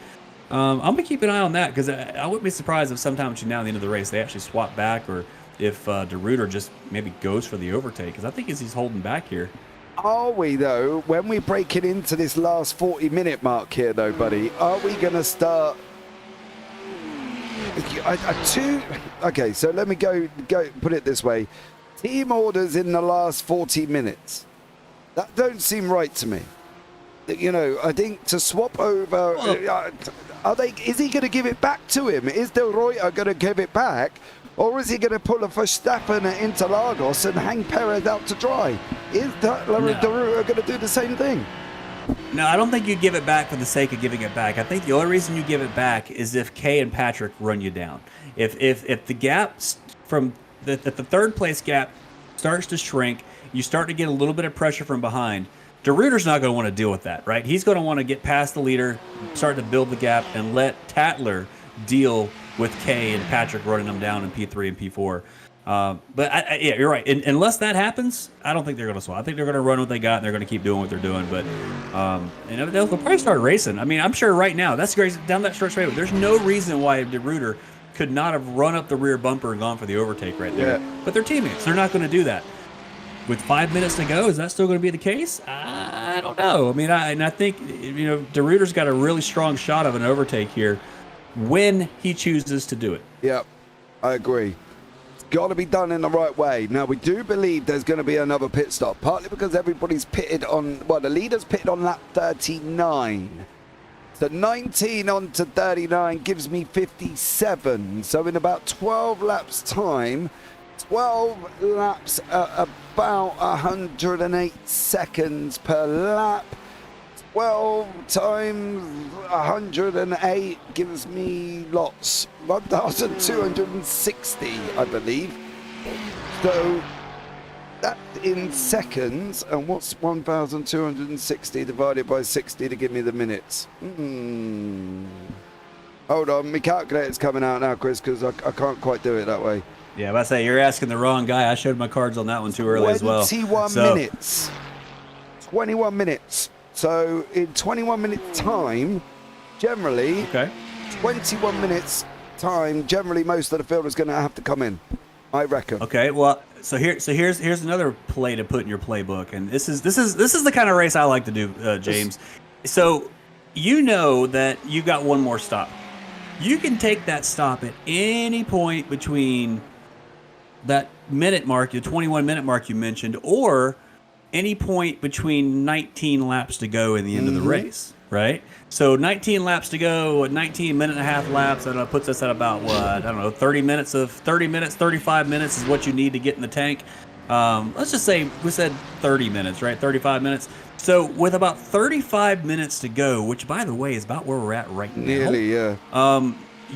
I'm going to keep an eye on that because I wouldn't be surprised if sometime between now and the end of the race they actually swap back, or if DeRuyter just maybe goes for the overtake, because I think he's holding back here. Are we, though, when we break it into this last 40-minute mark here, though, buddy, are we going to start... Okay, so let me go put it this way. Team orders in the last 40 minutes. That don't seem right to me. I think to swap over, is he going to give it back to him? Is De Ruyter going to give it back? Or is he going to pull a Verstappen at Interlagos and hang Perez out to dry? Is De Ruyter going to do the same thing? No, I don't think you give it back for the sake of giving it back. I think the only reason you give it back is if Kay and Patrik run you down. If the gap from the third place gap starts to shrink, you start to get a little bit of pressure from behind. De Ruyter's not going to want to deal with that, right? He's going to want to get past the leader, start to build the gap, and let Tatler deal with Kay and Patrik running them down in P3 and P4. But yeah, you're right. Unless that happens, I don't think they're going to swap. I think they're going to run what they got and they're going to keep doing what they're doing. But they'll probably start racing. I mean, I'm sure right now that's great down that short straight. There's no reason why De Ruyter could not have run up the rear bumper and gone for the overtake right there. Yeah. But they're teammates. They're not going to do that. With 5 minutes to go, is that still going to be the case? I don't know. I mean, I think De Ruyter's got a really strong shot of an overtake here when he chooses to do it. Yep, I agree. Got to be done in the right way. Now, we do believe there's going to be another pit stop, partly because everybody's pitted on, the leader's pitted on lap 39. So 19 on to 39 gives me 57. So in about 12 laps time, 12 laps at about 108 seconds per lap. 12 times 108 gives me lots. 1,260, I believe. So that in seconds. And what's 1,260 divided by 60 to give me the minutes? Hold on, my calculator's coming out now, Chris, because I can't quite do it that way. Yeah, I was about to say, you're asking the wrong guy. I showed my cards on that one too early as well. 21 minutes. 21 minutes. So in 21 minutes time, generally, 21 minutes time, generally most of the field is going to have to come in, I reckon. Okay, well, so here's another play to put in your playbook, and this is the kind of race I like to do, James. So you know that you got one more stop. You can take that stop at any point between that minute mark, the 21-minute mark you mentioned, or any point between 19 laps to go in the end of the race, right? So 19 laps to go, 19 minute and a half laps, that puts us at about, 35 minutes is what you need to get in the tank. Let's just say we said 30 minutes, right? 35 minutes. So with about 35 minutes to go, which, by the way, is about where we're at right now. Nearly, yeah.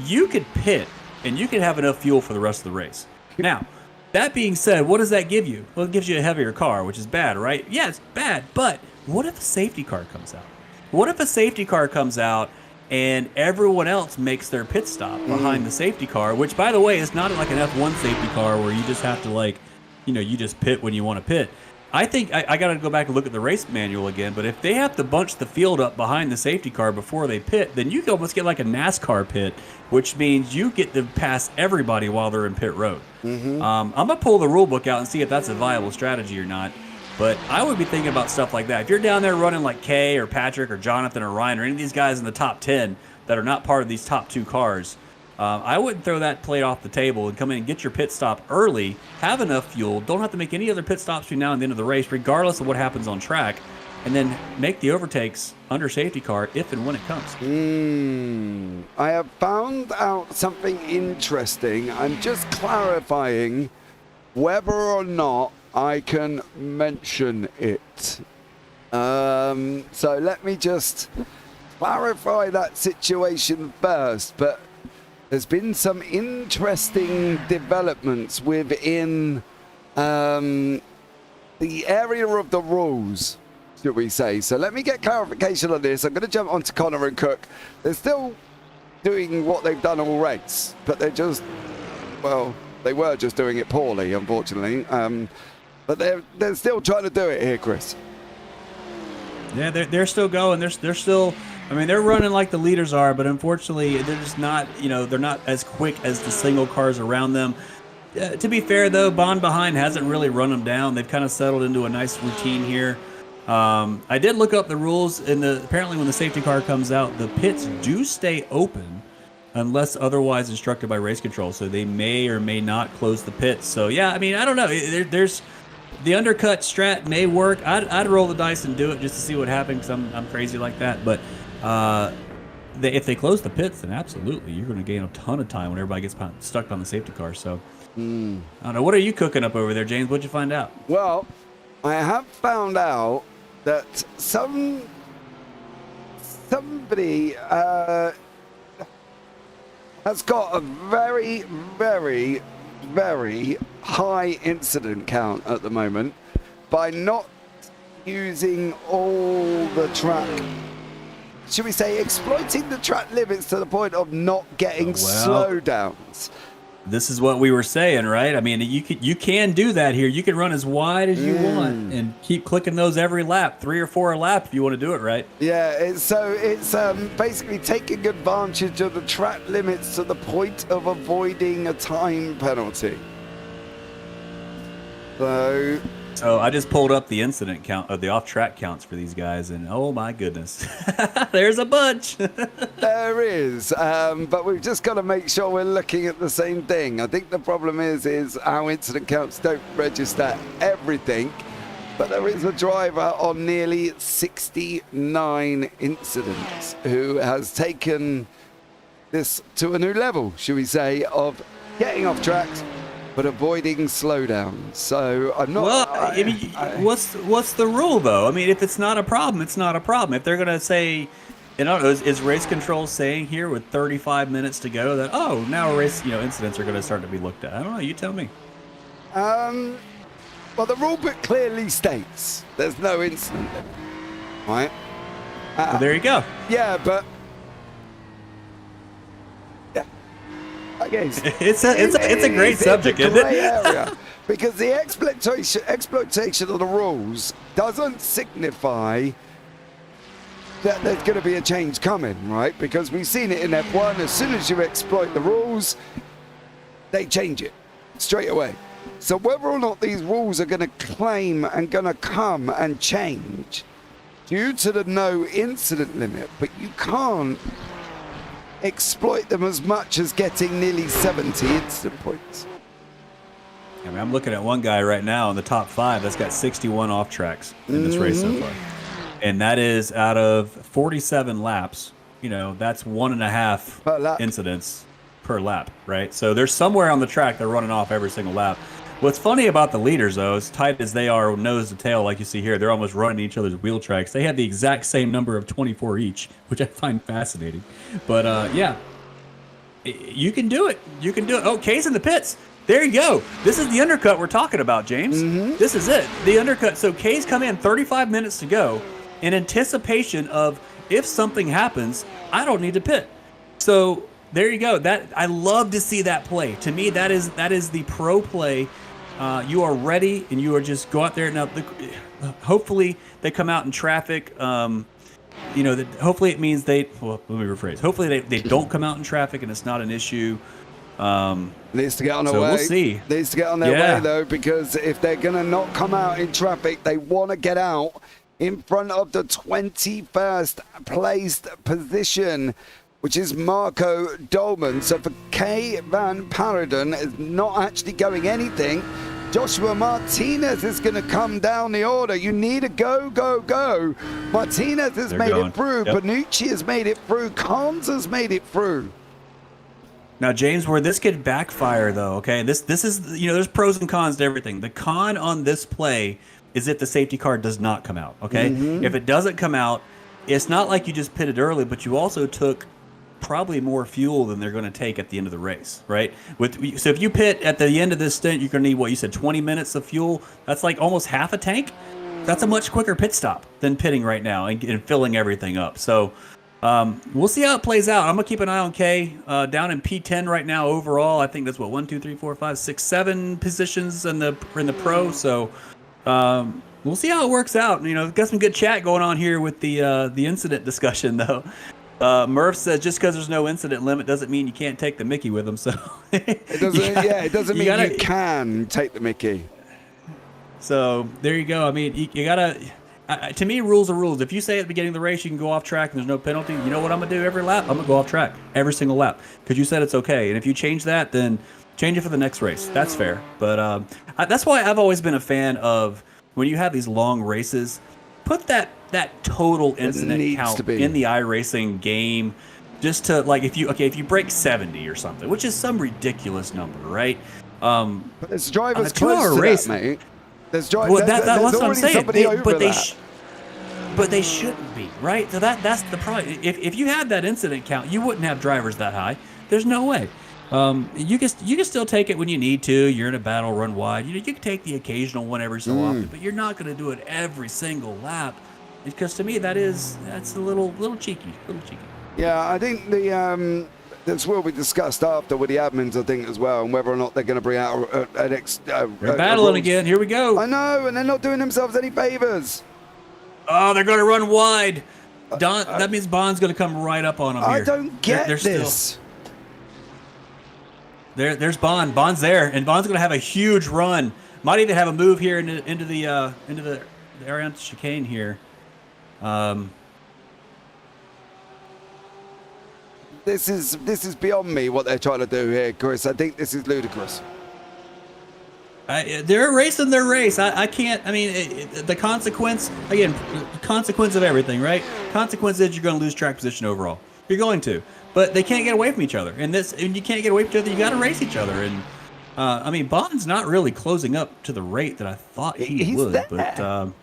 You could pit, and you could have enough fuel for the rest of the race. Now, that being said, what does that give you? Well, it gives you a heavier car, which is bad, right? Yeah, it's bad, but what if a safety car comes out? What if a safety car comes out and everyone else makes their pit stop behind the safety car, which, by the way, is not like an F1 safety car where you just have to, you just pit when you want to pit. I think I got to go back and look at the race manual again, but if they have to bunch the field up behind the safety car before they pit, then you can almost get like a NASCAR pit, which means you get to pass everybody while they're in pit road. I'm going to pull the rule book out and see if that's a viable strategy or not, but I would be thinking about stuff like that. If you're down there running like Kay or Patrik or Jonathan or Ryan or any of these guys in the top 10 that are not part of these top two cars, I wouldn't throw that plate off the table and come in and get your pit stop early, have enough fuel, don't have to make any other pit stops between now and the end of the race, regardless of what happens on track, and then make the overtakes under safety car if and when it comes. I have found out something interesting. I'm just clarifying whether or not I can mention it. So let me just clarify that situation first, but there's been some interesting developments within the area of the rules, should we say. So let me get clarification on this. I'm going to jump onto Connor and Cook. They're still doing what they've done all race, but they're just, they were just doing it poorly, unfortunately. But they're still trying to do it here, Chris. Yeah, they're still going. They're still... they're running like the leaders are, but unfortunately, they're just not, they're not as quick as the single cars around them. To be fair, though, Bond behind hasn't really run them down. They've kind of settled into a nice routine here. I did look up the rules, and apparently when the safety car comes out, the pits do stay open unless otherwise instructed by race control. So they may or may not close the pits. So, yeah, I don't know. the undercut strat may work. I'd roll the dice and do it just to see what happens. Because I'm crazy like that. But if they close the pits, then absolutely you're going to gain a ton of time when everybody gets stuck on the safety car. So I don't know. What are you cooking up over there, James? What'd you find out? Well, I have found out that somebody has got a very, very, very high incident count at the moment by not using all the track, should we say, exploiting the track limits to the point of not getting slowdowns. This is what we were saying, right? I mean, you can do that here. You can run as wide as you want and keep clicking those every lap, 3 or 4 a lap if you want to do it right. Yeah, it's basically taking advantage of the track limits to the point of avoiding a time penalty. So I just pulled up the incident count of the off-track counts for these guys, and oh my goodness, there's a bunch. There is, but we've just got to make sure we're looking at the same thing. I think the problem is our incident counts don't register everything, but there is a driver on nearly 69 incidents who has taken this to a new level, should we say, of getting off tracks but avoiding slowdowns. So I'm not. Well, I mean, what's the rule though? I mean, if it's not a problem, it's not a problem. If they're gonna say, is race control saying here with 35 minutes to go that now race incidents are gonna start to be looked at? I don't know. You tell me. Well, the rule book clearly states there's no incident limit, right? Well, there you go. Yeah, but. Okay. It's a great subject, isn't it? Area, because the exploitation of the rules doesn't signify that there's going to be a change coming, right? Because we've seen it in F1. As soon as you exploit the rules, they change it straight away. So whether or not these rules are going to claim and going to come and change due to the no incident limit, but you can't exploit them as much as getting nearly 70 incident points. I mean, I'm looking at one guy right now in the top 5 that's got 61 off tracks in this race so far, and that is out of 47 laps. That's 1.5 incidents per lap, right? So there's somewhere on the track they're running off every single lap. What's funny about the leaders, though, as tight as they are nose to tail, like you see here, they're almost running each other's wheel tracks. They have the exact same number of 24 each, which I find fascinating. But, yeah, you can do it. You can do it. Oh, Kay's in the pits. There you go. This is the undercut we're talking about, James. This is it. The undercut. So Kay's come in 35 minutes to go in anticipation of if something happens, I don't need to pit. So there you go. That I love to see that play. To me, that is the pro play. You are ready, and you are just go out there. Now, hopefully, they come out in traffic. Hopefully it means let me rephrase. Hopefully, they don't come out in traffic, and it's not an issue. Needs to get on their way. We'll see. Needs to get on their way, though, because if they're going to not come out in traffic, they want to get out in front of the 21st placed position, which is Marco Dolman. So for Kay Van Paradon is not actually going anything. Joshua Martinez is going to come down the order. You need a go, go, go. Martinez has made it through. Yep. Bonucci has made it through. Carnes has made it through. Now, James, where this could backfire, though, okay? This is, there's pros and cons to everything. The con on this play is if the safety car does not come out, okay? If it doesn't come out, it's not like you just pitted early, but you also took probably more fuel than they're going to take at the end of the race, right? So if you pit at the end of this stint, you're going to need, what you said, 20 minutes of fuel. That's like almost half a tank. That's a much quicker pit stop than pitting right now and filling everything up. So we'll see how it plays out. I'm going to keep an eye on Kay down in P10 right now overall. I think that's 1, 2, 3, 4, 5, 6, 7 positions in the pro. So we'll see how it works out. Got some good chat going on here with the incident discussion, though. Murph says just because there's no incident limit doesn't mean you can't take the Mickey with them. So it doesn't mean you can take the Mickey. So there you go. I mean, you gotta. To me, rules are rules. If you say at the beginning of the race you can go off track and there's no penalty, you know what I'm gonna do every lap? I'm gonna go off track every single lap because you said it's okay. And if you change that, then Change it for the next race. That's fair. But that's why I've always been a fan of when you have these long races, put that total incident count in the iRacing game, just to like if you break 70 or something, which is some ridiculous number, right? But there's drivers a 2-hour race, mate. There's that's what I'm saying. But they shouldn't be, right? So that's the problem. If you had that incident count, you wouldn't have drivers that high. There's no way. You can still take it when you need to. You're in a battle, run wide. You can take the occasional one every so often, but you're not going to do it every single lap, because to me that's a little cheeky, Yeah, I think this will be discussed after with the admins, I think, as well, and whether or not they're going to bring out they're battling again. Here we go. I know, and they're not doing themselves any favors. Oh, they're going to run wide. That means Bond's going to come right up on them here. I don't get this. There's Bond. Bond's there, and Bond's going to have a huge run. Might even have a move here into the Ariane chicane here. This is beyond me what they're trying to do here, Chris. I think this is ludicrous. They're racing their race. I can't. I mean, the consequence of everything, right? Consequence is you're going to lose track position overall. You're going to, but they can't get away from each other. And you can't get away from each other. You got to race each other. And I mean, Bond's not really closing up to the rate that I thought he would. There. But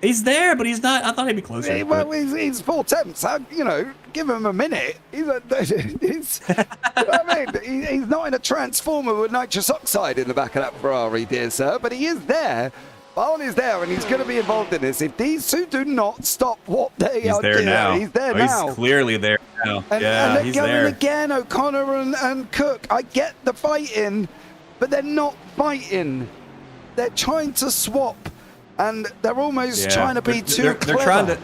he's there, but he's not. I thought he'd be closer. Well, he's 4 tenths. Give him a minute. He's not in a transformer with nitrous oxide in the back of that Ferrari, dear sir, but he is there. Bond is there, and he's going to be involved in this. If these two do not stop what they are doing, he's there now. He's clearly there now. And they're he's going there again, O'Connor and Cook. I get the fighting, but they're not fighting. They're trying to swap, and they're almost trying to be too clever.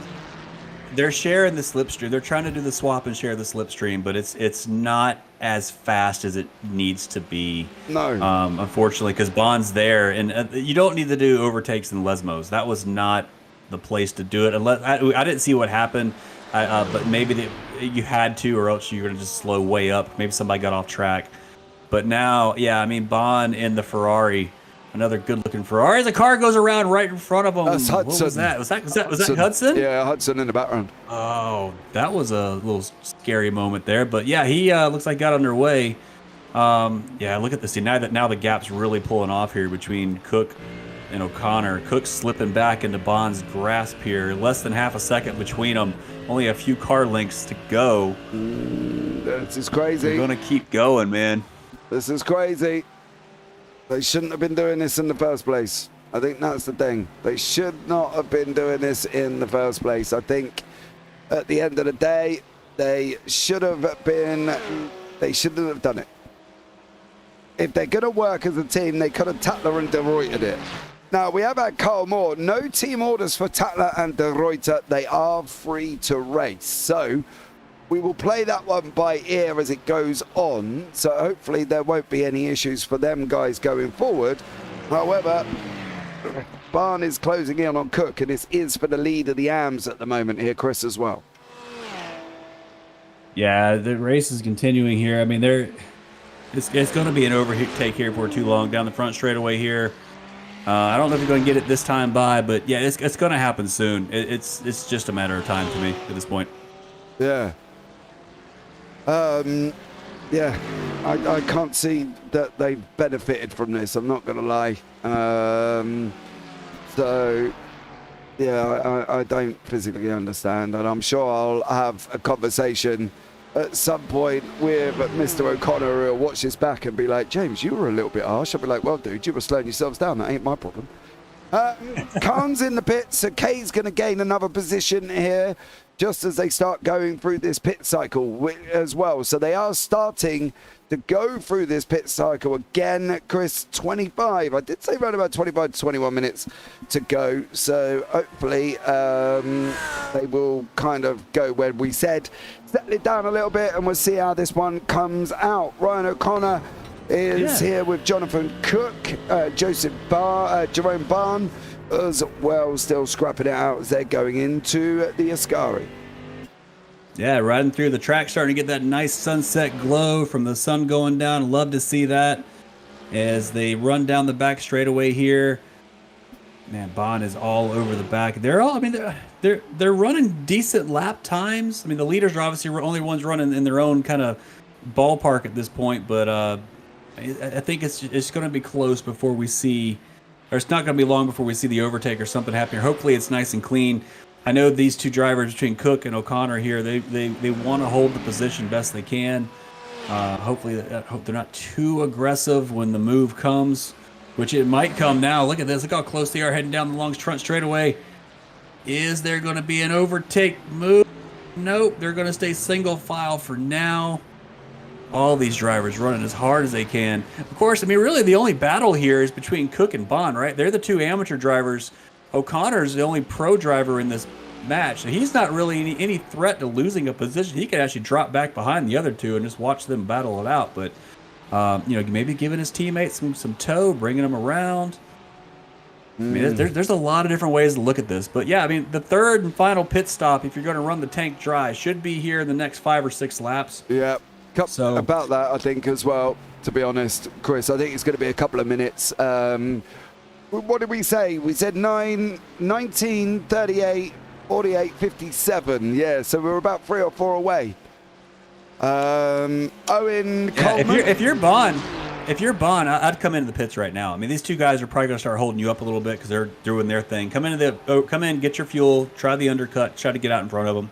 They're sharing the slipstream. They're trying to do the swap and share the slipstream, but it's not as fast as it needs to be. No. Unfortunately, because Bond's there, and you don't need to do overtakes and Lesmos. That was not the place to do it. Unless I didn't see what happened, but maybe you had to, or else you're going to just slow way up. Maybe somebody got off track. But now, I mean, Bond in the Ferrari. Another good-looking Ferrari. The car goes around right in front of him. That's Hudson. What was that? Was that Hudson? Yeah, Hudson in the background. Oh, that was a little scary moment there. But yeah, he looks like got underway. Look at this. See, now the gap's really pulling off here between Cook and O'Connor. Cook's slipping back into Bond's grasp here. Less than half a second between them. Only a few car lengths to go. This is crazy. We're going to keep going, man. This is crazy. They shouldn't have been doing this in the first place. I think that's the thing. They should not have been doing this in the first place. I think at the end of the day, they shouldn't have done it. If they're going to work as a team, they could have Tatler and De Ruyter it. Now, we have had Carl Moore. No team orders for Tatler and De Ruyter. They are free to race. So we will play that one by ear as it goes on, so hopefully there won't be any issues for them guys going forward. However, Barn is closing in on Cook, and this is for the lead of the AMs at the moment here, Chris, as well. Yeah, the race is continuing here. I mean, it's going to be an overtake here for too long down the front straightaway here. I don't know if you're going to get it this time by, but yeah, it's going to happen soon. It's just a matter of time to me at this point. Yeah. I can't see that they've benefited from this, I'm not going to lie. I don't physically understand, and I'm sure I'll have a conversation at some point with Mr. O'Connor, who will watch this back and be like, James, you were a little bit harsh. I'll be like, well, dude, you were slowing yourselves down. That ain't my problem. Khan's in the pits, so Kay's going to gain another position here just as they start going through this pit cycle as well. So they are starting to go through this pit cycle again. Chris, 25. I did say around about 25 to 21 minutes to go. So hopefully they will kind of go where we said. Settle it down a little bit and we'll see how this one comes out. Ryan O'Connor is here with Jonathan Cook, Jerome Barn as well, still scrapping it out as they're going into the Ascari. Yeah, riding through the track, starting to get that nice sunset glow from the sun going down. Love to see that. as they run down the back straightaway here. Man, Bond is all over the back. They're all, I mean, they're running decent lap times. I mean, the leaders are obviously only ones running in their own kind of ballpark at this point, but I think it's going to be close before we see, or it's not going to be long before we see the overtake or something happen here. Hopefully it's nice and clean. I know these two drivers between Cook and O'Connor here, they want to hold the position best they can. Hopefully, I hope they're not too aggressive when the move comes, which it might come now. Look at this. Look how close they are heading down the long front straightaway. Is there going to be an overtake move? Nope. They're going to stay single file for now. All these drivers running as hard as they can. Of course, I mean, really the only battle here is between Cook and Bond, right? They're the two amateur drivers. O'Connor's the only pro driver in this match. So he's not really any threat to losing a position. He could actually drop back behind the other two and just watch them battle it out. But you know, maybe giving his teammates some tow, bringing them around. I mean, there's a lot of different ways to look at this. But yeah, I mean, the third and final pit stop, if you're going to run the tank dry, should be here in the next 5 or 6 laps. Yeah, So about that, I think as well. To be honest, Chris, I think it's going to be a couple of minutes. What did we say? We said 19, 38, 48, 57. Yeah, so we're about 3 or 4 away. Owen Coleman. If you're Bond, I'd come into the pits right now. I mean, these two guys are probably going to start holding you up a little bit because they're doing their thing. Come in, get your fuel, try the undercut, try to get out in front of them.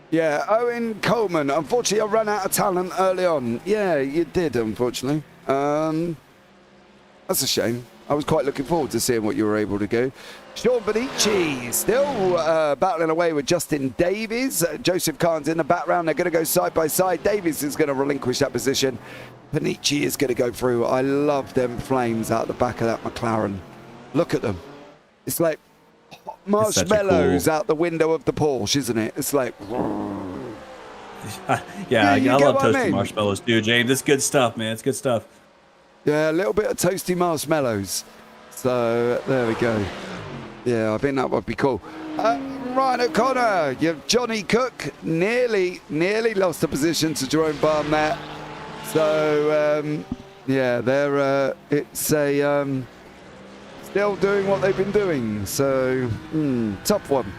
Yeah, Owen Coleman. Unfortunately, I ran out of talent early on. Yeah, you did, unfortunately. That's a shame. I was quite looking forward to seeing what you were able to do. Sean Benici still battling away with Justin Davies. Joseph Kahn's in the background. They're going to go side by side. Davies is going to relinquish that position. Benici is going to go through. I love them flames out the back of that McLaren. Look at them. It's like marshmallows out the window of the Porsche, isn't it? It's like... yeah, I love toasted marshmallows too, James. It's good stuff, man. It's good stuff. Yeah, a little bit of toasty marshmallows. So there we go. Yeah, I think that would be cool. Ryan O'Connor, you have Johnny Cook nearly lost the position to Jerome Barn there. So yeah, they're it's a still doing what they've been doing. So tough one.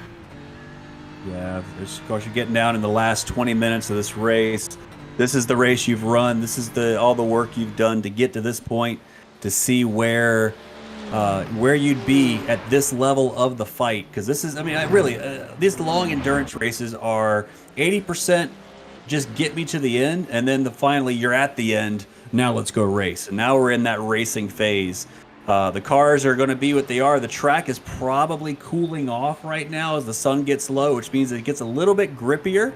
Yeah, of course you're getting down in the last 20 minutes of this race. This is the race you've run. This is all the work you've done to get to this point, to see where you'd be at this level of the fight. Because this is, I mean, these long endurance races are 80% just get me to the end, and then finally you're at the end. Now let's go race. And now we're in that racing phase. The cars are going to be what they are. The track is probably cooling off right now as the sun gets low, which means it gets a little bit grippier.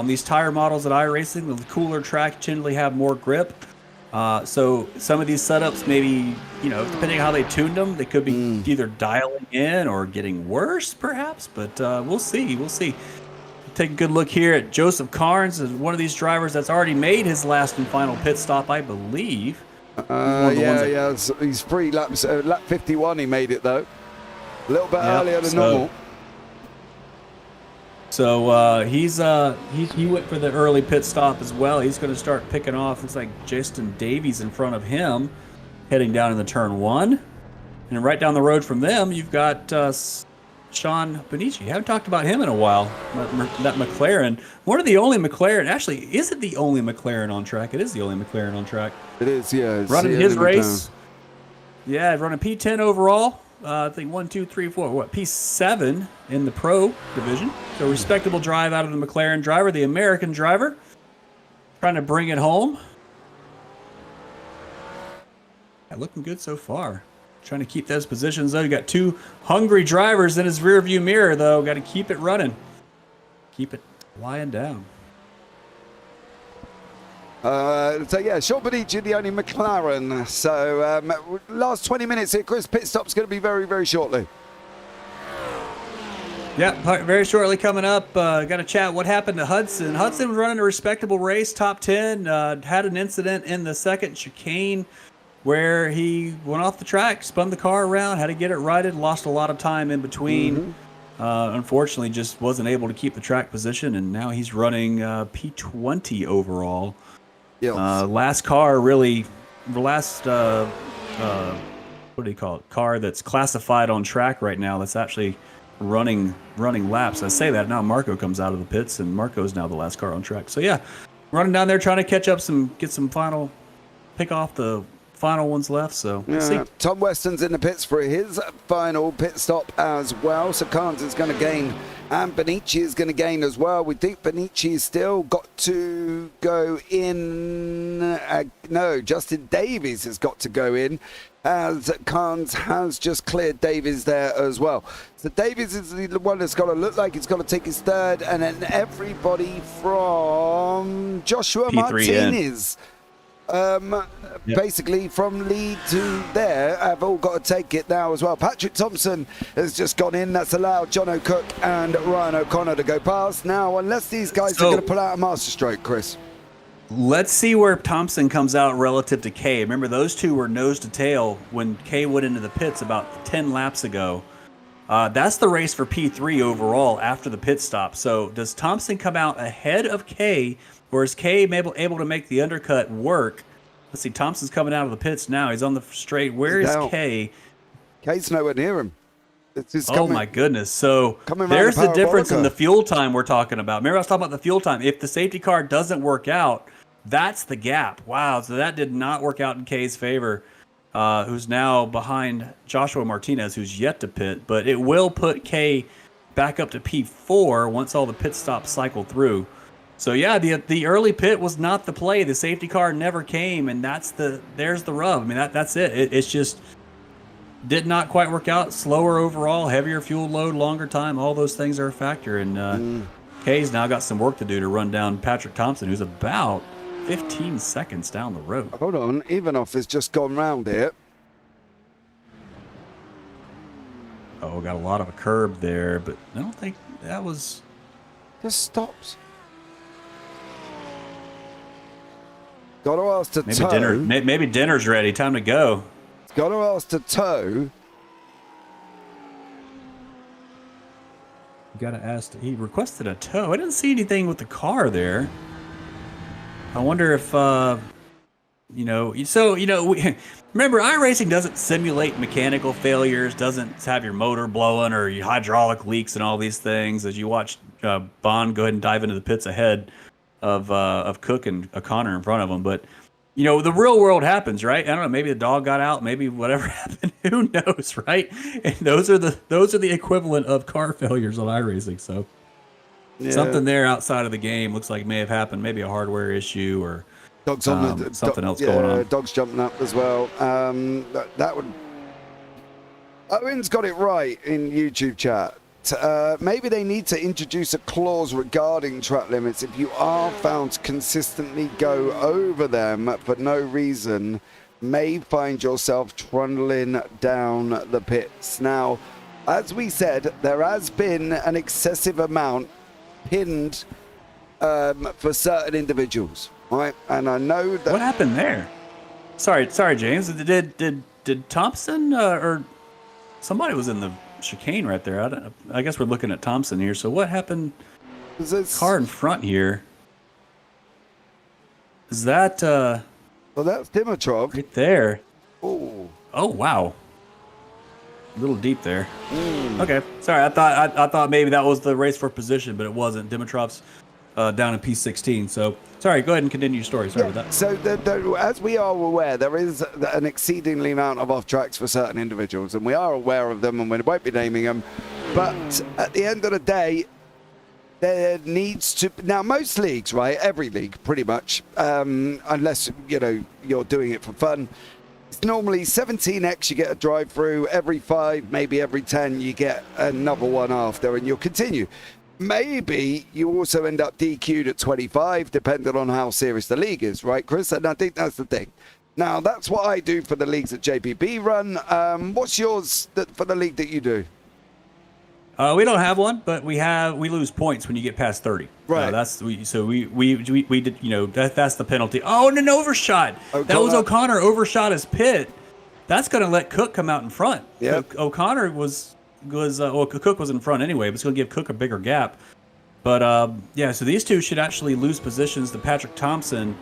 These tire models at iRacing, the cooler track generally have more grip. So some of these setups, maybe, you know, depending on how they tuned them, they could be either dialing in or getting worse, perhaps. But we'll see. We'll see. Take a good look here at Joseph Carnes, is one of these drivers that's already made his last and final pit stop, I believe. He's 3 laps. Lap 51, he made it though. A little bit earlier than normal. So he went for the early pit stop as well. He's going to start picking off. Looks like Justin Davies in front of him, heading down in the turn 1. And right down the road from them, you've got Sean Benici. Haven't talked about him in a while. That McLaren, one of the only McLaren. Actually, is it the only McLaren on track? It is the only McLaren on track. It is, yeah. Running his race. Yeah, running P10 overall. I think 1, 2, 3, 4. P7 in the pro division. So respectable drive out of the McLaren driver, the American driver, trying to bring it home. Yeah, looking good so far. Trying to keep those positions though. You got 2 hungry drivers in his rear view mirror though. Got to keep it running. Keep it lying down. So yeah, Sean Benici, the only McLaren. So last 20 minutes here, Chris. Pit stop's going to be very, very shortly. Yeah, very shortly coming up. Got to chat what happened to Hudson. Hudson was running a respectable race, top 10. Had an incident in the second chicane where he went off the track, spun the car around, had to get it righted, lost a lot of time in between. Unfortunately, just wasn't able to keep the track position, and now he's running P20 overall. Yes. Last car really what do you call it? Car that's classified on track right now. That's actually running laps. I say that now. Marco comes out of the pits, and Marco's now the last car on track. So yeah, running down there trying to catch up pick off the final ones left. So we'll see. Tom Weston's in the pits for his final pit stop as well. So Carnes is going to gain, and Benici is going to gain as well. We think Benici's still got to go in. No, Justin Davies has got to go in, as Carnes has just cleared Davies there as well. So Davies is the one that's got to look like he's got to take his third, and then everybody from Joshua Martinez. Basically from lead to there have all got to take it now as well. Patrik Thomsen has just gone in. That's allowed John O'Cook and Ryan O'Connor to go past. Now, unless these guys are going to pull out a masterstroke, Chris. Let's see where Thomsen comes out relative to Kay. Remember, those two were nose to tail when Kay went into the pits about 10 laps ago. That's the race for P3 overall after the pit stop. So does Thomsen come out ahead of Kay, or is Kay able to make the undercut work? Let's see, Thompson's coming out of the pits now. He's on the straight. Where is Kay? Kay's nowhere near him. My goodness. So there's the difference in the fuel time we're talking about. Remember I was talking about the fuel time. If the safety car doesn't work out, that's the gap. Wow, so that did not work out in Kay's favor, who's now behind Joshua Martinez, who's yet to pit. But it will put Kay back up to P4 once all the pit stops cycle through. So yeah, the early pit was not the play. The safety car never came, and there's the rub. I mean, that's it. It's just did not quite work out. Slower overall, heavier fuel load, longer time. All those things are a factor. And Kay's now got some work to do to run down Patrik Thomsen, who's about 15 seconds down the road. Hold on, Ivanov has just gone round it. Oh, got a lot of a curb there, but I don't think that was. Just stops. Got to ask to tow. Maybe dinner's ready. Time to go. Got to ask to tow. Got to ask. He requested a tow. I didn't see anything with the car there. I wonder if, remember, iRacing doesn't simulate mechanical failures, doesn't have your motor blowing or your hydraulic leaks and all these things. As you watch Bond go ahead and dive into the pits ahead of Cook and O'Connor in front of him. But, the real world happens, right? I don't know, maybe the dog got out, maybe whatever happened, who knows, right? And those are the equivalent of car failures on iRacing, so... Yeah. Something there outside of the game looks like may have happened. Maybe a hardware issue or dogs on something else going on. Dogs jumping up as well. That would. Owen's got it right in YouTube chat. Maybe they need to introduce a clause regarding track limits. If you are found to consistently go over them for no reason, may find yourself trundling down the pits. Now, as we said, there has been an excessive amount pinned for certain individuals, right? And I know that. What happened there? Sorry, James. Did Thomsen or somebody was in the chicane right there? I guess we're looking at Thomsen here. So what happened? Car in front here. Is that? Well, that's Dimitrov right there. Oh wow. A little deep there. Okay, sorry. I thought maybe that was the race for position, but it wasn't. Dimitrov's down in P16. So sorry. Go ahead and continue your story. Sorry about that. So as we are aware, there is an exceedingly amount of off tracks for certain individuals, and we are aware of them, and we won't be naming them. But at the end of the day, there needs to now most leagues, right? Every league, pretty much, unless you're doing it for fun. It's normally 17x you get a drive through, every 5, maybe every 10 you get another one after, and you'll continue. Maybe you also end up DQ'd at 25, depending on how serious the league is, right, Chris? And I think that's the thing. Now, that's what I do for the leagues that JPB run. What's yours for the league that you do? We don't have one, but we lose points when you get past 30. Right. That's did. That's the penalty. Oh, and an overshot. O'Connor. That was O'Connor overshot his pit. That's going to let Cook come out in front. Yeah. O'Connor Cook was in front anyway, but it's going to give Cook a bigger gap. But so these two should actually lose positions to Patrik Thomsen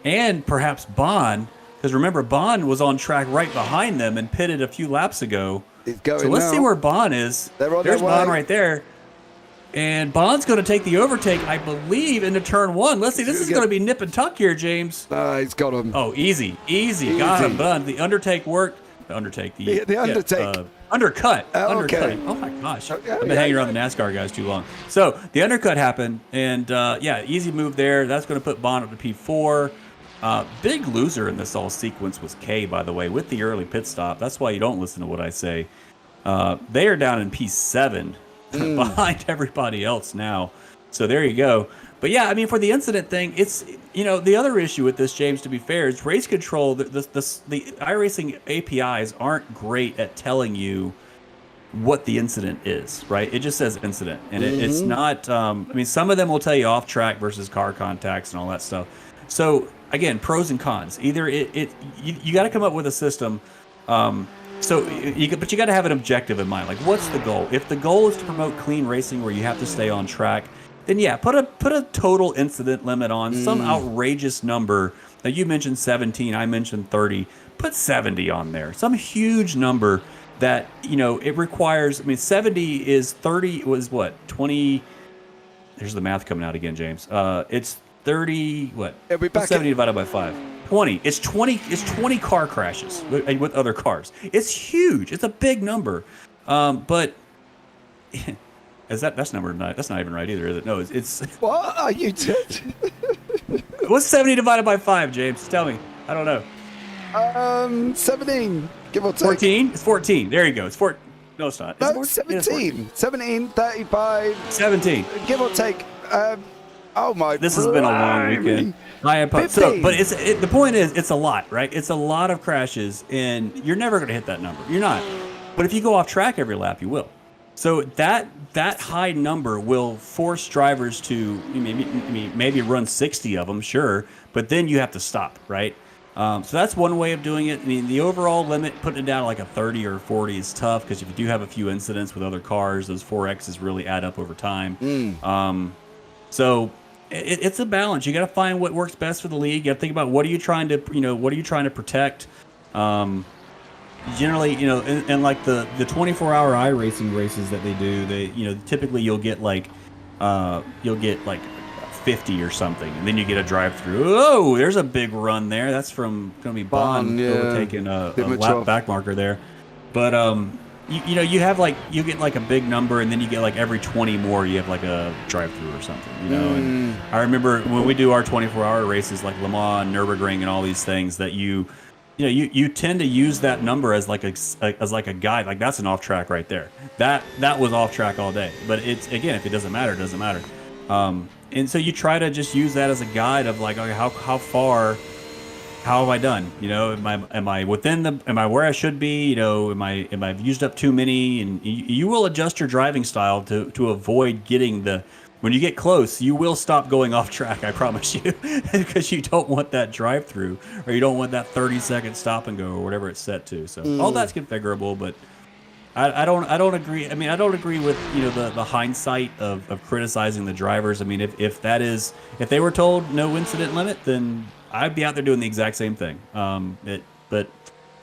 and perhaps Bond. Because remember, Bond was on track right behind them and pitted a few laps ago. He's going so let's now. see where Bond is. There's Bond right there. And Bond's going to take the overtake, I believe, into turn 1. Let's see. This is going to be nip and tuck here, James. He's got him. Oh, easy. Got him. Bond. The undertake worked. The undertake. The undertake. Undercut. Okay. Undercut. Oh, my gosh. I've been hanging around the NASCAR guys too long. So the undercut happened. And, easy move there. That's going to put Bond up to P4. Big loser in this all sequence was K, by the way, with the early pit stop. That's why you don't listen to what I say. They are down in P7 behind everybody else now. So there you go. But yeah, I mean, for the incident thing, it's, the other issue with this, James, to be fair, is race control. The iRacing APIs aren't great at telling you what the incident is, right? It just says incident. And it's not, some of them will tell you off track versus car contacts and all that stuff. So again, pros and cons. Either you got to come up with a system. But you got to have an objective in mind. Like, what's the goal? If the goal is to promote clean racing, where you have to stay on track, then yeah, put a total incident limit on some outrageous number. Now you mentioned 17, I mentioned 30. Put 70 on there. Some huge number that it requires. 70 is 30 was what 20. There's the math coming out again, James. It's 30. What? 70 divided by 5. 20. It's 20. It's 20 car crashes with other cars. It's huge. It's a big number. But is that's number not? That's not even right either, is it? No, it's. What are you doing? What's 70 divided by 5, James? Tell me. I don't know. 17. Give or take. 14. It's 14. There you go. It's 14. No, it's not. No, 17. 17. 35. 17. Give or take. Oh my! This has been a long weekend. But the point is, it's a lot, right? It's a lot of crashes, and you're never going to hit that number. You're not. But if you go off track every lap, you will. So that high number will force drivers to maybe run 60 of them, sure, but then you have to stop, right? So that's one way of doing it. The overall limit, putting it down to like a 30 or 40 is tough, because if you do have a few incidents with other cars, those 4Xs really add up over time. So it's a balance. You got to find what works best for the league. You got to think about what are you trying to protect. Generally, in like the 24-hour iRacing races that they do, typically you'll get like 50 or something, and then you get a drive-through. Oh, there's a big run there. That's going to be Bond overtaking a lap back marker there. But you have you get like a big number, and then you get like every 20 more you have like a drive-through or something, And I remember when we do our 24-hour races like Le Mans, Nürburgring, and all these things, that you tend to use that number as like a guide. Like, that's an off track right there. That was off track all day. But it's, again, if it doesn't matter, it doesn't matter. And so you try to just use that as a guide of like, okay, how far. How have I done? Am I within am I where I should be? Am I used up too many? And you will adjust your driving style to avoid getting when you get close, you will stop going off track, I promise you, because you don't want that drive through, or you don't want that 30-second stop and go, or whatever it's set to. So all that's configurable, but I don't agree. I don't agree with the hindsight of criticizing the drivers. If they were told no incident limit, then I'd be out there doing the exact same thing.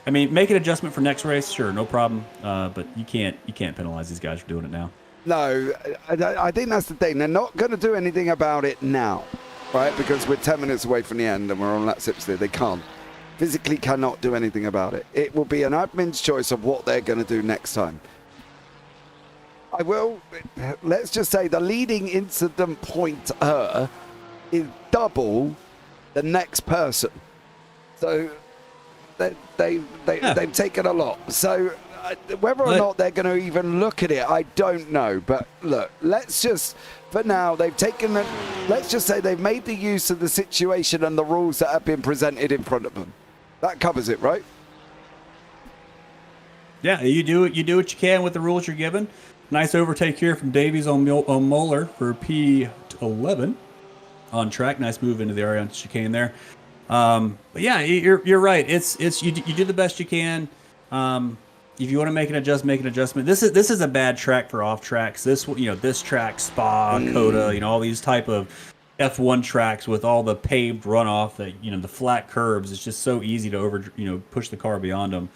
Make an adjustment for next race, sure, no problem. But you can't penalize these guys for doing it now. No, I think that's the thing. They're not going to do anything about it now, right? Because we're 10 minutes away from the end and we're on lap 60. They physically cannot do anything about it. It will be an admin's choice of what they're going to do next time. Let's just say the leading incident pointer is double the next person. So they've taken a lot. So whether or not they're going to even look at it, I don't know. But look, let's just, for now, let's just say they've made the use of the situation and the rules that have been presented in front of them. That covers it, right? Yeah, you do what you can with the rules you're given. Nice overtake here from Davies on Moeller for P11 on track. Nice move into the area on chicane there. But yeah, you're right. It's you do the best you can. If you want to make an adjustment. This is a bad track for off tracks. This track, Spa, Coda, all these type of F1 tracks with all the paved runoff, that the flat curbs. It's just so easy to push the car beyond them.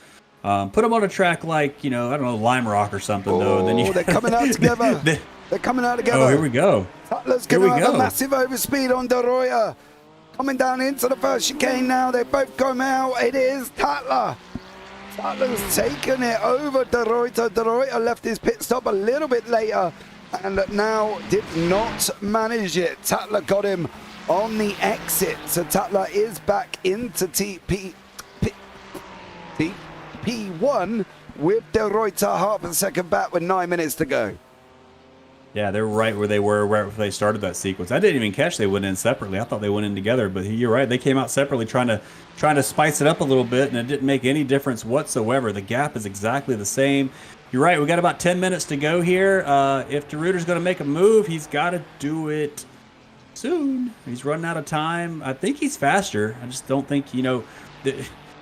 Put them on a track like I don't know, Lime Rock or something though. Then they're coming out together. They're coming out together. Oh, here we go. Tatler's going to have a massive overspeed on De Ruyter. Coming down into the first chicane now. They both come out. It is Tatler. Tatler's taken it over De Ruyter. De Ruyter left his pit stop a little bit later and now did not manage it. Tatler got him on the exit. So Tatler is back into P1 with De Ruyter half a second back with 9 minutes to go. Yeah, they're right where they were right before they started that sequence. I didn't even catch they went in separately. I thought they went in together, but you're right. They came out separately trying to spice it up a little bit, and it didn't make any difference whatsoever. The gap is exactly the same. You're right. We got about 10 minutes to go here. If De Ruyter's going to make a move, he's got to do it soon. He's running out of time. I think he's faster. I just don't think,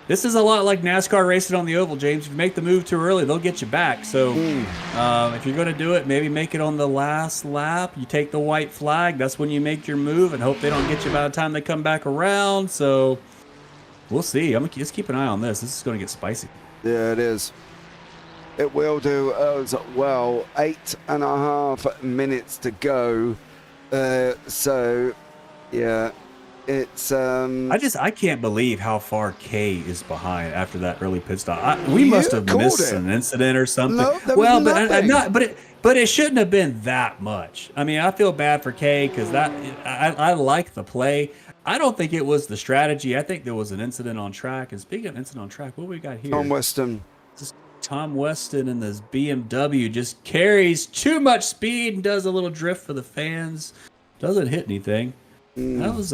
this is a lot like NASCAR racing on the oval, James. If you make the move too early, they'll get you back. So if you're going to do it, maybe make it on the last lap. You take the white flag. That's when you make your move and hope they don't get you by the time they come back around. So we'll see. Just keep an eye on this. This is going to get spicy. Yeah, it is. It will do as well. 8.5 minutes to go. So, yeah. It's I can't believe how far K is behind after that early pit stop. We must have missed an incident or something. No, but it shouldn't have been that much. I mean, I feel bad for K because I like the play. I don't think it was the strategy. I think there was an incident on track. And speaking of incident on track, what we got here? Tom Weston. Tom Weston in this BMW just carries too much speed and does a little drift for the fans. Doesn't hit anything. That was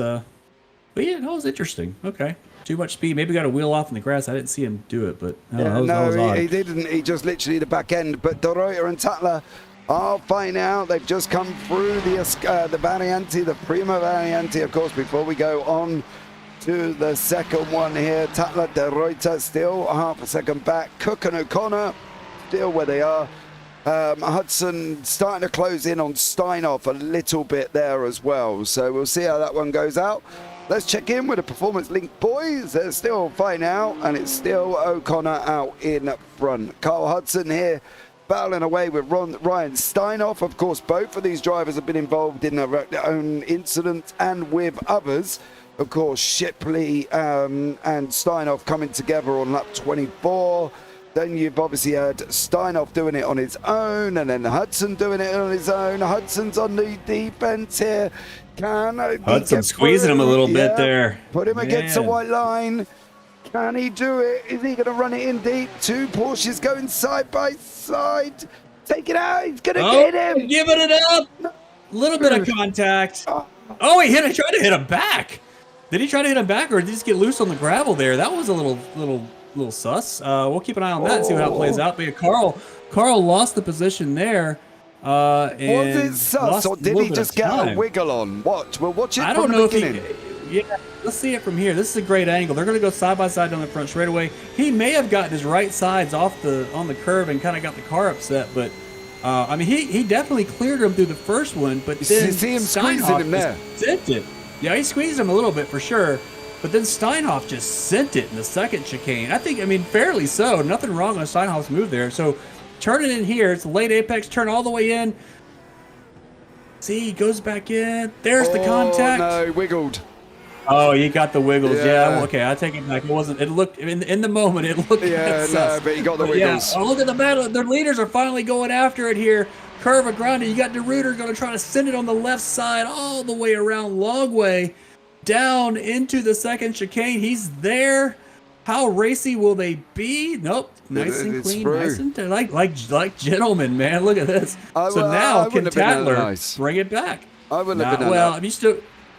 But yeah, that was interesting. Okay. Too much speed. Maybe got a wheel off in the grass. I didn't see him do it, but that was odd. He didn't. He just literally the back end. But De Ruyter and Tatler are fine out. They've just come through the Variante, the Prima Variante, of course, before we go on to the second one here. Tatler, De Ruyter still half a second back. Cook and O'Connor still where they are. Hudson starting to close in on Steinhoff a little bit there as well. So we'll see how that one goes out. Let's check in with the Performance Link boys. They're still fine out, and it's still O'Connor out in front. Carl Hudson here battling away with Ryan Steinhoff. Of course, both of these drivers have been involved in their own incidents and with others. Of course, Shipley and Steinhoff coming together on lap 24. Then you've obviously had Steinhoff doing it on his own, and then Hudson doing it on his own. Hudson's on the defense here. Hudson squeezing him a little bit there. Put him against the white line. Can he do it? Is he going to run it in deep? Two Porsches going side by side. Take it out. He's going to get him. Giving it up. A little bit of contact. Oh, he tried to hit him back. Did he try to hit him back, or did he just get loose on the gravel there? That was a little sus. We'll keep an eye on that and see how it plays out. But yeah, Carl lost the position there. Was it sus, or did he just get a wiggle on? Watch. We'll watch it. I don't know if let's see it from here. This is a great angle. They're going to go side by side down the front straightaway. He may have gotten his right sides on the curve and kind of got the car upset, but I mean, he definitely cleared him through the first one. But then you see him squeezing him there. Sent it. Yeah, he squeezed him a little bit for sure. But then Steinhoff just sent it in the second chicane. I mean, fairly so. Nothing wrong on Steinhoff's move there. So turning in here, it's a late apex turn all the way in. See, he goes back in. There's the contact. No, wiggled. Oh, you got the wiggles. Yeah, okay, I take it back. It wasn't. It looked in the moment. It looked. Yeah, no, but you got the wiggles. Yeah. Oh, look at the battle. Their leaders are finally going after it here. Curve Grande. You got De Ruyter going to try to send it on the left side all the way around Longway down into the second chicane. He's there. How racy will they be? Nope. Nice and clean. Nice and like gentlemen, man. Look at this. So now can Tatler bring it back? I wouldn't have been well.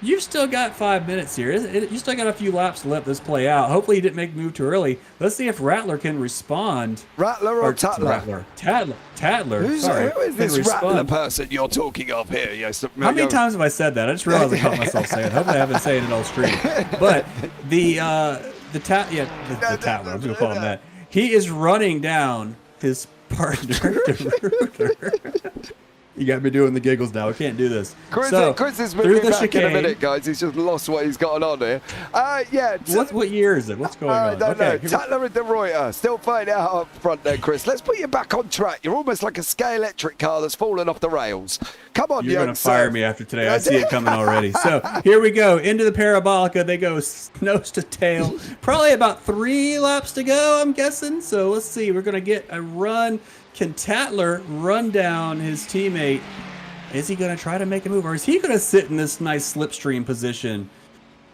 You've still got 5 minutes here. You still got a few laps to let this play out. Hopefully, you didn't make the move too early. Let's see if Rattler can respond. Rattler or Tatler? Tatler. Who is this Rattler person you're talking of here? Yes. How many times have I said that? I just realized I caught myself saying it. Hopefully, I haven't said it all stream. But the Tatler. I'm just gonna call him that. He is running down his partner. You got me doing the giggles now. I can't do this. Chris is through moving the back chicane. in a minute, guys. He's just lost what he's got on here. Yeah. What year is it? What's going on? I don't know. Tatler and De Ruyter still fighting out up front there, Chris. Let's put you back on track. You're almost like a Sky Electric car that's fallen off the rails. Come on, You're going to fire me after today. I see it coming already. So here we go. Into the Parabolica. They go nose to tail. Probably about 3 laps to go, I'm guessing. So let's see. We're going to get a run. Can Tatler run down his teammate? Is he going to try to make a move? Or is he going to sit in this nice slipstream position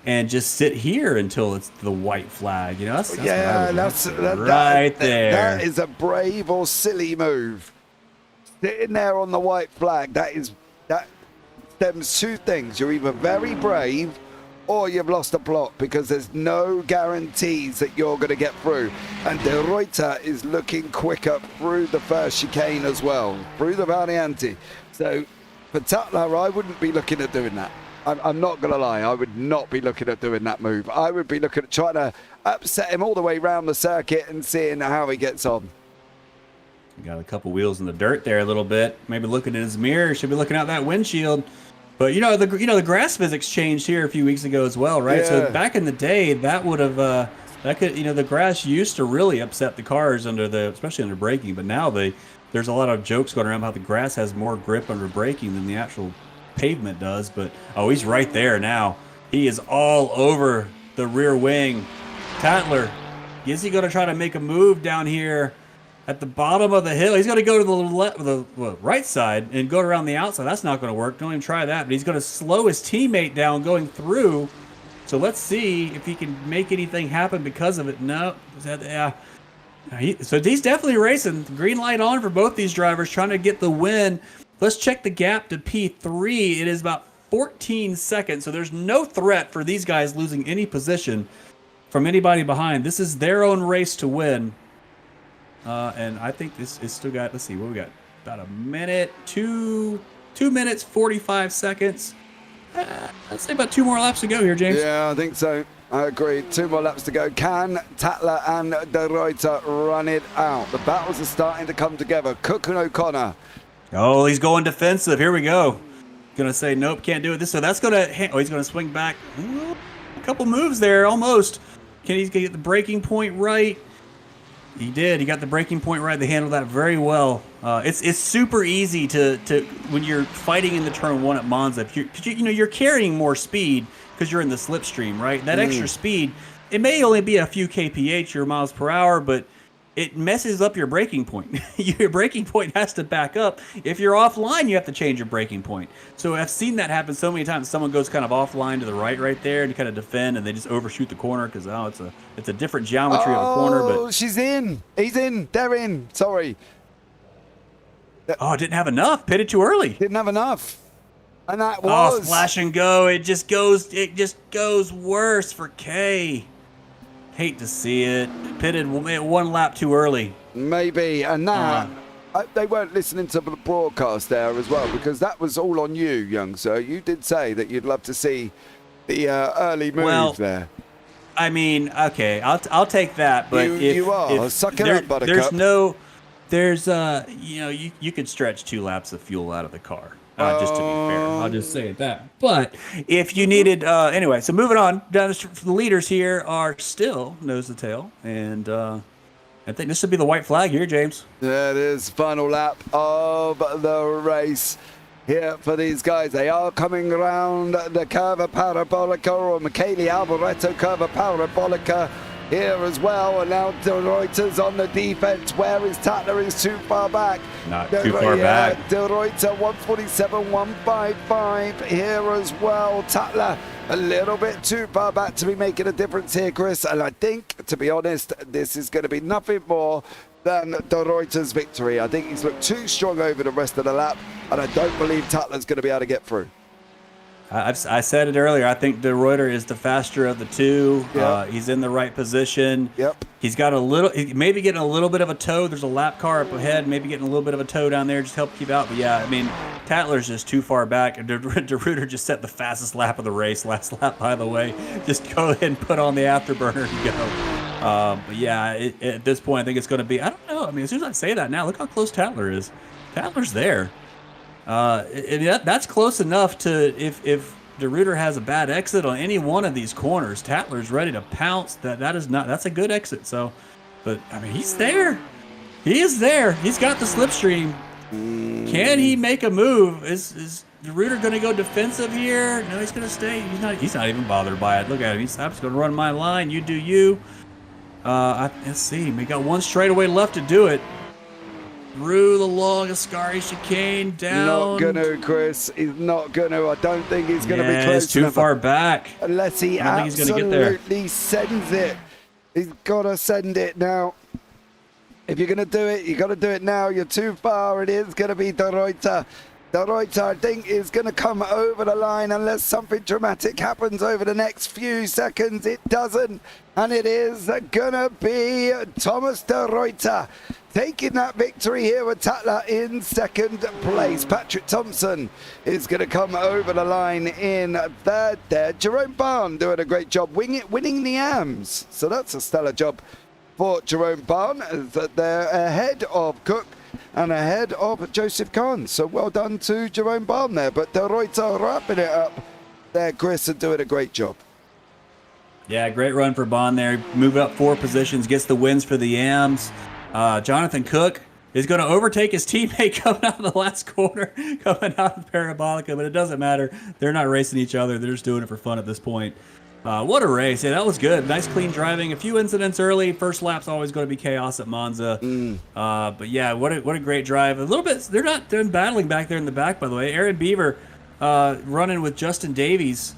and just sit here until it's the white flag? You know, that's right there. That is a brave or silly move. Sitting there on the white flag, that stems 2 things. You're either very brave or you've lost a plot, because there's no guarantees that you're going to get through. And De Ruyter is looking quicker through the first chicane as well, through the Variante. So for Tatler, I wouldn't be looking at doing that. I'm not going to lie. I would not be looking at doing that move. I would be looking at trying to upset him all the way around the circuit and seeing how he gets on. Got a couple wheels in the dirt there a little bit. Maybe looking in his mirror. Should be looking out that windshield. But the grass physics changed here a few weeks ago as well, right? Yeah. So back in the day, that would have the grass used to really upset the cars especially under braking. But now there's a lot of jokes going around how the grass has more grip under braking than the actual pavement does. But he's right there now. He is all over the rear wing. Tatler, is he going to try to make a move down here at the bottom of the hill? He's going to go to the right side and go around the outside. That's not going to work. Don't even try that. But he's going to slow his teammate down going through. So let's see if he can make anything happen because of it. No. So he's definitely racing. Green light on for both these drivers, trying to get the win. Let's check the gap to P3. It is about 14 seconds. So there's no threat for these guys losing any position from anybody behind. This is their own race to win. And I think this is still got, let's see, what we got? About a minute, 2 minutes, 45 seconds. Let's say about 2 more laps to go here, James. Yeah, I think so. I agree. 2 more laps to go. Can Tatler and De Ruyter run it out? The battles are starting to come together. Cook and O'Connor. Oh, he's going defensive. Here we go. Gonna say, nope, can't do it. So that's gonna, he's gonna swing back. Ooh, a couple moves there, almost. Can he get the braking point right? He did. He got the braking point right. They handled that very well. It's super easy to when you're fighting in the turn 1 at Monza. You're carrying more speed because you're in the slipstream, right? That extra speed, it may only be a few kph or miles per hour, but it messes up your braking point. Your braking point has to back up. If you're offline, you have to change your braking point. So I've seen that happen so many times. Someone goes kind of offline to the right there and kind of defend, and they just overshoot the corner because it's a different geometry of a corner. But she's in. He's in. They're in. Sorry. Didn't have enough. Pitted too early. Didn't have enough. And that was splash and go. It just goes worse for K. Hate to see it. Pitted 1 lap too early. Maybe, and that they weren't listening to the broadcast there as well, because that was all on you, young sir. You did say that you'd love to see the early move there. I mean, okay, I'll take that, but suck it up, Buttercup. You could stretch 2 laps of fuel out of the car. Just to be fair, I'll just say that. But if you needed, anyway, so moving on, the leaders here are still nose to tail, and I think this should be the white flag here, James. There it is, final lap of the race here for these guys. They are coming around the Curva Parabolica, or Michele Alboreto Curva Parabolica here as well, and now De Ruyter's on the defense. Where is Tatler? Is too far back. Not too far back. De Ruyter 147.155 here as well. Tatler a little bit too far back to be making a difference here, Chris. And I think, to be honest, this is going to be nothing more than De Ruyter's victory. I think he's looked too strong over the rest of the lap, and I don't believe Tatler's going to be able to get through. I said it earlier. I think De Ruyter is the faster of the two. Yep. He's in the right position. Yep. He's got maybe getting a little bit of a tow. There's a lap car up ahead, maybe getting a little bit of a tow down there, just help keep out. But yeah, I mean, Tatler's just too far back. De Ruyter just set the fastest lap of the race. Last lap, by the way. Just go ahead and put on the afterburner and go. But yeah, at this point, I think it's going to be, I don't know. I mean, as soon as I say that now, look how close Tatler is. Tatler's there. That's close enough to if De Ruyter has a bad exit on any one of these corners, Tatler's ready to pounce. That's a good exit. So, but I mean, he's there. He is there. He's got the slipstream. Can he make a move? Is De Ruyter going to go defensive here? No, he's going to stay. He's not even bothered by it. Look at him. I'm just going to run my line. You do you. Let's see. We got one straightaway left to do it. Through the long Ascari chicane, down. Not gonna, Chris. He's not gonna. I don't think he's gonna be close. It's too far back. Unless he absolutely sends it. He's gotta send it now. If you're gonna do it, you gotta do it now. You're too far. It is gonna be De Ruyter. De Ruyter, I think, is gonna come over the line unless something dramatic happens over the next few seconds. It doesn't, and it is gonna be Thomas De Ruyter taking that victory here with Tatler in second place. Patrik Thomsen is going to come over the line in third there. Jerome Barn doing a great job winning the AMS. So that's a stellar job for Jerome Barn. They're ahead of Cook and ahead of Joseph Kahn. So well done to Jerome Barn there. But De Ruyter wrapping it up there, Chris, and doing a great job. Yeah, great run for Bond there. Move up 4 positions, gets the wins for the AMS. Jonathan Cook is going to overtake his teammate coming out of the last corner, coming out of Parabolica, but it doesn't matter. They're not racing each other. They're just doing it for fun at this point. What a race. Yeah, that was good. Nice, clean driving. A few incidents early. First lap's always going to be chaos at Monza. But yeah, what a great drive. A little bit, they're battling back there in the back, by the way. Aaron Beaver running with Justin Davies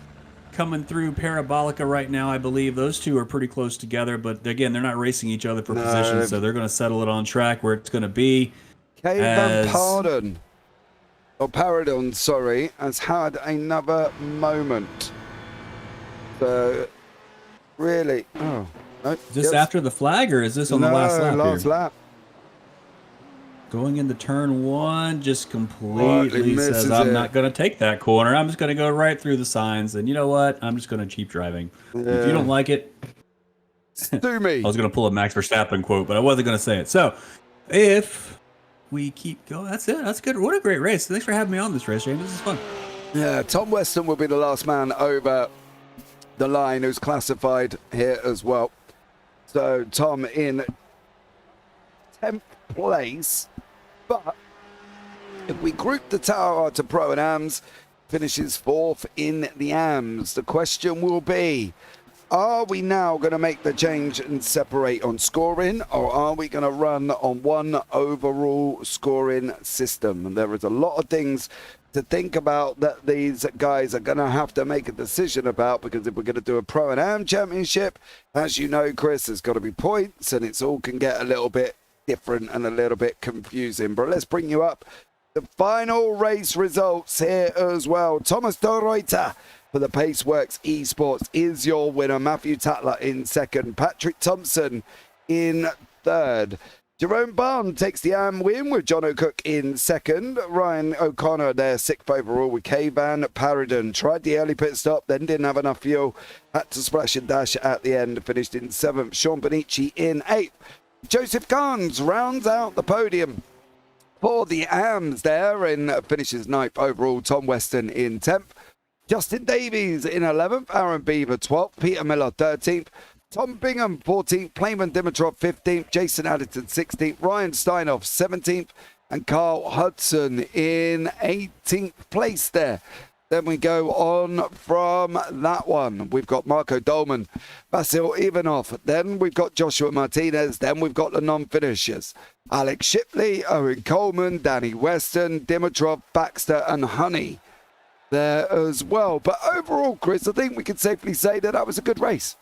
coming through Parabolica right now, I believe. Those two are pretty close together, but again, they're not racing each other for position, so they're going to settle it on track where it's going to be. Paradon, sorry, has had another moment. So, really, no. Is this after the flag, or is this on the last lap? Last lap. Going into turn 1, just completely says, I'm not going to take that corner. I'm just going to go right through the signs. And you know what? I'm just going to keep driving. Yeah. If you don't like it, sue me. I was going to pull a Max Verstappen quote, but I wasn't going to say it. So if we keep going, that's it. That's good. What a great race. Thanks for having me on this race, James. This is fun. Yeah, Tom Weston will be the last man over the line who's classified here as well. So Tom in 10th place. But if we group the Tower to Pro and AMS, finishes 4th in the AMS. The question will be, are we now going to make the change and separate on scoring, or are we going to run on one overall scoring system? And there is a lot of things to think about that these guys are going to have to make a decision about, because if we're going to do a Pro and Am championship, as you know, Chris, there's got to be points, and it's all can get a little bit different and a little bit confusing. But let's bring you up the final race results here as well. Thomas De Ruyter for the Paceworks Esports is your winner. Matthew Tatler in second. Patrik Thomsen in third. Jerome Barn takes the AM win with John O'Cook in second. Ryan O'Connor there, 6th overall with K-Van. Paradon tried the early pit stop, then didn't have enough fuel. Had to splash and dash at the end, finished in 7th. Sean Bonici in 8th. Joseph Carnes rounds out the podium for the AMS there and finishes 9th overall. Tom Weston in 10th. Justin Davies in 11th. Aaron Beaver 12th. Peter Miller 13th. Tom Bingham 14th. Playman Dimitrov 15th. Jason Addington 16th. Ryan Steinoff 17th. And Carl Hudson in 18th place there. Then we go on from that one. We've got Marco Dolman, Vasil Ivanov. Then we've got Joshua Martinez. Then we've got the non-finishers. Alex Shipley, Owen Coleman, Danny Weston, Dimitrov, Baxter and Honey there as well. But overall, Chris, I think we can safely say that that was a good race.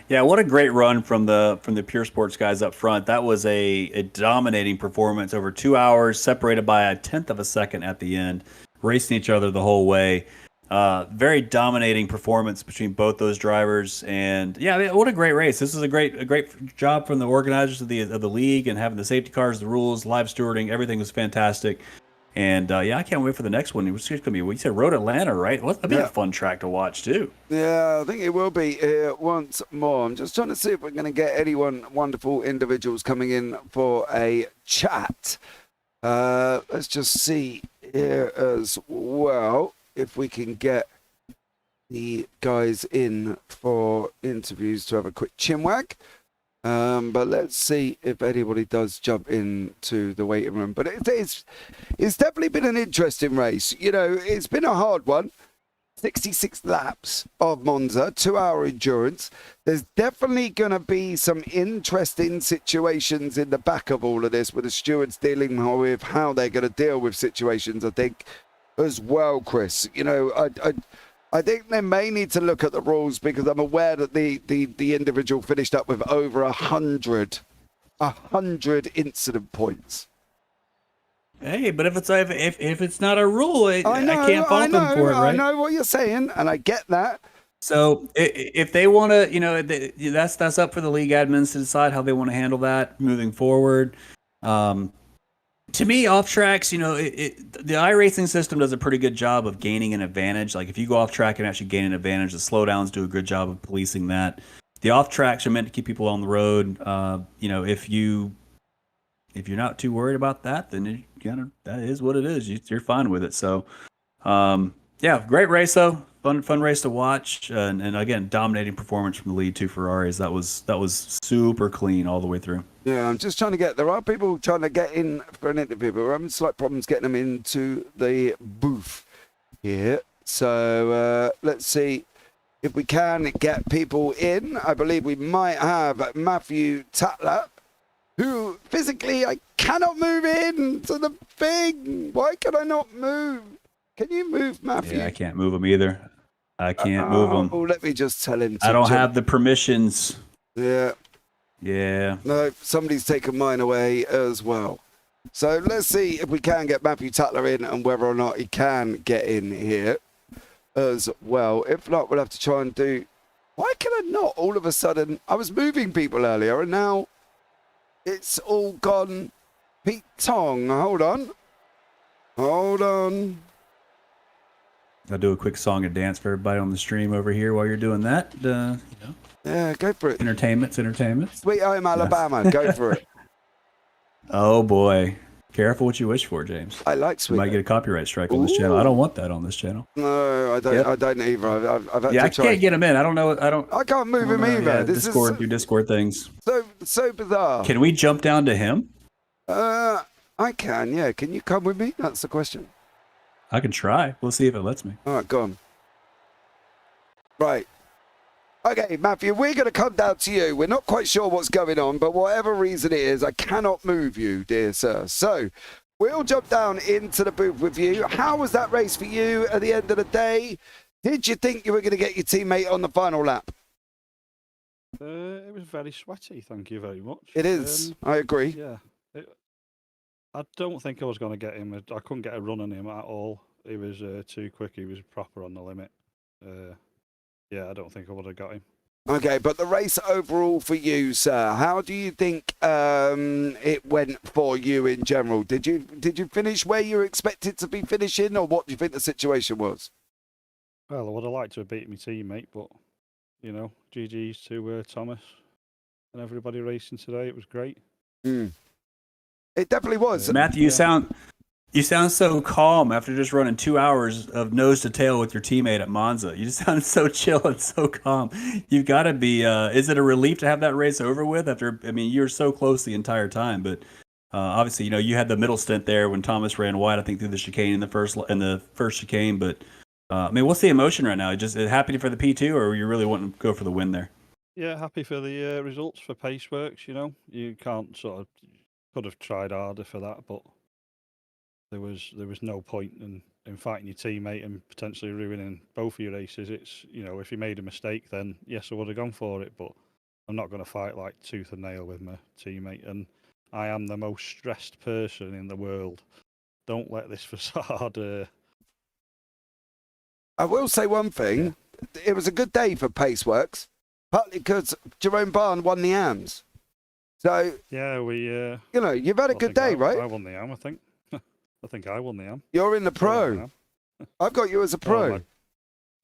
Yeah, what a great run from the Pure Sports guys up front. That was a dominating performance over 2 hours, separated by a 1/10 of a second at the end. Racing each other the whole way. Very dominating performance between both those drivers, and yeah, I mean, what a great race! This is a great job from the organizers of the league, and having the safety cars, the rules, live stewarding, everything was fantastic. And yeah, I can't wait for the next one. It was going to be, we said Road Atlanta, right? That'll be a fun track to watch too. Yeah, I think it will be here once more. I'm just trying to see if we're going to get anyone wonderful individuals coming in for a chat. Let's just see here as well if we can get the guys in for interviews to have a quick chinwag. But let's see if anybody does jump into the waiting room. But it's definitely been an interesting race. You know, it's been a hard one. 66 laps of Monza, 2-hour endurance. There's definitely going to be some interesting situations in the back of all of this with the stewards dealing with how they're going to deal with situations, I think, as well, Chris. You know, I think they may need to look at the rules because I'm aware that the individual finished up with over 100 incident points. Hey, but if it's not a rule, I can't fault them for it, right? I know what you're saying, and I get that. So if they want to, you know, that's up for the league admins to decide how they want to handle that moving forward. To me, off tracks, you know, the iRacing system does a pretty good job of gaining an advantage. Like if you go off track and actually gain an advantage, the slowdowns do a good job of policing that. The off tracks are meant to keep people on the road. You know, if you're not too worried about that, then that is what it is. You're fine with it. So, yeah, great race though. Fun race to watch, and again, dominating performance from the lead two Ferraris. That was super clean all the way through. Yeah, I'm just trying to get. There are people trying to get in for an interview, but we're having slight problems getting them into the booth here. So let's see if we can get people in. I believe we might have Matthew Tatler, who physically I cannot move in to the thing. Why can I not move? Can you move, Matthew? Yeah, I can't move him either. I can't move him. Oh, let me just tell him. I don't have the permissions. Yeah. Yeah. No, somebody's taken mine away as well. So let's see if we can get Matthew Tatler in and whether or not he can get in here as well. If not, we'll have to try and do... Why can I not all of a sudden... I was moving people earlier and now it's all gone Pete Tong. Hold on. I'll do a quick song and dance for everybody on the stream over here while you're doing that. You know. Yeah, go for it. Entertainment. Sweet Home Alabama. Yes. Go for it. Oh, boy. Careful what you wish for, James. I like Sweet You might Home. get a copyright strike on this channel. I don't want that on this channel. No, I don't. Yep. I don't either. I've had to I try. can't get him in. I don't know. I can't move him either. Yeah, this Discord, is do Discord things. So bizarre. Can we jump down to him? I can. Yeah. Can you come with me? That's the question. I can try. We'll see if it lets me. All right, go on. Right. Okay, Matthew, we're going to come down to you. We're not quite sure what's going on, but whatever reason it is, I cannot move you, dear sir. So we'll jump down into the booth with you. How was that race for you at the end of the day? Did you think you were going to get your teammate on the final lap? It was very sweaty, thank you very much. It is. I agree. Yeah. I don't think I was going to get him. I couldn't get a run on him at all. He was too quick. He was proper on the limit. Yeah, I don't think I would have got him. Okay, but the race overall for you, sir, how do you think it went for you in general? Did you finish where you were expected to be finishing, or what do you think the situation was? Well, I would have liked to have beaten my teammate, but, you know, GG's to Thomas and everybody racing today. It was great. It definitely was. Matthew, you sound so calm after just running 2 hours of nose to tail with your teammate at Monza. You just sound so chill and so calm. You've got to be. Is it a relief to have that race over with? I mean, you were so close the entire time, but obviously, you know, you had the middle stint there when Thomas ran wide. I think through the chicane in the first chicane. But I mean, what's the emotion right now? Just happy for the P2, or you really wanting to go for the win there? Yeah, happy for the results for Paceworks. You know, you can't sort of. Could have tried harder for that, but there was no point in fighting your teammate and potentially ruining both of your races. It's, you know, if you made a mistake, then yes, I would have gone for it, but I'm not going to fight like tooth and nail with my teammate, and I am the most stressed person in the world. Don't let this facade... I will say one thing. It was a good day for Paceworks, partly because Jerome Barn won the AMs. So yeah, you know, you've had a good day, right? I won the AM, I think. I think I won the AM. You're in the pro. I've got you as a pro.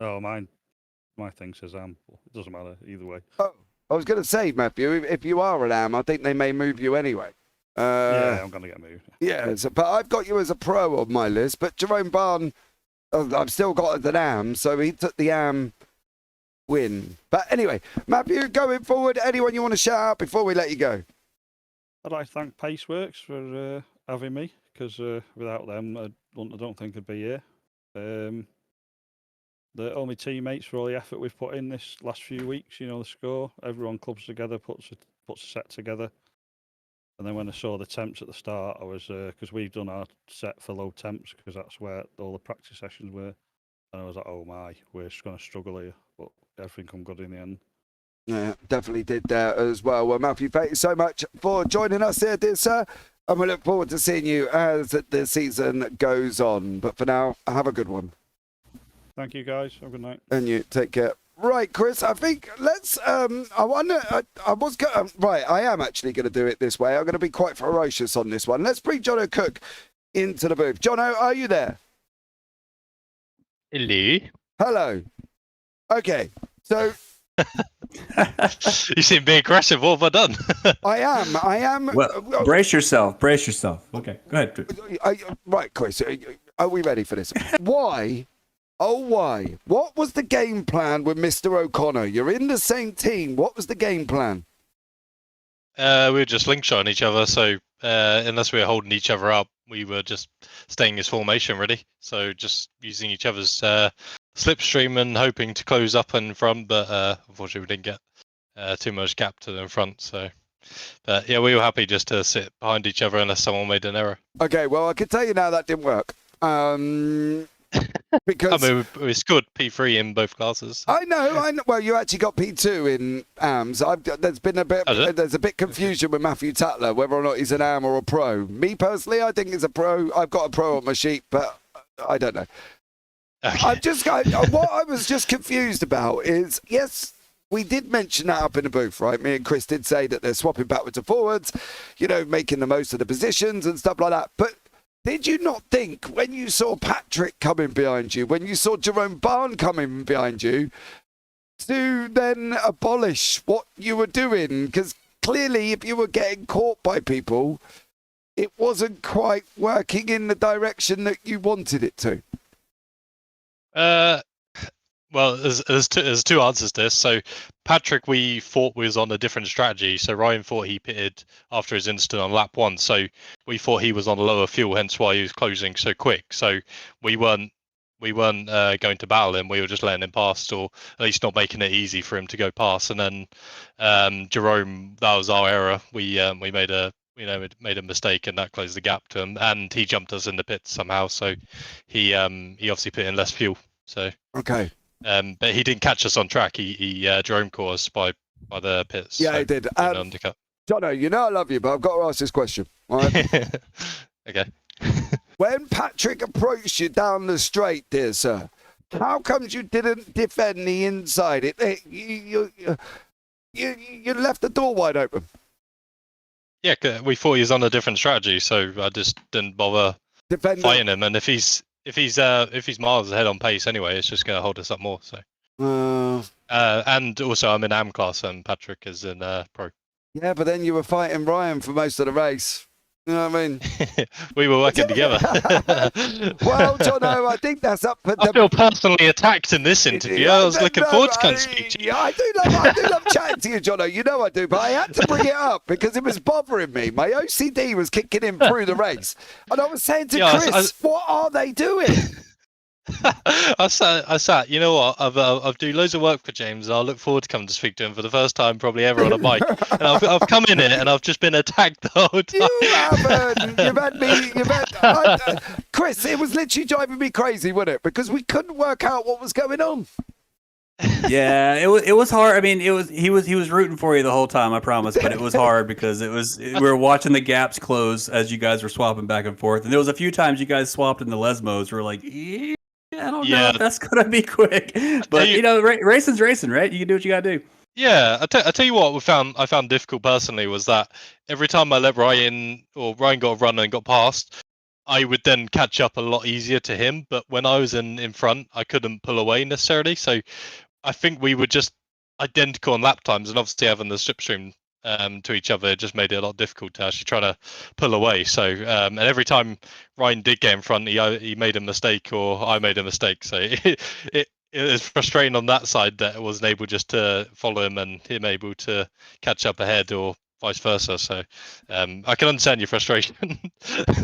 My thing says AM. It doesn't matter either way. Oh, I was going to say, Matthew, if you are an AM, I think they may move you anyway. Yeah, I'm going to get moved. Yeah, but I've got you as a pro on my list. But Jerome Barn, I've still got as an AM, so he took the AM win. But anyway, Matthew, going forward, anyone you want to shout out before we let you go? I'd like to thank Paceworks for having me, because without them, I don't think I'd be here. All my teammates for all the effort we've put in this last few weeks. You know, the score, everyone clubs together, puts a set together. And then when I saw the temps at the start, I was because we've done our set for low temps because that's where all the practice sessions were, and I was like, oh my, we're just going to struggle here. But everything come good in the end. Yeah, definitely did there as well. Well, Matthew, thank you so much for joining us here, dear sir. And we look forward to seeing you as the season goes on. But for now, have a good one. Thank you, guys. Have a good night. And you take care. Right, Chris, I think let's, I am actually going to do it this way. I'm going to be quite ferocious on this one. Let's bring Jono Cook into the booth. Jono, are you there? Hello. Hello. Okay, so... You seem to be aggressive. What have I done? I am. Well, brace yourself. Okay, go ahead. Right, Chris, are we ready for this? Why? Oh, why? What was the game plan with Mr. O'Connor? You're in the same team. What was the game plan? We were just slingshotting each other, so unless we were holding each other up, we were just staying as formation, really. So just using each other's slipstream and hoping to close up in front, but unfortunately we didn't get too much gap to the front. So, but yeah, we were happy just to sit behind each other unless someone made an error. Okay, well, I can tell you now that didn't work. Because I mean, we scored P3 in both classes. I know. Well, you actually got P2 in AMs. There's been a bit confusion with Matthew Tatler whether or not he's an AM or a pro. Me personally, I think he's a pro. I've got a pro on my sheet, but I don't know. Okay. What I was just confused about is, yes, we did mention that up in the booth, right? Me and Chris did say that they're swapping backwards and forwards, you know, making the most of the positions and stuff like that. But did you not think when you saw Patrik coming behind you, when you saw Jerome Barn coming behind you, to then abolish what you were doing? Because clearly, if you were getting caught by people, it wasn't quite working in the direction that you wanted it to. Well, there's two answers to this. So Patrik, we thought was on a different strategy. So Ryan thought he pitted after his incident on lap 1. So we thought he was on lower fuel, hence why he was closing so quick. So we weren't going to battle him. We were just letting him pass, or at least not making it easy for him to go past. And then Jerome, that was our error. We made a mistake, and that closed the gap to him. And he jumped us in the pits somehow. So he obviously put in less fuel. So okay. But he didn't catch us on track. He Jerome caught us by the pits. Yeah, so he did. Undercut. Jono, you know I love you, but I've got to ask this question. All right? Okay. When Patrik approached you down the straight, dear sir, how comes you didn't defend the inside? You left the door wide open. Yeah, we thought he was on a different strategy, so I just didn't bother fighting him. And if he's miles ahead on pace anyway, it's just going to hold us up more. So. And also, I'm in AM class, and Patrik is in pro. Yeah, but then you were fighting Ryan for most of the race. You know what I mean? We were working together. Well, Jono, I think that's up for I feel personally attacked in this interview. I was looking forward to come speak to you. Yeah, I do love chatting to you, Jono. You know I do, but I had to bring it up because it was bothering me. My OCD was kicking in through the race. And I was saying to Chris, what are they doing? I sat. You know what? I've do loads of work for James. And I look forward to coming to speak to him for the first time probably ever on a bike. And I've come in it and I've just been attacked the whole time. You haven't. You've had Chris, it was literally driving me crazy, wasn't it? Because we couldn't work out what was going on. Yeah, it was hard. I mean, he was rooting for you the whole time, I promise. But it was hard because we were watching the gaps close as you guys were swapping back and forth. And there was a few times you guys swapped in the Lesmos. We were like, I don't know if that's gonna be quick, but racing's racing, right? You can do what you gotta do. Yeah, I tell you what, I found difficult personally was that every time I let Ryan got a run and got past, I would then catch up a lot easier to him. But when I was in front, I couldn't pull away necessarily. So I think we were just identical on lap times, and obviously having the slipstream to each other, it just made it a lot difficult to actually try to pull away. So and every time Ryan did get in front, he made a mistake or I made a mistake. So it was frustrating on that side that I wasn't able just to follow him and him able to catch up ahead or vice versa. So I can understand your frustration.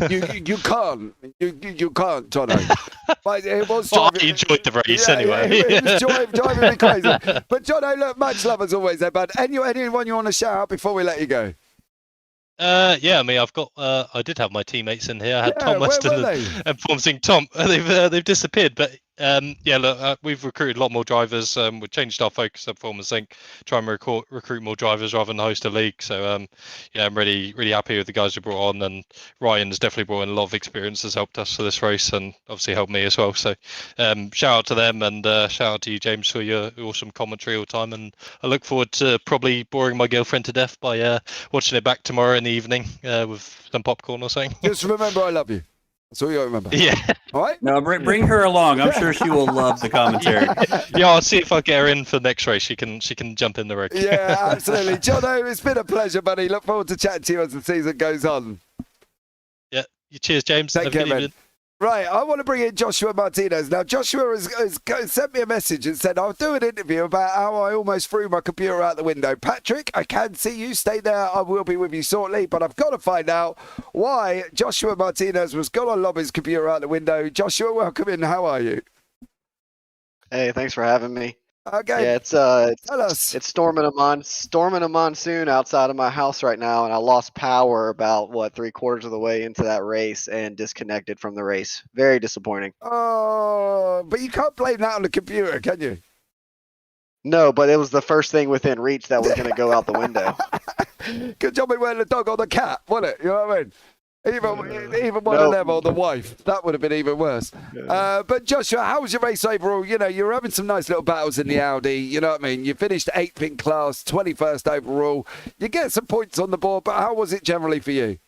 you can't, Jono. But it was Well, I driving, enjoyed the race anyway. It was driving me crazy. But Jono, look, much love as always, there, bud. Anyone you want to shout out before we let you go? Yeah, I mean, I've got. I did have my teammates in here. I had Tom where Weston were they? and Thomsen. Tom, they've disappeared. But yeah, look, we've recruited a lot more drivers. We've changed our focus at Performance Sync, try and recruit more drivers rather than host a league. So yeah, I'm really happy with the guys we brought on, and Ryan's definitely brought in a lot of experience, has helped us for this race, and obviously helped me as well. So shout out to them, and shout out to you, James, for your awesome commentary all the time. And I look forward to probably boring my girlfriend to death by watching it back tomorrow in the evening with some popcorn or something. Just remember, I love you. That's all you got to remember. Yeah. All right? No, bring her along. I'm sure she will love the commentary. Yeah, I'll see if I get her in for the next race. She can jump in the rig. Yeah, absolutely. Jono, it's been a pleasure, buddy. Look forward to chatting to you as the season goes on. Yeah. Cheers, James. Take Have a care, good man. evening. Right, I want to bring in Joshua Martinez. Now, Joshua has sent me a message and said, I'll do an interview about how I almost threw my computer out the window. Patrick, I can see you. Stay there. I will be with you shortly. But I've got to find out why Joshua Martinez was going to lob his computer out the window. Joshua, welcome in. How are you? Hey, thanks for having me. Okay. Yeah, it's Tell us. it's storming a monsoon outside of my house right now, and I lost power about 3/4 of the way into that race and disconnected from the race. Very disappointing. Oh, but you can't blame that on the computer, can you? No, but it was the first thing within reach that was going to go out the window. Good job we weren't the dog or the cat, wasn't it? You know what I mean? Even one of them or the wife. That would have been even worse. But Joshua, how was your race overall? You know, you were having some nice little battles in the Audi. You know what I mean? You finished 8th in class, 21st overall. You get some points on the board, but how was it generally for you?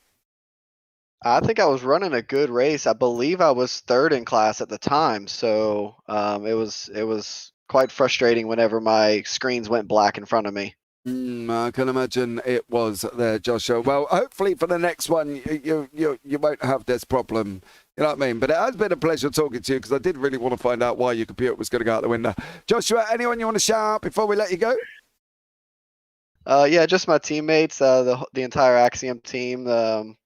I think I was running a good race. I believe I was 3rd in class at the time, so it was quite frustrating whenever my screens went black in front of me. I can imagine it was there, Joshua. Well, hopefully for the next one, you won't have this problem. You know what I mean? But it has been a pleasure talking to you because I did really want to find out why your computer was going to go out the window. Joshua, anyone you want to shout out before we let you go? Yeah, just my teammates, the entire Axiom team.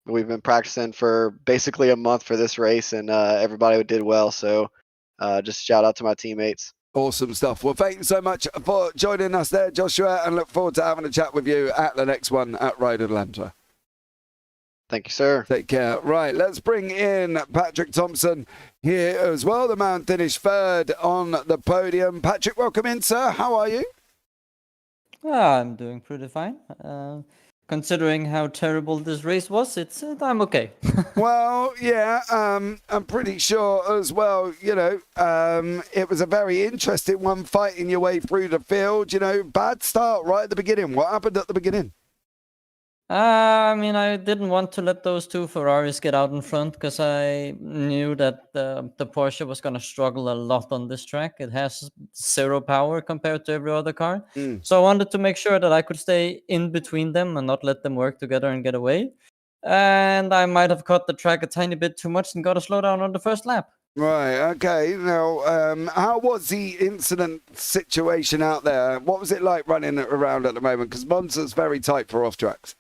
We've been practicing for basically a month for this race, and everybody did well. So just shout out to my teammates. Awesome stuff. Well, thank you so much for joining us there, Joshua, and look forward to having a chat with you at the next one at Ride Atlanta. Thank you, sir. Take care. Right, let's bring in Patrik Thomsen here as well. The man finished 3rd on the podium. Patrick, welcome in, sir. How are you? I'm doing pretty fine. Considering how terrible this race was, I'm okay. Well, yeah, I'm pretty sure as well, you know, it was a very interesting one, fighting your way through the field, you know, bad start right at the beginning. What happened at the beginning? I mean, I didn't want to let those two Ferraris get out in front because I knew that the Porsche was going to struggle a lot on this track. It has 0 power compared to every other car. So I wanted to make sure that I could stay in between them and not let them work together and get away. And I might have cut the track a tiny bit too much and got a slowdown on the first lap. Right, okay. Now, how was the incident situation out there? What was it like running around at the moment? Because Monza's very tight for off tracks.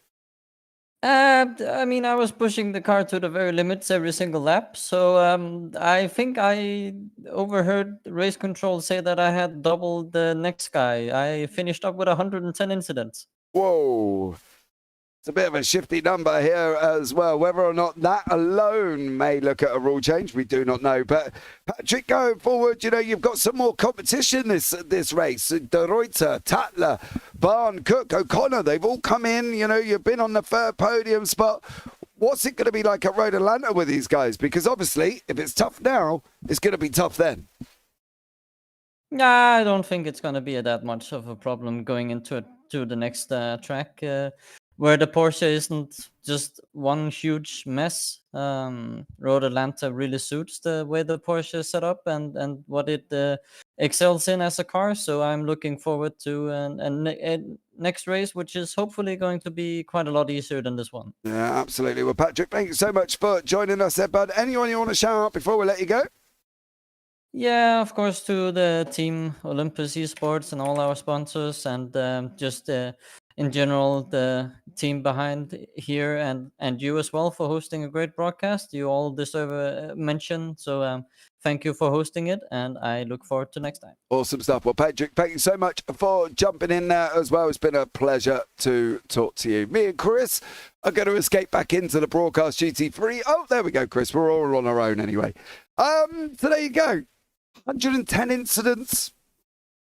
I mean, I was pushing the car to the very limits every single lap. So I think I overheard race control say that I had double the next guy. I finished up with 110 incidents. Whoa. It's a bit of a shifty number here as well. Whether or not that alone may look at a rule change, we do not know. But Patrick, going forward, you know, you've got some more competition this race. De Ruyter, Tatler, Barn, Cook, O'Connor, they've all come in. You know, you've been on the 3rd podium spot. What's it going to be like at Road Atlanta with these guys? Because obviously, if it's tough now, it's going to be tough then. I don't think it's going to be that much of a problem going into it to the next track. where the Porsche isn't just one huge mess. Road Atlanta really suits the way the Porsche is set up and what it excels in as a car. So I'm looking forward to a next race, which is hopefully going to be quite a lot easier than this one. Yeah, absolutely. Well, Patrik, thank you so much for joining us there, bud. Anyone you want to shout out before we let you go? Yeah, of course, to the team Olympus Esports and all our sponsors, and just in general the team behind here, and you as well for hosting a great broadcast. You all deserve a mention. So thank you for hosting it, and I look forward to next time. Awesome stuff. Well, Patrik, thank you so much for jumping in there as well. It's been a pleasure to talk to you. Me and Chris are going to escape back into the broadcast GT3. Oh, there we go, Chris. We're all on our own anyway. So there you go. 110 incidents.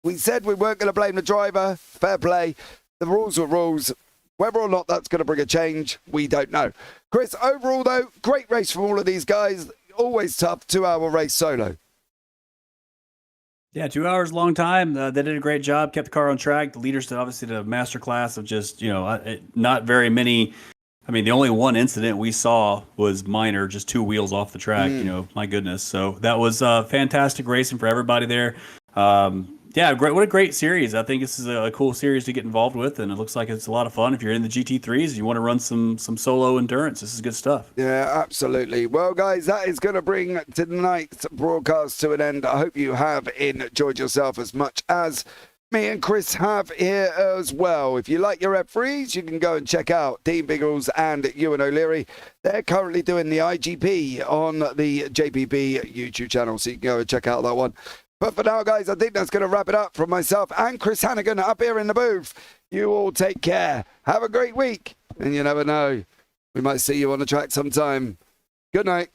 We said we weren't going to blame the driver. Fair play. The rules are rules. Whether or not that's going to bring a change, we don't know. Chris, overall, though, great race from all of these guys. Always tough 2-hour race solo. Yeah, 2 hours, long time. They did a great job, kept the car on track. The leaders did obviously the master class of just, not very many. I mean, the only one incident we saw was minor, just 2 wheels off the track, my goodness. So that was fantastic racing for everybody there. Yeah, great. What a great series. I think this is a cool series to get involved with, and it looks like it's a lot of fun. If you're in the GT3s and you want to run some solo endurance, this is good stuff. Yeah, absolutely. Well, guys, that is going to bring tonight's broadcast to an end. I hope you have enjoyed yourself as much as me and Chris have here as well. If you like your F3s, you can go and check out Dean Biggles and Ewan O'Leary. They're currently doing the IGP on the JPB YouTube channel, so you can go and check out that one. But for now, guys, I think that's going to wrap it up from myself and Chris Hannigan up here in the booth. You all take care. Have a great week. And you never know, we might see you on the track sometime. Good night.